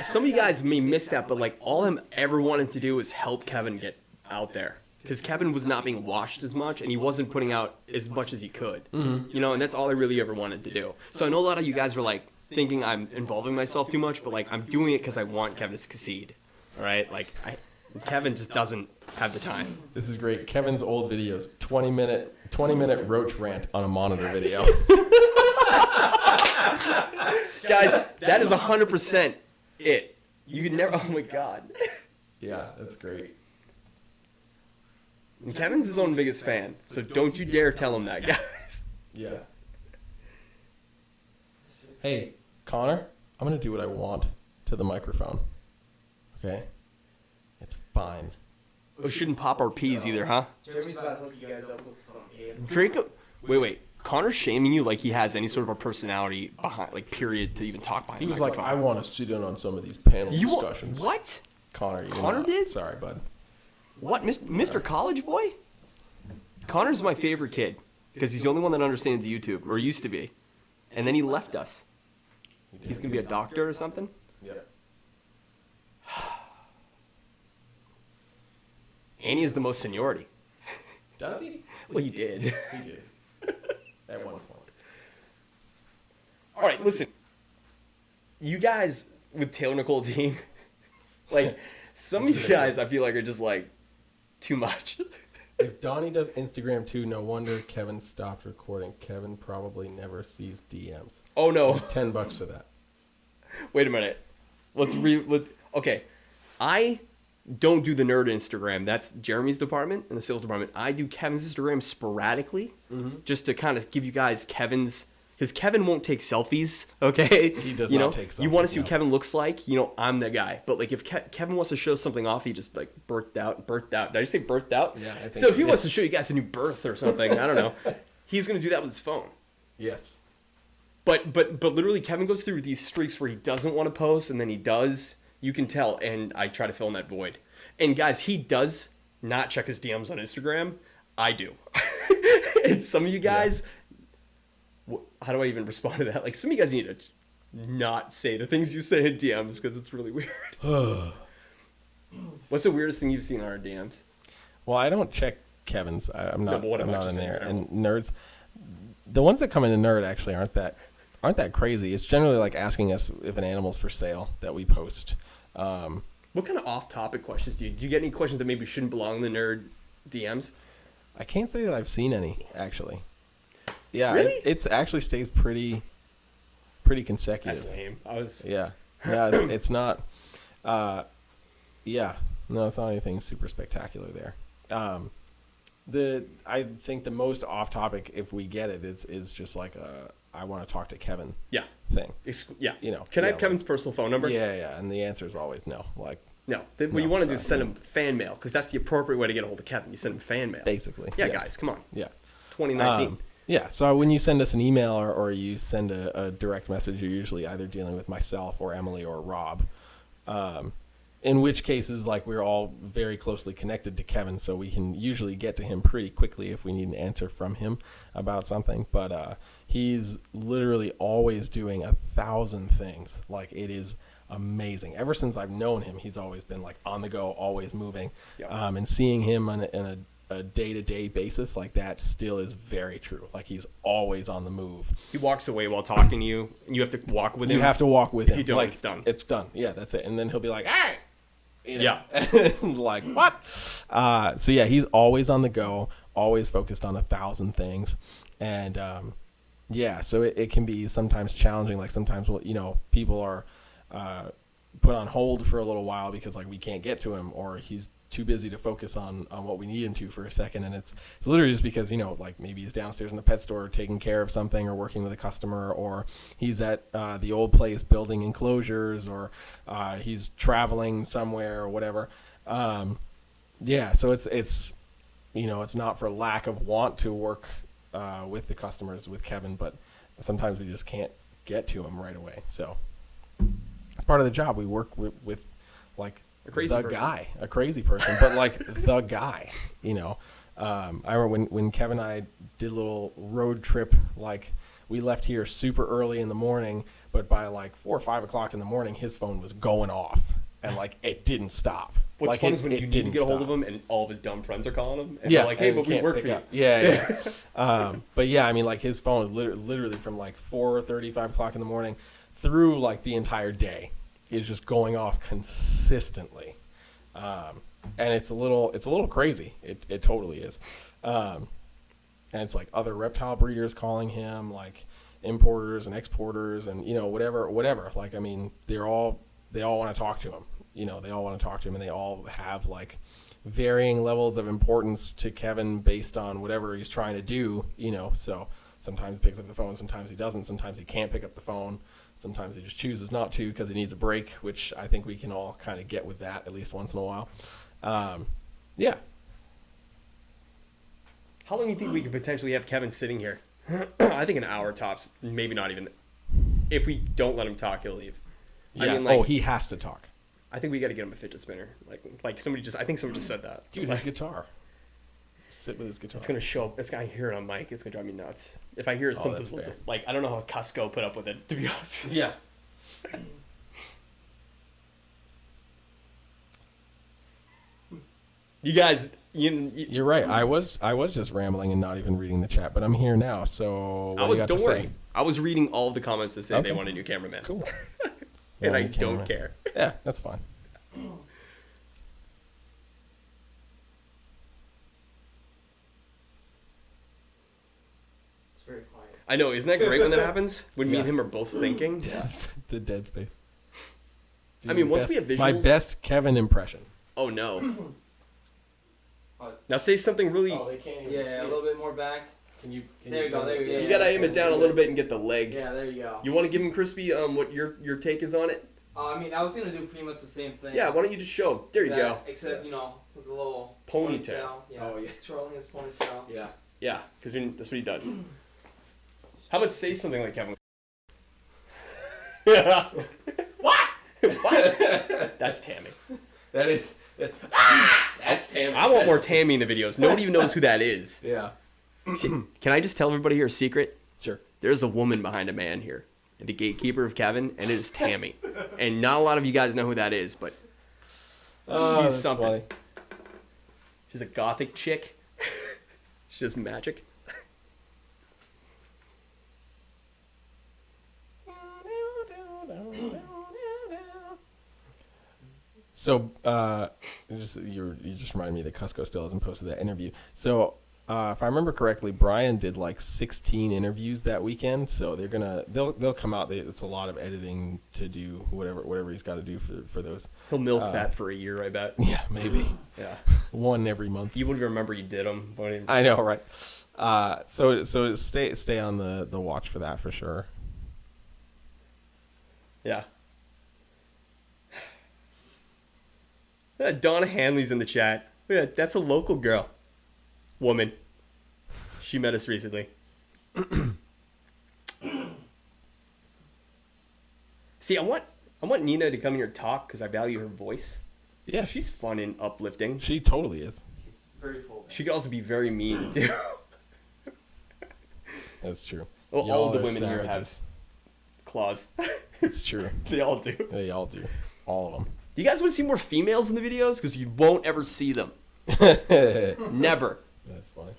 Some of you guys may miss that, but like all I'm ever wanted to do is help Kevin get out there. because Kevin was not being watched as much, and he wasn't putting out as much as he could. You know, and that's all I really ever wanted to do. So I know a lot of you guys were like thinking I'm involving myself too much, but like I'm doing it because I want Kevin to succeed. All right, like Kevin just doesn't have the time.
This is great. Kevin's old videos, 20-minute roach rant on a monitor video.
Guys, that is 100% it. You could never. Oh my god.
Yeah, that's great.
And Kevin's his own biggest fan, so don't you dare tell him that, guys.
Yeah. Hey, Connor, I'm going to do what I want to the microphone. Okay? It's fine.
We shouldn't pop our peas either, huh?
Jeremy's about to hook you guys up with some ASMR.
Draco. Wait. Connor's shaming you like he has any sort of a personality behind, like, period, to even talk behind
He
the
was like, I
microphone.
want to sit in on some of these panel discussions.
What?
Connor, you
Connor
not.
did?
Sorry, bud.
What, Mr. College Boy? Connor's my favorite kid because he's the only one that understands YouTube, or used to be. And then he left us. He's going to be a doctor or something?
Yeah.
And he has the most seniority.
Does he?
Well, he did.
He did. At one point.
All right, listen. You guys with Taylor Nicole Dean, like, some of you guys I feel like are just like too much.
If Donnie does Instagram too, no wonder Kevin stopped recording. Kevin probably never sees DMs.
Oh no.
There's $10 for that.
Wait a minute. Okay. I don't do the nerd Instagram. That's Jeremy's department in the sales department. I do Kevin's Instagram sporadically, just to kind of give you guys Kevin's, because Kevin won't take selfies. Okay,
He does
you
not
know?
take selfies.
You want to see
no.
what Kevin looks like? You know, I'm the guy. But like, if Kevin wants to show something off, he just like birthed out. Did I say birthed out?
Yeah, I think
so. If he
so,
wants to show you guys a new birth or something, I don't know. He's gonna do that with his phone.
Yes.
But literally, Kevin goes through these streaks where he doesn't want to post, and then he does. You can tell, and I try to fill in that void. And guys, he does not check his DMs on Instagram. I do. And some of you guys, how do I even respond to that? Like, some of you guys need to not say the things you say in DMs because it's really weird. What's the weirdest thing you've seen on our DMs?
Well, I don't check Kevin's. I'm not.
but what
I'm
about
not in
just in
there.
general?
And nerds, the ones that come into nerd actually aren't that crazy. It's generally like asking us if an animal's for sale that we post.
What kind of off-topic questions do you get? Any questions that maybe shouldn't belong in the nerd DMs?
I can't say that I've seen any actually. Yeah,
Really?
it's actually stays pretty consecutive.
That's lame.
Yeah, it's not. Yeah, no, it's not anything super spectacular there. I think the most off topic, if we get it, is just like I want to talk to Kevin.
Yeah.
Thing.
Yeah.
You know.
Can I
yeah,
have Kevin's personal phone number?
Yeah, and the answer is always no. Like
No. What
No,
you want to do is
sorry.
send him fan mail because that's the appropriate way to get a hold of Kevin. You send him fan mail.
basically.
Yeah,
yes.
guys, come on.
Yeah.
It's 2019.
Yeah, so when you send us an email or you send a direct message, you're usually either dealing with myself or Emily or Rob. In which cases, like, we're all very closely connected to Kevin, so we can usually get to him pretty quickly if we need an answer from him about something. But he's literally always doing 1,000 things. Like, it is amazing. Ever since I've known him, he's always been, like, on the go, always moving.
Yep.
And seeing him on a day-to-day basis like that still is very true. Like, he's always on the move.
He walks away while talking to you, and you have to walk with him.
You have to walk with
If
him.
you don't,
like,
it's done.
It's done. Yeah, that's it. And then he'll be like, "Hey!" You know?
Yeah.
Like, what? So yeah, he's always on the go, always focused on 1,000 things. And yeah, so it can be sometimes challenging. Like, sometimes, people are put on hold for a little while because, like, we can't get to him, or he's too busy to focus on what we need him to for a second. And it's literally just because, like, maybe he's downstairs in the pet store taking care of something or working with a customer, or he's at the old place building enclosures, or he's traveling somewhere or whatever. Yeah, so it's not for lack of want to work with the customers with Kevin, but sometimes we just can't get to him right away. So it's part of the job. We work with like
A crazy
the
person.
guy, a crazy person, but like the guy, I remember when Kevin and I did a little road trip, like, we left here super early in the morning, but by like 4 or 5 o'clock in the morning, his phone was going off, and like it didn't stop.
What's
Like,
fun
it-
is when
it
you need to
didn't
get a hold of
stop.
him and all of his dumb friends are calling him. And
Yeah,
they're like, hey,
and
but we
can't
work
pick
for you.
up. Yeah. But yeah, I mean, like his phone is literally from like 4:30, 5 o'clock in the morning through like the entire day. It's just going off consistently, and it's a little crazy. It totally is, and it's like other reptile breeders calling him, like importers and exporters, and whatever. Like, I mean, they all want to talk to him. They all want to talk to him, and they all have like varying levels of importance to Kevin based on whatever he's trying to do. So sometimes he picks up the phone, sometimes he doesn't, sometimes he can't pick up the phone, sometimes he just chooses not to because he needs a break, which I think we can all kind of get with that at least once in a while. Yeah.
How long do you think we could potentially have Kevin sitting here? I think an hour tops, maybe not even. If we don't let him talk, he'll leave.
Yeah.
I mean,
He has to talk.
I think we got to get him a fidget spinner. Like somebody just, I think someone just said that.
Dude, his guitar. Sit with his guitar.
It's gonna show up. It's gonna hear it on mic. It's gonna drive me nuts. If I hear his thump,
that's fair.
like I don't know how Cusco put up with it. To be honest.
Yeah.
You guys,
You're right. I was just rambling and not even reading the chat, but I'm here now. So what do you got
don't
to
worry.
say?
I was reading all of the comments that say
Okay.
they want a new cameraman.
Cool.
And
Yeah,
I
new
don't
cameraman.
care.
Yeah, that's fine.
It's very quiet.
I know. Isn't that great when that happens? When me and
Yeah.
him are both thinking.
The dead space.
I mean, once
best-
we have
my
visuals-
best Kevin impression.
Oh no.
What?
Now say something really.
they can't even
Yeah, a little bit more back.
Can you?
There you go, there you go.
You
Yeah,
gotta
that's
aim it
what
down a
we're
little
doing.
bit and get the leg.
Yeah, there you go.
You want to give him crispy? What your take is on it?
I mean, I was gonna do pretty much the same thing.
Yeah. Why don't you just show him? There you go.
Except with the little
Ponytail.
Yeah.
Oh, yeah.
Twirling his ponytail.
Yeah.
Yeah, because that's what he does. How about say something like Kevin? Yeah. What? That's Tammy.
That is. That's Tammy.
I want more Tammy in the videos. Nobody even knows who that is.
Yeah.
Can I just tell everybody here a secret?
Sure.
There's a woman behind a man here, the gatekeeper of Kevin, and it is Tammy. And not a lot of you guys know who that is, but
Oh,
she's
that's
something.
funny.
She's a gothic chick. She's just magic.
So, you just reminded me that Cusco still hasn't posted that interview. So, if I remember correctly, Brian did like 16 interviews that weekend. So they'll come out. It's a lot of editing to do whatever he's got to do for those.
He'll milk that for a year, I bet.
Yeah, maybe
Yeah.
one every month.
You wouldn't remember you did them.
I know, right? So stay on the watch for that for sure.
Yeah. Donna Hanley's in the chat. Yeah, that's a local girl. Woman. She met us recently. See, I want Nina to come here and talk because I value her voice.
Yeah,
She's fun and uplifting.
she totally is.
He's very full.
She could also be very mean too.
That's true.
Well, all
Y'all
of the
are
women here
savages.
have claws.
It's true.
They all do.
They all do. All of
You guys want to see more females in the videos? Because you won't ever see them.
them.
Never.
That's funny.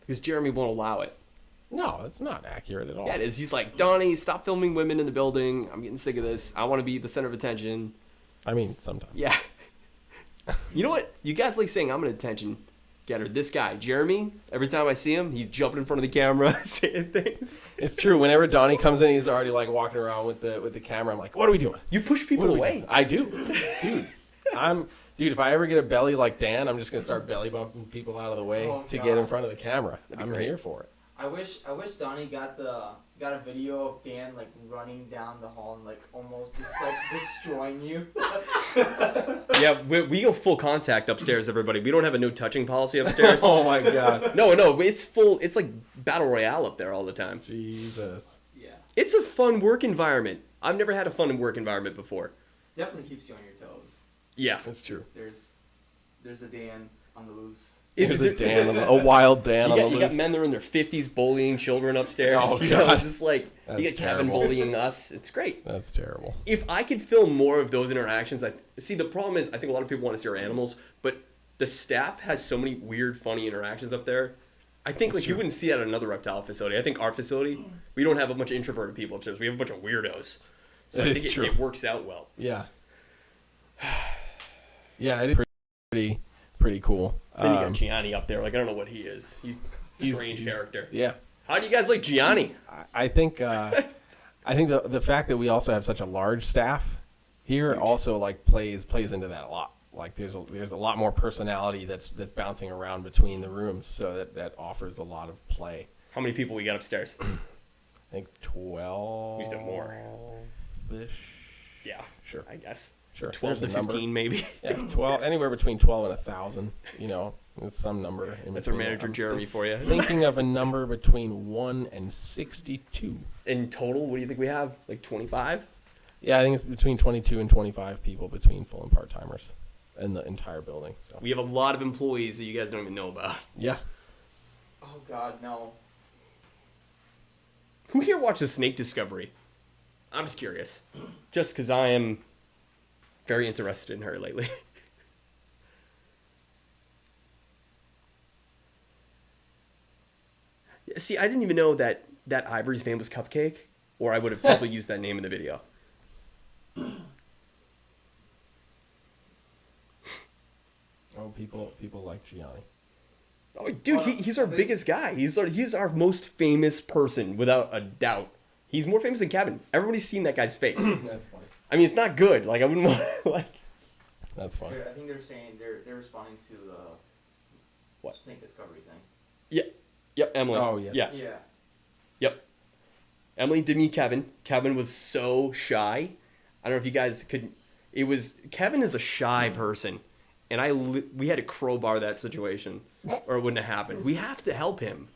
Because Jeremy won't allow it.
No, that's not accurate at all.
Yeah, it is. He's like, Donnie, stop filming women in the building. I'm getting sick of this. I want to be the center of attention.
I mean, sometimes.
Yeah. You know what? You guys like saying I'm an attention getter. This guy, Jeremy, every time I see him, he's jumping in front of the camera saying things.
It's true. Whenever Donnie comes in, he's already like walking around with the camera. I'm like, what are we doing?
You push
What
people
are we
away.
doing? I do, dude. Dude. If I ever get a belly like Dan, I'm just gonna start belly bumping people out of the way
Oh,
to
God.
get in front of the camera.
That'd be
I'm
great.
here for it.
I wish Donnie got a video of Dan like running down the hall and like almost just like destroying you.
Yeah, we go full contact upstairs, everybody. We don't have a no touching policy upstairs.
Oh my god.
No, it's full. It's like battle royale up there all the time.
Jesus.
Yeah,
It's a fun work environment. I've never had a fun work environment before.
definitely keeps you on your toes.
Yeah.
That's true.
There's there's a Dan on the loose.
There's a Dan, a wild Dan on the
You got
loose.
men that are in their 50s bullying children upstairs.
Oh,
you know,
God.
just like
That's
you get Kevin
terrible.
bullying us. It's great.
That's terrible.
If I could film more of those interactions, I see the problem is I think a lot of people want to see our animals, but the staff has so many weird, funny interactions up there. I think like you wouldn't see that at another reptile facility. I think our facility, we don't have a bunch of introverted people upstairs. We have a bunch of weirdos. So
That
I
is
think
true.
it works out well.
Yeah. Yeah, it is pretty cool.
Then you got Gianni up there. Like I don't know what he is. He's a strange character.
Yeah.
How do you guys like Gianni?
I think the fact that we also have such a large staff here also like plays into that a lot. Like there's a lot more personality that's bouncing around between the rooms, so that offers a lot of play.
How many people we got upstairs?
I think 12.
We used to have more.
Ish.
Yeah,
Sure.
I guess.
Sure.
12 to
There's a number.
15 maybe.
Yeah, 12. Anywhere between 12 and 1,000. You know, it's some number.
That's our
between.
manager
I'm
Jeremy for you.
Thinking of a number between 1 and 62.
In total, what do you think we have? Like 25?
Yeah, I think it's between 22 and 25 people between full and part timers in the entire building. So
We have a lot of employees that you guys don't even know about.
yeah,
Oh God, no.
Who here watches Snake Discovery? I'm just curious. Just because I am very interested in her lately. See, I didn't even know that Ivory's name was Cupcake, or I would have probably used that name in the video.
oh people like Gianni.
Oh, dude, he's our biggest guy. He's our most famous person, without a doubt. He's more famous than Kevin. Everybody's seen that guy's face.
That's funny.
I mean, it's not good. Like, I wouldn't want like.
That's funny.
I think they're saying they're responding to the
What?
Snake Discovery thing.
Yep, Emily.
Oh, yes.
Yeah.
Yeah.
Yep. Emily did meet Kevin. Kevin was so shy. I don't know if you guys could. Kevin is a shy person, and we had to crowbar that situation, or it wouldn't have happened. We have to help him.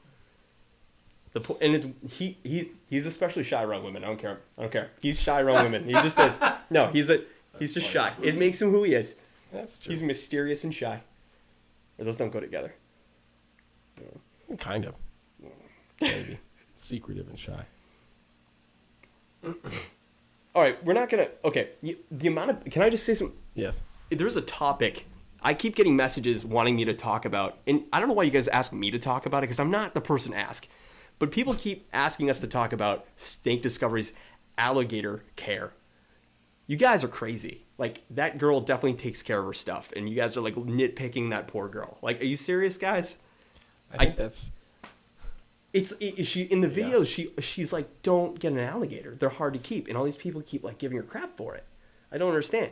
He's especially shy around women. I don't care. He's shy around women. He just is. No, he's just shy. It makes him who he is.
That's true.
He's mysterious and shy. Or those don't go together.
Kind of. Maybe. Secretive and shy.
All right, we're not gonna. Okay, the amount of. Can I just say something?
Yes.
There's a topic. I keep getting messages wanting me to talk about, and I don't know why you guys ask me to talk about it because I'm not the person to ask. But people keep asking us to talk about Snake Discovery's alligator care. You guys are crazy. Like, that girl definitely takes care of her stuff, and you guys are like nitpicking that poor girl. Like, are you serious, guys?
I think that's.
She in the videos she's like, don't get an alligator. They're hard to keep, and all these people keep like giving her crap for it. I don't understand.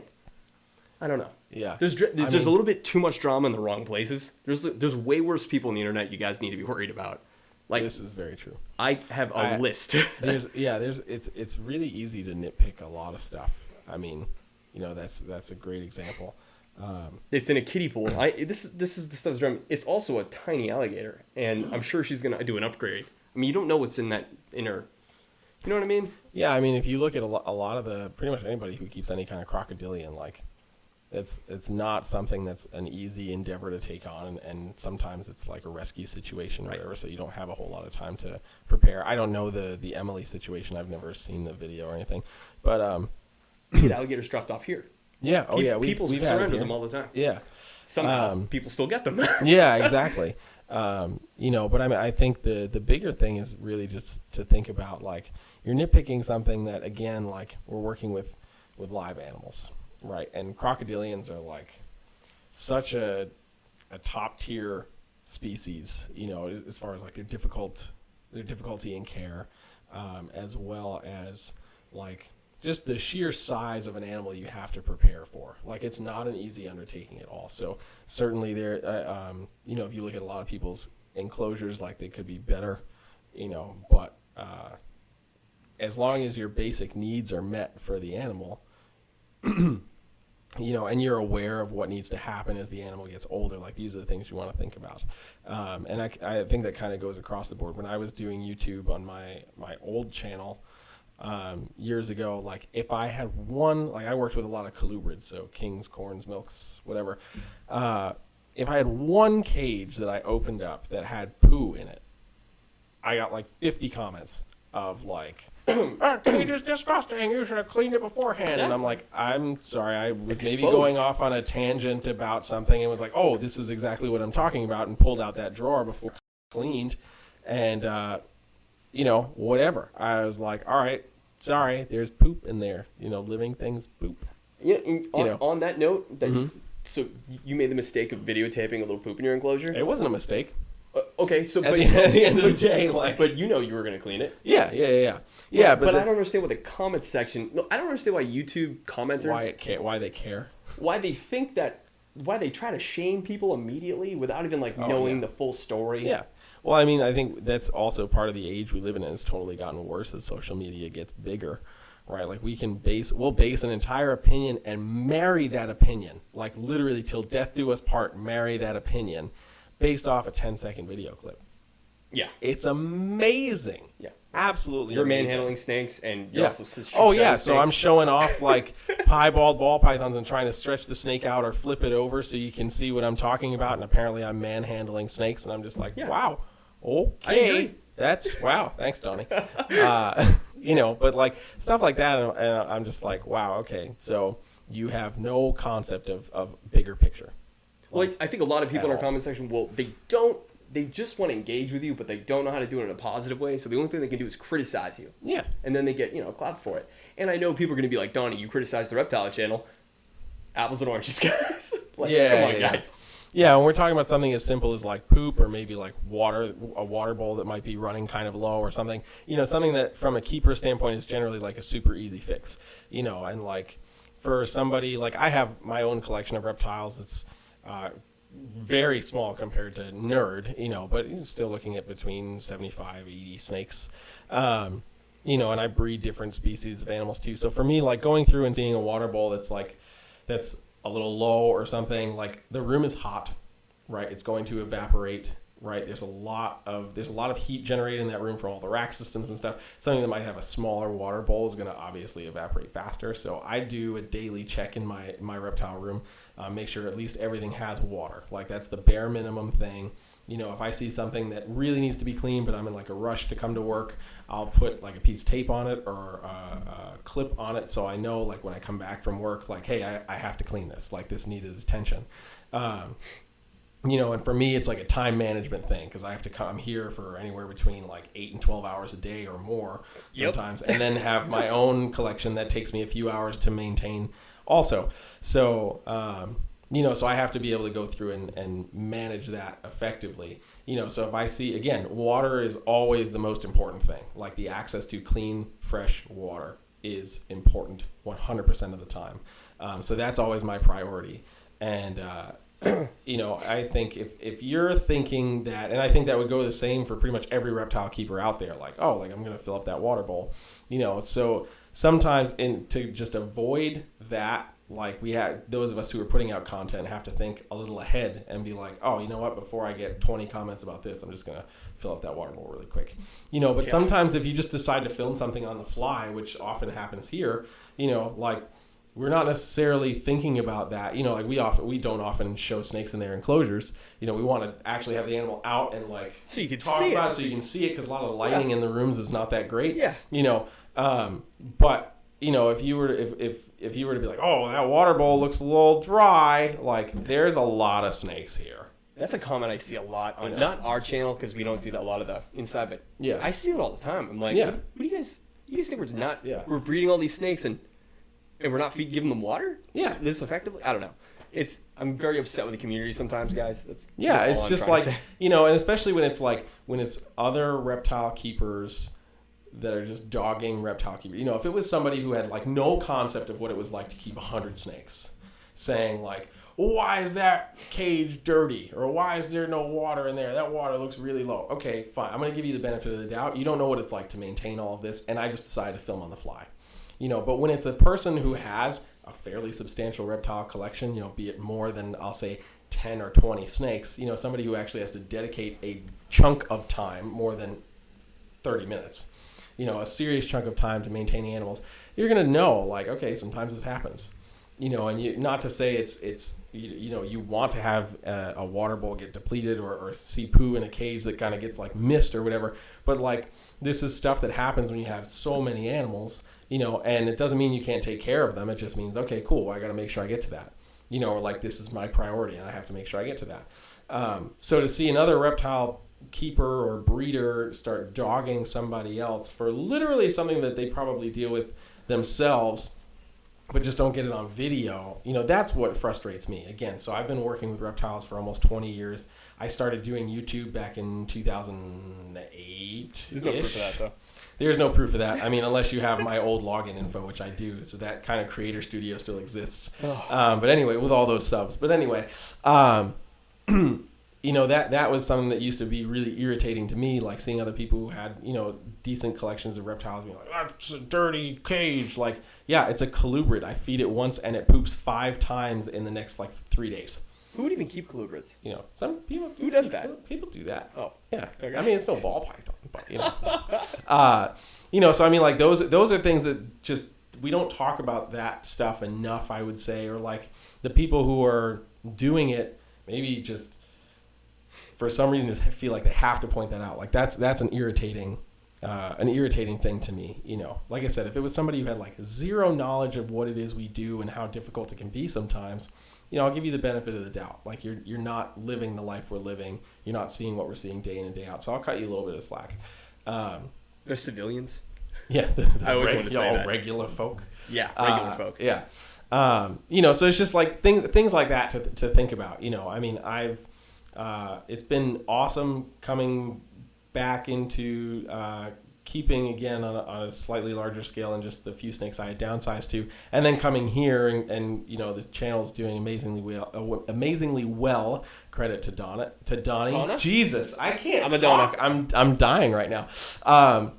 I don't know.
Yeah.
There's a little bit too much drama in the wrong places. There's way worse people on the internet you guys need to be worried about. Like,
This is very true.
I have a list.
It's really easy to nitpick a lot of stuff. I mean, you know, that's a great example.
It's in a kiddie pool. This is the stuff that's driving me. It's also a tiny alligator, and I'm sure she's gonna do an upgrade. I mean, you don't know what's in her. You know what I mean?
Yeah, I mean, if you look at a lot of pretty much anybody who keeps any kind of crocodilian, like, it's not something that's an easy endeavor to take on, and sometimes it's like a rescue situation or whatever, so you don't have a whole lot of time to prepare. I don't know the Emily situation. I've never seen the video or anything, but
You get alligators dropped off here.
yeah,
People
we've had it
surrender
here.
them all the time.
Yeah.
Somehow people still get them.
Yeah, exactly. You know, but I think the bigger thing is really just to think about, like, you're nitpicking something that, again, like, we're working with live animals, right? And crocodilians are like such a top tier species, you know, as far as like their difficulty in care, as well as like just the sheer size of an animal you have to prepare for. Like, it's not an easy undertaking at all. So certainly there, you know, if you look at a lot of people's enclosures, like, they could be better, you know, but as long as your basic needs are met for the animal, you know, and you're aware of what needs to happen as the animal gets older, like, these are the things you want to think about. And I think that kind of goes across the board. When I was doing YouTube on my old channel, years ago, like, if I had one, like, I worked with a lot of colubrids, so kings, corns, milks, whatever. if I had one cage that I opened up that had poo in it, I got like 50 comments of like, that cage is disgusting, you should have cleaned it beforehand. And I'm like, I'm sorry, I was maybe going off on a tangent about something and was like, oh, this is exactly what I'm talking about, and pulled out that drawer before cleaned. And, whatever. I was like, all right, sorry, there's poop in there. Living things poop.
On that note, so you made the mistake of videotaping a little poop in your enclosure?
It wasn't a mistake.
Okay, so
At the end of the day,
but you were gonna clean it.
Yeah,
but I don't understand what the comment section. No, I don't understand why YouTube commenters
why they care,
why they think that, why they try to shame people immediately without even knowing the full story.
Yeah. Well, I mean, I think that's also part of the age we live in. It's totally gotten worse as social media gets bigger, right? Like we'll base an entire opinion and marry that opinion, like literally till death do us part, marry that opinion based off a 10-second video clip.
Yeah.
It's amazing.
Yeah.
Absolutely
You're
amazing.
manhandling snakes, and you're also
so I'm showing off like piebald ball pythons and trying to stretch the snake out or flip it over so you can see what I'm talking about, and apparently I'm manhandling snakes, and I'm just like, wow, okay, that's, wow, thanks, Donny. But like stuff like that, and I'm just like, wow, okay, so you have no concept of bigger picture.
Well, I think a lot of people in our comment section, they just want to engage with you, but they don't know how to do it in a positive way. So the only thing they can do is criticize you.
Yeah.
And then they get, clout for it. And I know people are going to be like, Donny, you criticized the reptile channel. Apples and oranges, guys. Come on, guys.
Yeah, when we're talking about something as simple as like poop, or maybe like a water bowl that might be running kind of low or something, something that from a keeper standpoint is generally like a super easy fix, and like for somebody, like I have my own collection of reptiles that's, very small compared to Nerd, but he's still looking at between 75, 80 snakes, and I breed different species of animals too. So for me, like going through and seeing a water bowl that's a little low or something, like the room is hot, right? It's going to evaporate, right? There's a lot of heat generated in that room from all the rack systems and stuff. Something that might have a smaller water bowl is going to obviously evaporate faster. So I do a daily check in my reptile room, make sure at least everything has water. Like that's the bare minimum thing. If I see something that really needs to be cleaned, but I'm in like a rush to come to work, I'll put like a piece of tape on it or a clip on it, so I know like when I come back from work, like, hey, I have to clean this. Like this needed attention. And for me, it's like a time management thing because I have to come here for anywhere between like 8 and 12 hours a day or more sometimes, and then have my own collection that takes me a few hours to maintain also. So, so I have to be able to go through and manage that effectively. So if I see, again, water is always the most important thing. Like the access to clean, fresh water is important 100% of the time. So that's always my priority. And, I think if you're thinking that, and I think that would go the same for pretty much every reptile keeper out there, like, oh, like I'm going to fill up that water bowl, so sometimes to just avoid that, like we had those of us who are putting out content have to think a little ahead and be like, oh, you know what, before I get 20 comments about this, I'm just going to fill up that water bowl really quick, but sometimes if you just decide to film something on the fly, which often happens here, like we're not necessarily thinking about that, like we don't often show snakes in their enclosures. We want to actually have the animal out and like
so you can
talk
see
about
it.
So you can see it, because a lot of the lighting in the rooms is not that great.
Yeah.
But if you were to be like, oh, that water bowl looks a little dry, like there's a lot of snakes here.
That's a comment I see a lot on not our channel because we don't do that a lot of the inside, but I see it all the time. I'm like, what do you guys think we're breeding all these snakes and we're not giving them water?
Yeah.
This effectively? I don't know. I'm very upset with the community sometimes, guys.
It's just like, and especially when it's other reptile keepers that are just dogging reptile keepers. If it was somebody who had like no concept of what it was like to keep 100 snakes, saying like, why is that cage dirty? Or why is there no water in there? That water looks really low. Okay, fine. I'm going to give you the benefit of the doubt. You don't know what it's like to maintain all of this, and I just decided to film on the fly. But when it's a person who has a fairly substantial reptile collection, be it more than, I'll say, 10 or 20 snakes, somebody who actually has to dedicate a chunk of time, more than 30 minutes, a serious chunk of time to maintaining animals, you're going to know, like, okay, sometimes this happens. and you, not to say it's you want to have a water bowl get depleted or see poo in a cage that kind of gets like missed or whatever, but like this is stuff that happens when you have so many animals, and it doesn't mean you can't take care of them. It just means, okay, cool, I got to make sure I get to that, or like this is my priority and I have to make sure I get to that. So to see another reptile keeper or breeder start dogging somebody else for literally something that they probably deal with themselves, but just don't get it on video, that's what frustrates me. Again, so I've been working with reptiles for almost 20 years. I started doing YouTube back in 2008.
There's no proof of that, though.
There's no proof of that. I mean, unless you have my old login info, which I do. So that kind of creator studio still exists. But anyway, with all those subs. But anyway, that was something that used to be really irritating to me, like seeing other people who had, decent collections of reptiles being like, that's a dirty cage. Like, yeah, it's a colubrid. I feed it once and it poops 5 times in the next 3 days.
Who would even keep colubrids?
Some people.
Who does that?
People do that.
Oh,
yeah. Okay. I mean, it's no ball python, but So I mean, like those are things that just we don't talk about that stuff enough, I would say, or like the people who are doing it maybe just for some reason just feel like they have to point that out. Like that's an irritating thing to me. Like I said, if it was somebody who had like zero knowledge of what it is we do and how difficult it can be sometimes, I'll give you the benefit of the doubt. Like you're not living the life we're living. You're not seeing what we're seeing day in and day out. So I'll cut you a little bit of slack.
They're civilians.
Yeah,
I always wanted to say that.
Regular folk.
Yeah, regular folk.
Yeah. So it's just like things like that to think about. I mean, it's been awesome coming back into keeping again on a slightly larger scale than just the few snakes I had downsized to, and then coming here and the channel's doing amazingly well. Credit to Donny.
Donna?
Jesus, I can't.
I'm a
talk. I'm dying right now. And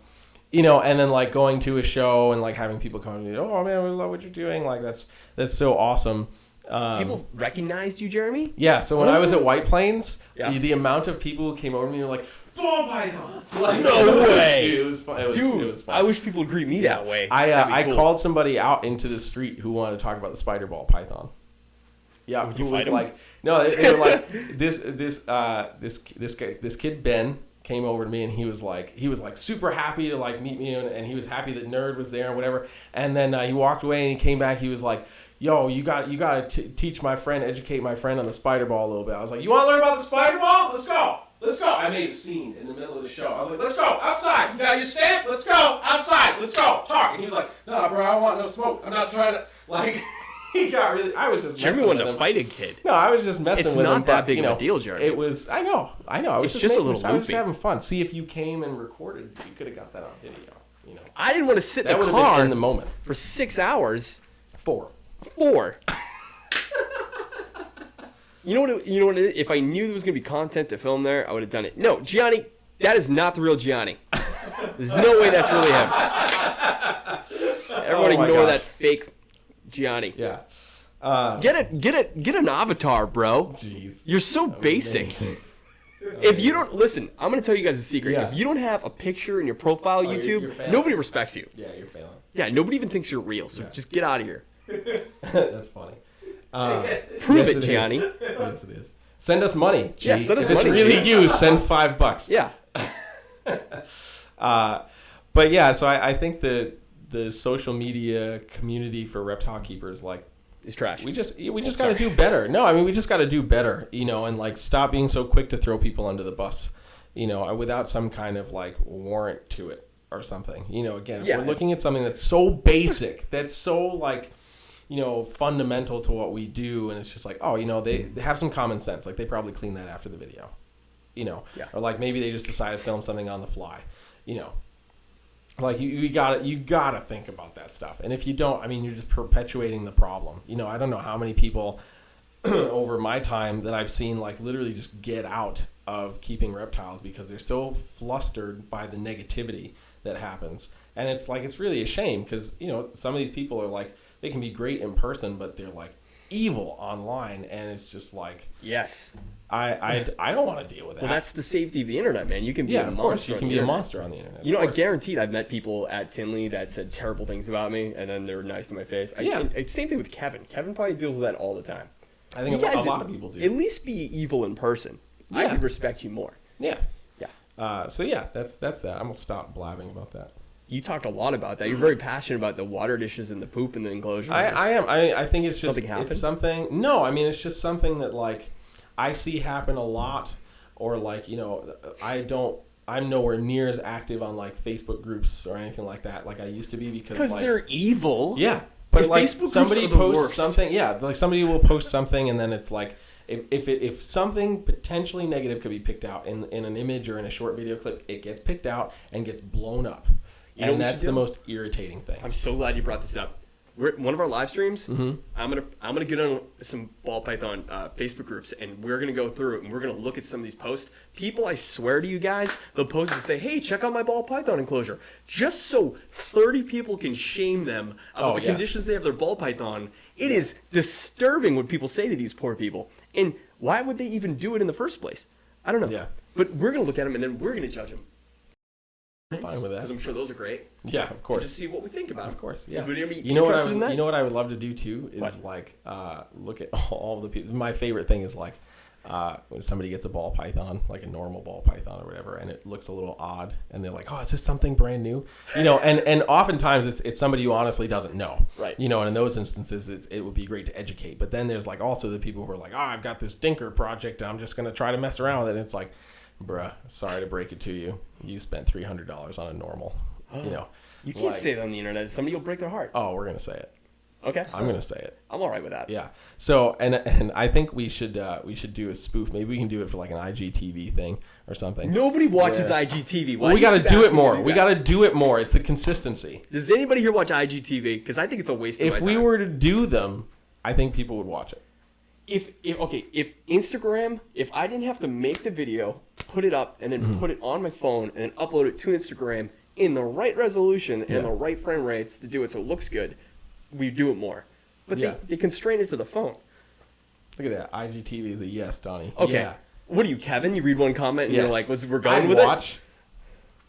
then like going to a show and like having people come to me, oh man, we love what you're doing. Like that's so awesome.
People recognized you, Jeremy?
Yeah. So when I was at White Plains, the amount of people who came over to me were like, ball pythons. Like,
no way.
It was fun.
Dude,
it was fun.
I wish people would greet me that way.
I
Cool.
called somebody out into the street who wanted to talk about the spider ball python. Yeah,
Would
who
you
was
fight him?
like, no, they were like this kid Ben came over to me and he was like super happy to like meet me and he was happy that Nerd was there and whatever. And then he walked away and he came back. He was like, yo, you got to teach my friend, educate my friend on the spider ball a little bit. I was like, you want to learn about the spider ball? Let's go. I made a scene in the middle of the show. I was like, let's go outside. You got your stamp? Let's go outside. Let's go talk. And he was like, nah, bro, I don't want no smoke. I'm not trying to like. He got really. I was just.
Jeremy wanted to fight a kid.
No, I was just messing with him.
It's not that
but,
big of a deal, Jeremy.
It was. I know. I was
It's just a little
I was just
loopy.
having fun. See, if you came and recorded, you could have got that on video.
I didn't want to sit
That
in
would
the
have been
car
in the moment.
for 6 hours.
4.
You know what it is? If I knew there was going to be content to film there, I would have done it. No, Gianni, that is not the real Gianni. There's no way that's really him. Everyone ignore that fake Gianni.
Yeah.
Get an avatar, bro.
Jeez.
You're so basic. If you don't listen, I'm going to tell you guys a secret.
Yeah.
If you don't have a picture in your profile
you're
YouTube,
failing.
nobody respects you.
Yeah, you're failing.
Yeah, nobody even thinks you're real. So just get out of here.
That's funny.
Prove
yes,
it, Gianni.
Yes, it is. Send us money. G.
Yeah, send us
if
money,
it's really
G.
you, send $5.
Yeah.
But yeah, so I think the social media community for reptile keepers, like,
It's trash.
we just got to do better. No, I mean, we just got to do better, and like stop being so quick to throw people under the bus, without some kind of like warrant to it or something. Again, if
Yeah.
we're looking at something that's so basic, that's so like, fundamental to what we do, and it's just like, oh, they have some common sense. Like they probably clean that after the video,
Yeah.
or like maybe they just decided to film something on the fly, Like you gotta think about that stuff, and if you don't, I mean, you're just perpetuating the problem. I don't know how many people over my time that I've seen like literally just get out of keeping reptiles because they're so flustered by the negativity that happens, and it's really a shame because some of these people are like they can be great in person, but they're like
evil online, and it's just like
Yes.
I don't want to deal with that.
Well, that's the safety of the internet, man. You can be
yeah,
a
of
monster.
course you
on
can
the
be a
internet.
monster on the internet.
You know,
of
I
course.
guaranteed I've met people at Tinley that said terrible things about me, and then they were nice to my face. Same thing with Kevin. Kevin probably deals with that all the time.
I think
You
a
guys
lot of people do.
At least be evil in person. I
Yeah.
could respect you more.
Yeah.
Yeah.
So yeah, that's that. I'm gonna stop blabbing about that.
You talked a lot about that. You're very passionate about the water dishes and the poop in the enclosure.
I am. I think it's just
Something happened?
it's something. No, I mean it's just something that like I see happen a lot, or like I'm nowhere near as active on like Facebook groups or anything like that like I used to be because like,
they're evil.
yeah. But
The
like
Facebook groups
somebody
are the
posts
worst.
something, like somebody will post something and then it's like if something potentially negative could be picked out in an image or in a short video clip, it gets picked out and gets blown up.
You know what
And
we
that's
should
the
do?
most irritating thing.
I'm so glad you brought this up. We're one of our live streams.
Mhm.
I'm gonna get on some ball python Facebook groups, and we're gonna go through it, and we're gonna look at some of these posts. People, I swear to you guys, they'll post and say, "Hey, check out my ball python enclosure," just so 30 people can shame them about the conditions they have their ball python. It is disturbing what people say to these poor people, and why would they even do it in the first place? I don't know.
Yeah.
But we're gonna look at them, and then we're gonna judge them.
I'm fine with that.
Because I'm sure those are great.
Yeah, of
And
course.
just see what we think about them.
Of course, yeah.
Would you be
You know what?
interested in that?
You know what I would love to do too is
What?
like look at all the people. My favorite thing is like when somebody gets a ball python, like a normal ball python or whatever, and it looks a little odd, and they're like, "Oh, is this something brand new?" You know, and oftentimes it's somebody who honestly doesn't know.
Right.
You know, and in those instances, it would be great to educate. But then there's like also the people who are like, "Oh, I've got this dinker project. I'm just gonna try to mess around with it." And it's like, bruh, sorry to break it to you. You spent $300 on a normal, you know.
You can't say that on the internet. Somebody will break their heart.
Oh, we're going to say it.
Okay.
I'm going to say it.
I'm all right with that.
Yeah. So, and I think we should do a spoof. Maybe we can do it for like an IGTV thing or something.
Nobody watches
Yeah.
IGTV. Why
Well, we
do you
got to
keep
do it
asking me
more.
to do
We
that?
got to do it more. It's the consistency.
Does anybody here watch IGTV? Because I think it's a waste of my
If
time.
we were to do them, I think people would watch it.
If Instagram, if I didn't have to make the video, put it up, and then
Mm-hmm.
put it on my phone, and then upload it to Instagram in the right resolution and
Yeah.
the right frame rates to do it so it looks good, we do it more. But
Yeah.
they constrain it to the phone.
Look at that. IGTV is a yes, Donnie.
Okay.
Yeah.
What are you, Kevin? You read one comment and you're
Yes.
like, we're going
I'd
with
watch.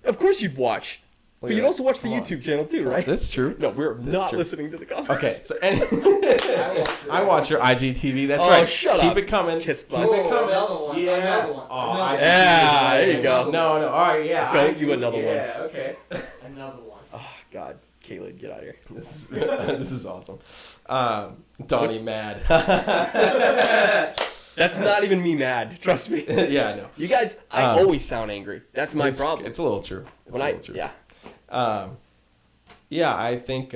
it? Of course you'd watch.
Look
But
at
you'd
that.
also watch the
Come on.
YouTube channel too, right?
That's true.
No, we're not
true.
listening to the comments.
Okay. So I watch your IGTV. That's
Oh,
right.
shut
Keep
up.
it coming.
Kiss
Keep
butts.
it coming.
Another one.
Yeah.
Another one.
Oh,
Another
IGTV.
Yeah, there you go.
No. All right. Yeah.
Don't do another one.
Yeah. Okay.
Another one.
Oh, God. Caleb, get out of here.
This is awesome. Donnie mad.
That's not even me mad. Trust me.
Yeah, I know.
You guys, I always sound angry. That's my problem.
It's a little true.
Yeah.
Yeah, I think.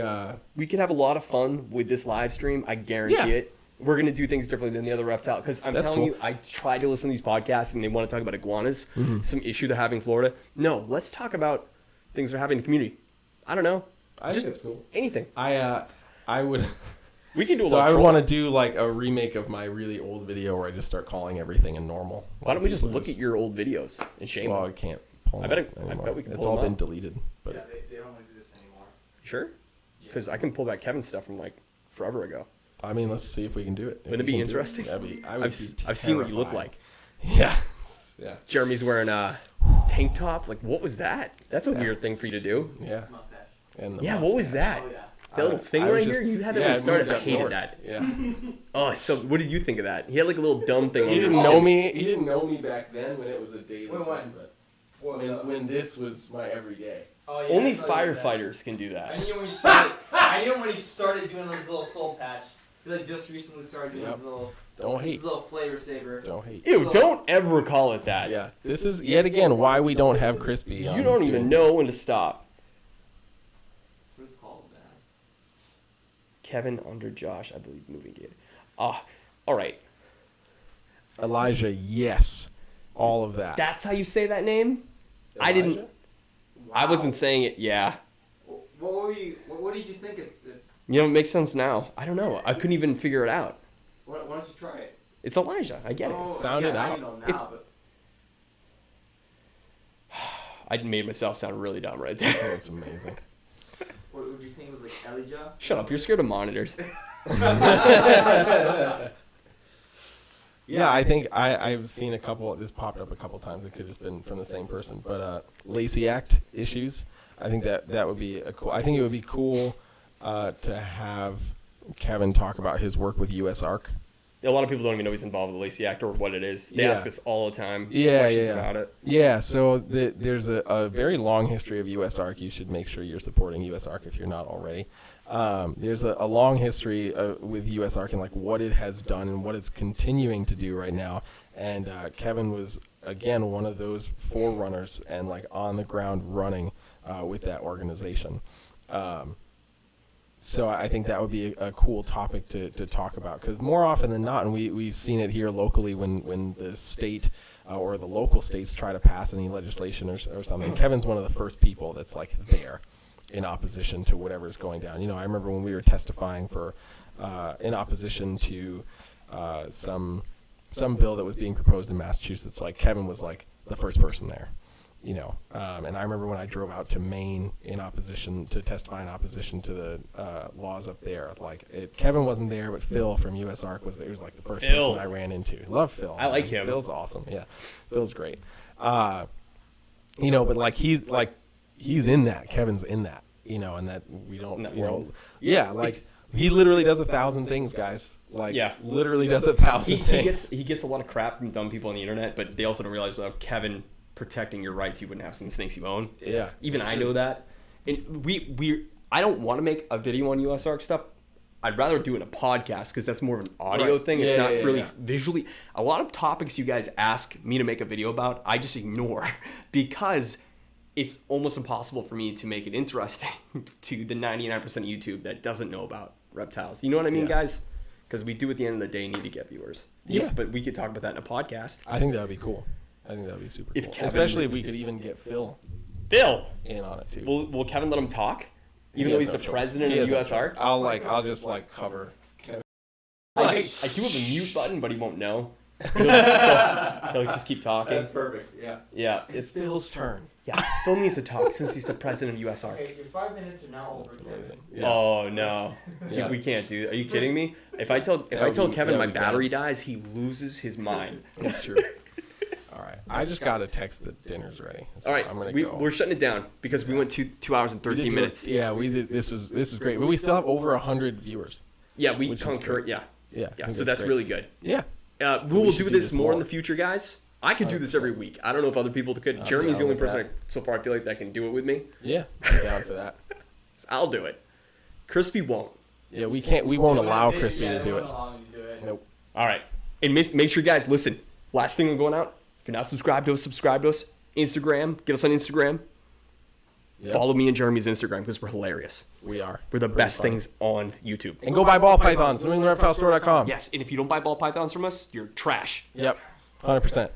We can have a lot of fun with this live stream. I guarantee
Yeah.
it. We're going to do things differently than the other reptile. Because I'm
That's
telling
cool.
you, I try to listen to these podcasts and they want to talk about iguanas,
Mm-hmm.
some issue they're having in Florida. No, let's talk about things that are happening in the community. I don't know.
I
Just
think it's cool.
anything.
I would.
We can do a
So
lot
I
of
would
trolling.
want to do like a remake of my really old video where I just start calling everything a normal.
Why don't we just look at your old videos and shame
Well, I
them?
can't pull
I
them
bet
up
I
anymore.
bet we can
It's
pull
all
them
been
up.
deleted. But
Yeah, they don't exist anymore.
Sure? Because I can pull back Kevin's stuff from like forever ago.
I mean, let's see if we can do it. If
Wouldn't it
we
be
can do
interesting?
I would
I've seen what you look
terrified.
like.
Yeah. Yeah.
Jeremy's wearing a tank top. Like, what was that? That's a weird thing for you to do.
Yeah.
This mustache.
And the
Yeah, what was
mustache.
that?
Oh yeah.
That little thing
I was
right
just-
here? You had that
yeah,
when you started.
moved
I
up
hated
north.
that.
Yeah.
Oh, so what did you think of that? He had like a little dumb thing on
He
his
didn't
chin.
know me. He didn't know me back then when it was a daily
Wait,
thing,
when?
but
What,
when this was my everyday.
Oh, yeah,
Only
I saw you do that.
firefighters can do
I
that.
knew when you started. I knew when he started doing his little soul patch. He like just recently started doing
Yep.
his little,
Don't hate.
his little flavor saver.
Don't hate.
Ew, don't ever call it that.
Yeah. This is yet again why we don't have Crispy.
You
on
don't even
doing-
know when to stop.
That's what it's called, man.
Kevin under Josh, I believe, moving gate. Ah, all right.
Elijah, yes. All of that.
That's how you say that name? I didn't.
Elijah?
I wasn't saying it. Yeah.
What were you? What did you think it's?
You know, it makes sense now. I don't know. I couldn't even figure it out.
Why don't you try it?
It's Elijah. I get it.
Oh,
Sound it
yeah,
out.
I know now, but
I made myself sound really dumb right there.
That's amazing.
what would you think it was like Elijah?
Shut up. You're scared of monitors.
Yeah, I think I've seen a couple. This popped up a couple times. It could have just been from the same person, but Lacey Act issues. I think that would be a cool. I think it would be cool to have Kevin talk about his work with US Arc.
A lot of people don't even know he's involved with the Lacey Act or what it is. They
Yeah.
ask us all the time
Yeah,
questions
yeah.
about it.
Yeah, so there's a very long history of US Arc. You should make sure you're supporting US Arc if you're not already. There's a long history with US Arc and like what it has done and what it's continuing to do right now. And Kevin was again one of those forerunners and like on the ground running with that organization. So I think that would be a cool topic to talk about, because more often than not, and we've seen it here locally when the state or the local states try to pass any legislation or something, Kevin's one of the first people that's like there in opposition to whatever's going down. You know, I remember when we were testifying for in opposition to some bill that was being proposed in Massachusetts, like Kevin was like the first person there. You know, and I remember when I drove out to Maine in opposition to testify in opposition to the laws up there. Like Kevin wasn't there, but Phil from US Arc was there. He was like the first person I ran into. Love Phil.
I like him.
Phil's awesome. Yeah, Phil's great. You know, but like he's in that. Kevin's in that. You know, and that we don't.
In that
you know,
world.
yeah, like he literally does 1,000 things, guys. Like
Yeah.
literally does 1,000 things.
He gets a lot of crap from dumb people on the internet, but they also don't realize without Kevin protecting your rights, you wouldn't have some snakes you own.
Yeah.
Even I know that. And I don't want to make a video on US Arc stuff. I'd rather do it in a podcast because that's more of an audio
Right.
thing. It's
Yeah,
not
yeah,
really
yeah.
visually. A lot of topics you guys ask me to make a video about, I just ignore because it's almost impossible for me to make it interesting to the 99% of YouTube that doesn't know about reptiles. You know what I mean,
Yeah.
guys? Because we do at the end of the day need to get viewers.
Yeah.
But we could talk about that in a podcast.
I think that would be cool. I think that would be super
If
cool.
Kevin-
Especially if we could even get Phil
Phil!
in on it too.
Will Kevin let him talk? Even
He
though
has
he's
no
the
choice.
president
He
of
has no
US
choice.
Arc?
I'll just cover Kevin.
I do have a mute button, but he won't know. He'll just keep talking.
That's perfect. Yeah.
Yeah,
It's Phil's turn.
yeah. Phil needs to talk since he's the president of US Arc.
Okay, your 5 minutes are now over, Kevin.
Yeah.
Oh no,
Yeah.
we can't do that. Are you kidding me? If I tell
would
Kevin
be-
my
that would be
battery dies, he loses his mind.
It's true. All right. I just got a text that dinner's ready. So
All right,
I'm gonna go.
we're shutting it down because we went 2 hours and
We did
13
do
minutes.
it. Yeah, we did. This was great, but we still have over 100 viewers.
Yeah, we
Which is
concur.
great.
Yeah,
Yeah. I
yeah.
think
So that's
great.
really good.
Yeah.
We will
should
do
do
this
this
more in
more.
the future, guys. I could do this every week. I don't know if other people could.
I'll be
Jeremy's the
down
only
with
person so far I feel like that can do it with me.
Yeah. I'm down for that.
I'll do it. Crispy won't.
Yeah, we can't. We won't allow
They-
Crispy
yeah,
to
they
do
won't
it.
allow me to do it.
Nope.
All right. And make sure you guys listen. Last thing we're going out. If you're not subscribed to us, subscribe to us. Instagram. Get us on Instagram.
Yep.
Follow me and Jeremy's Instagram because we're hilarious.
We are.
We're the
Pretty
best
funny.
things on YouTube.
And go buy ball pythons. NewEnglandReptileStore.com.
Yes, and if you don't buy ball pythons from us, you're trash.
Yep. 100%.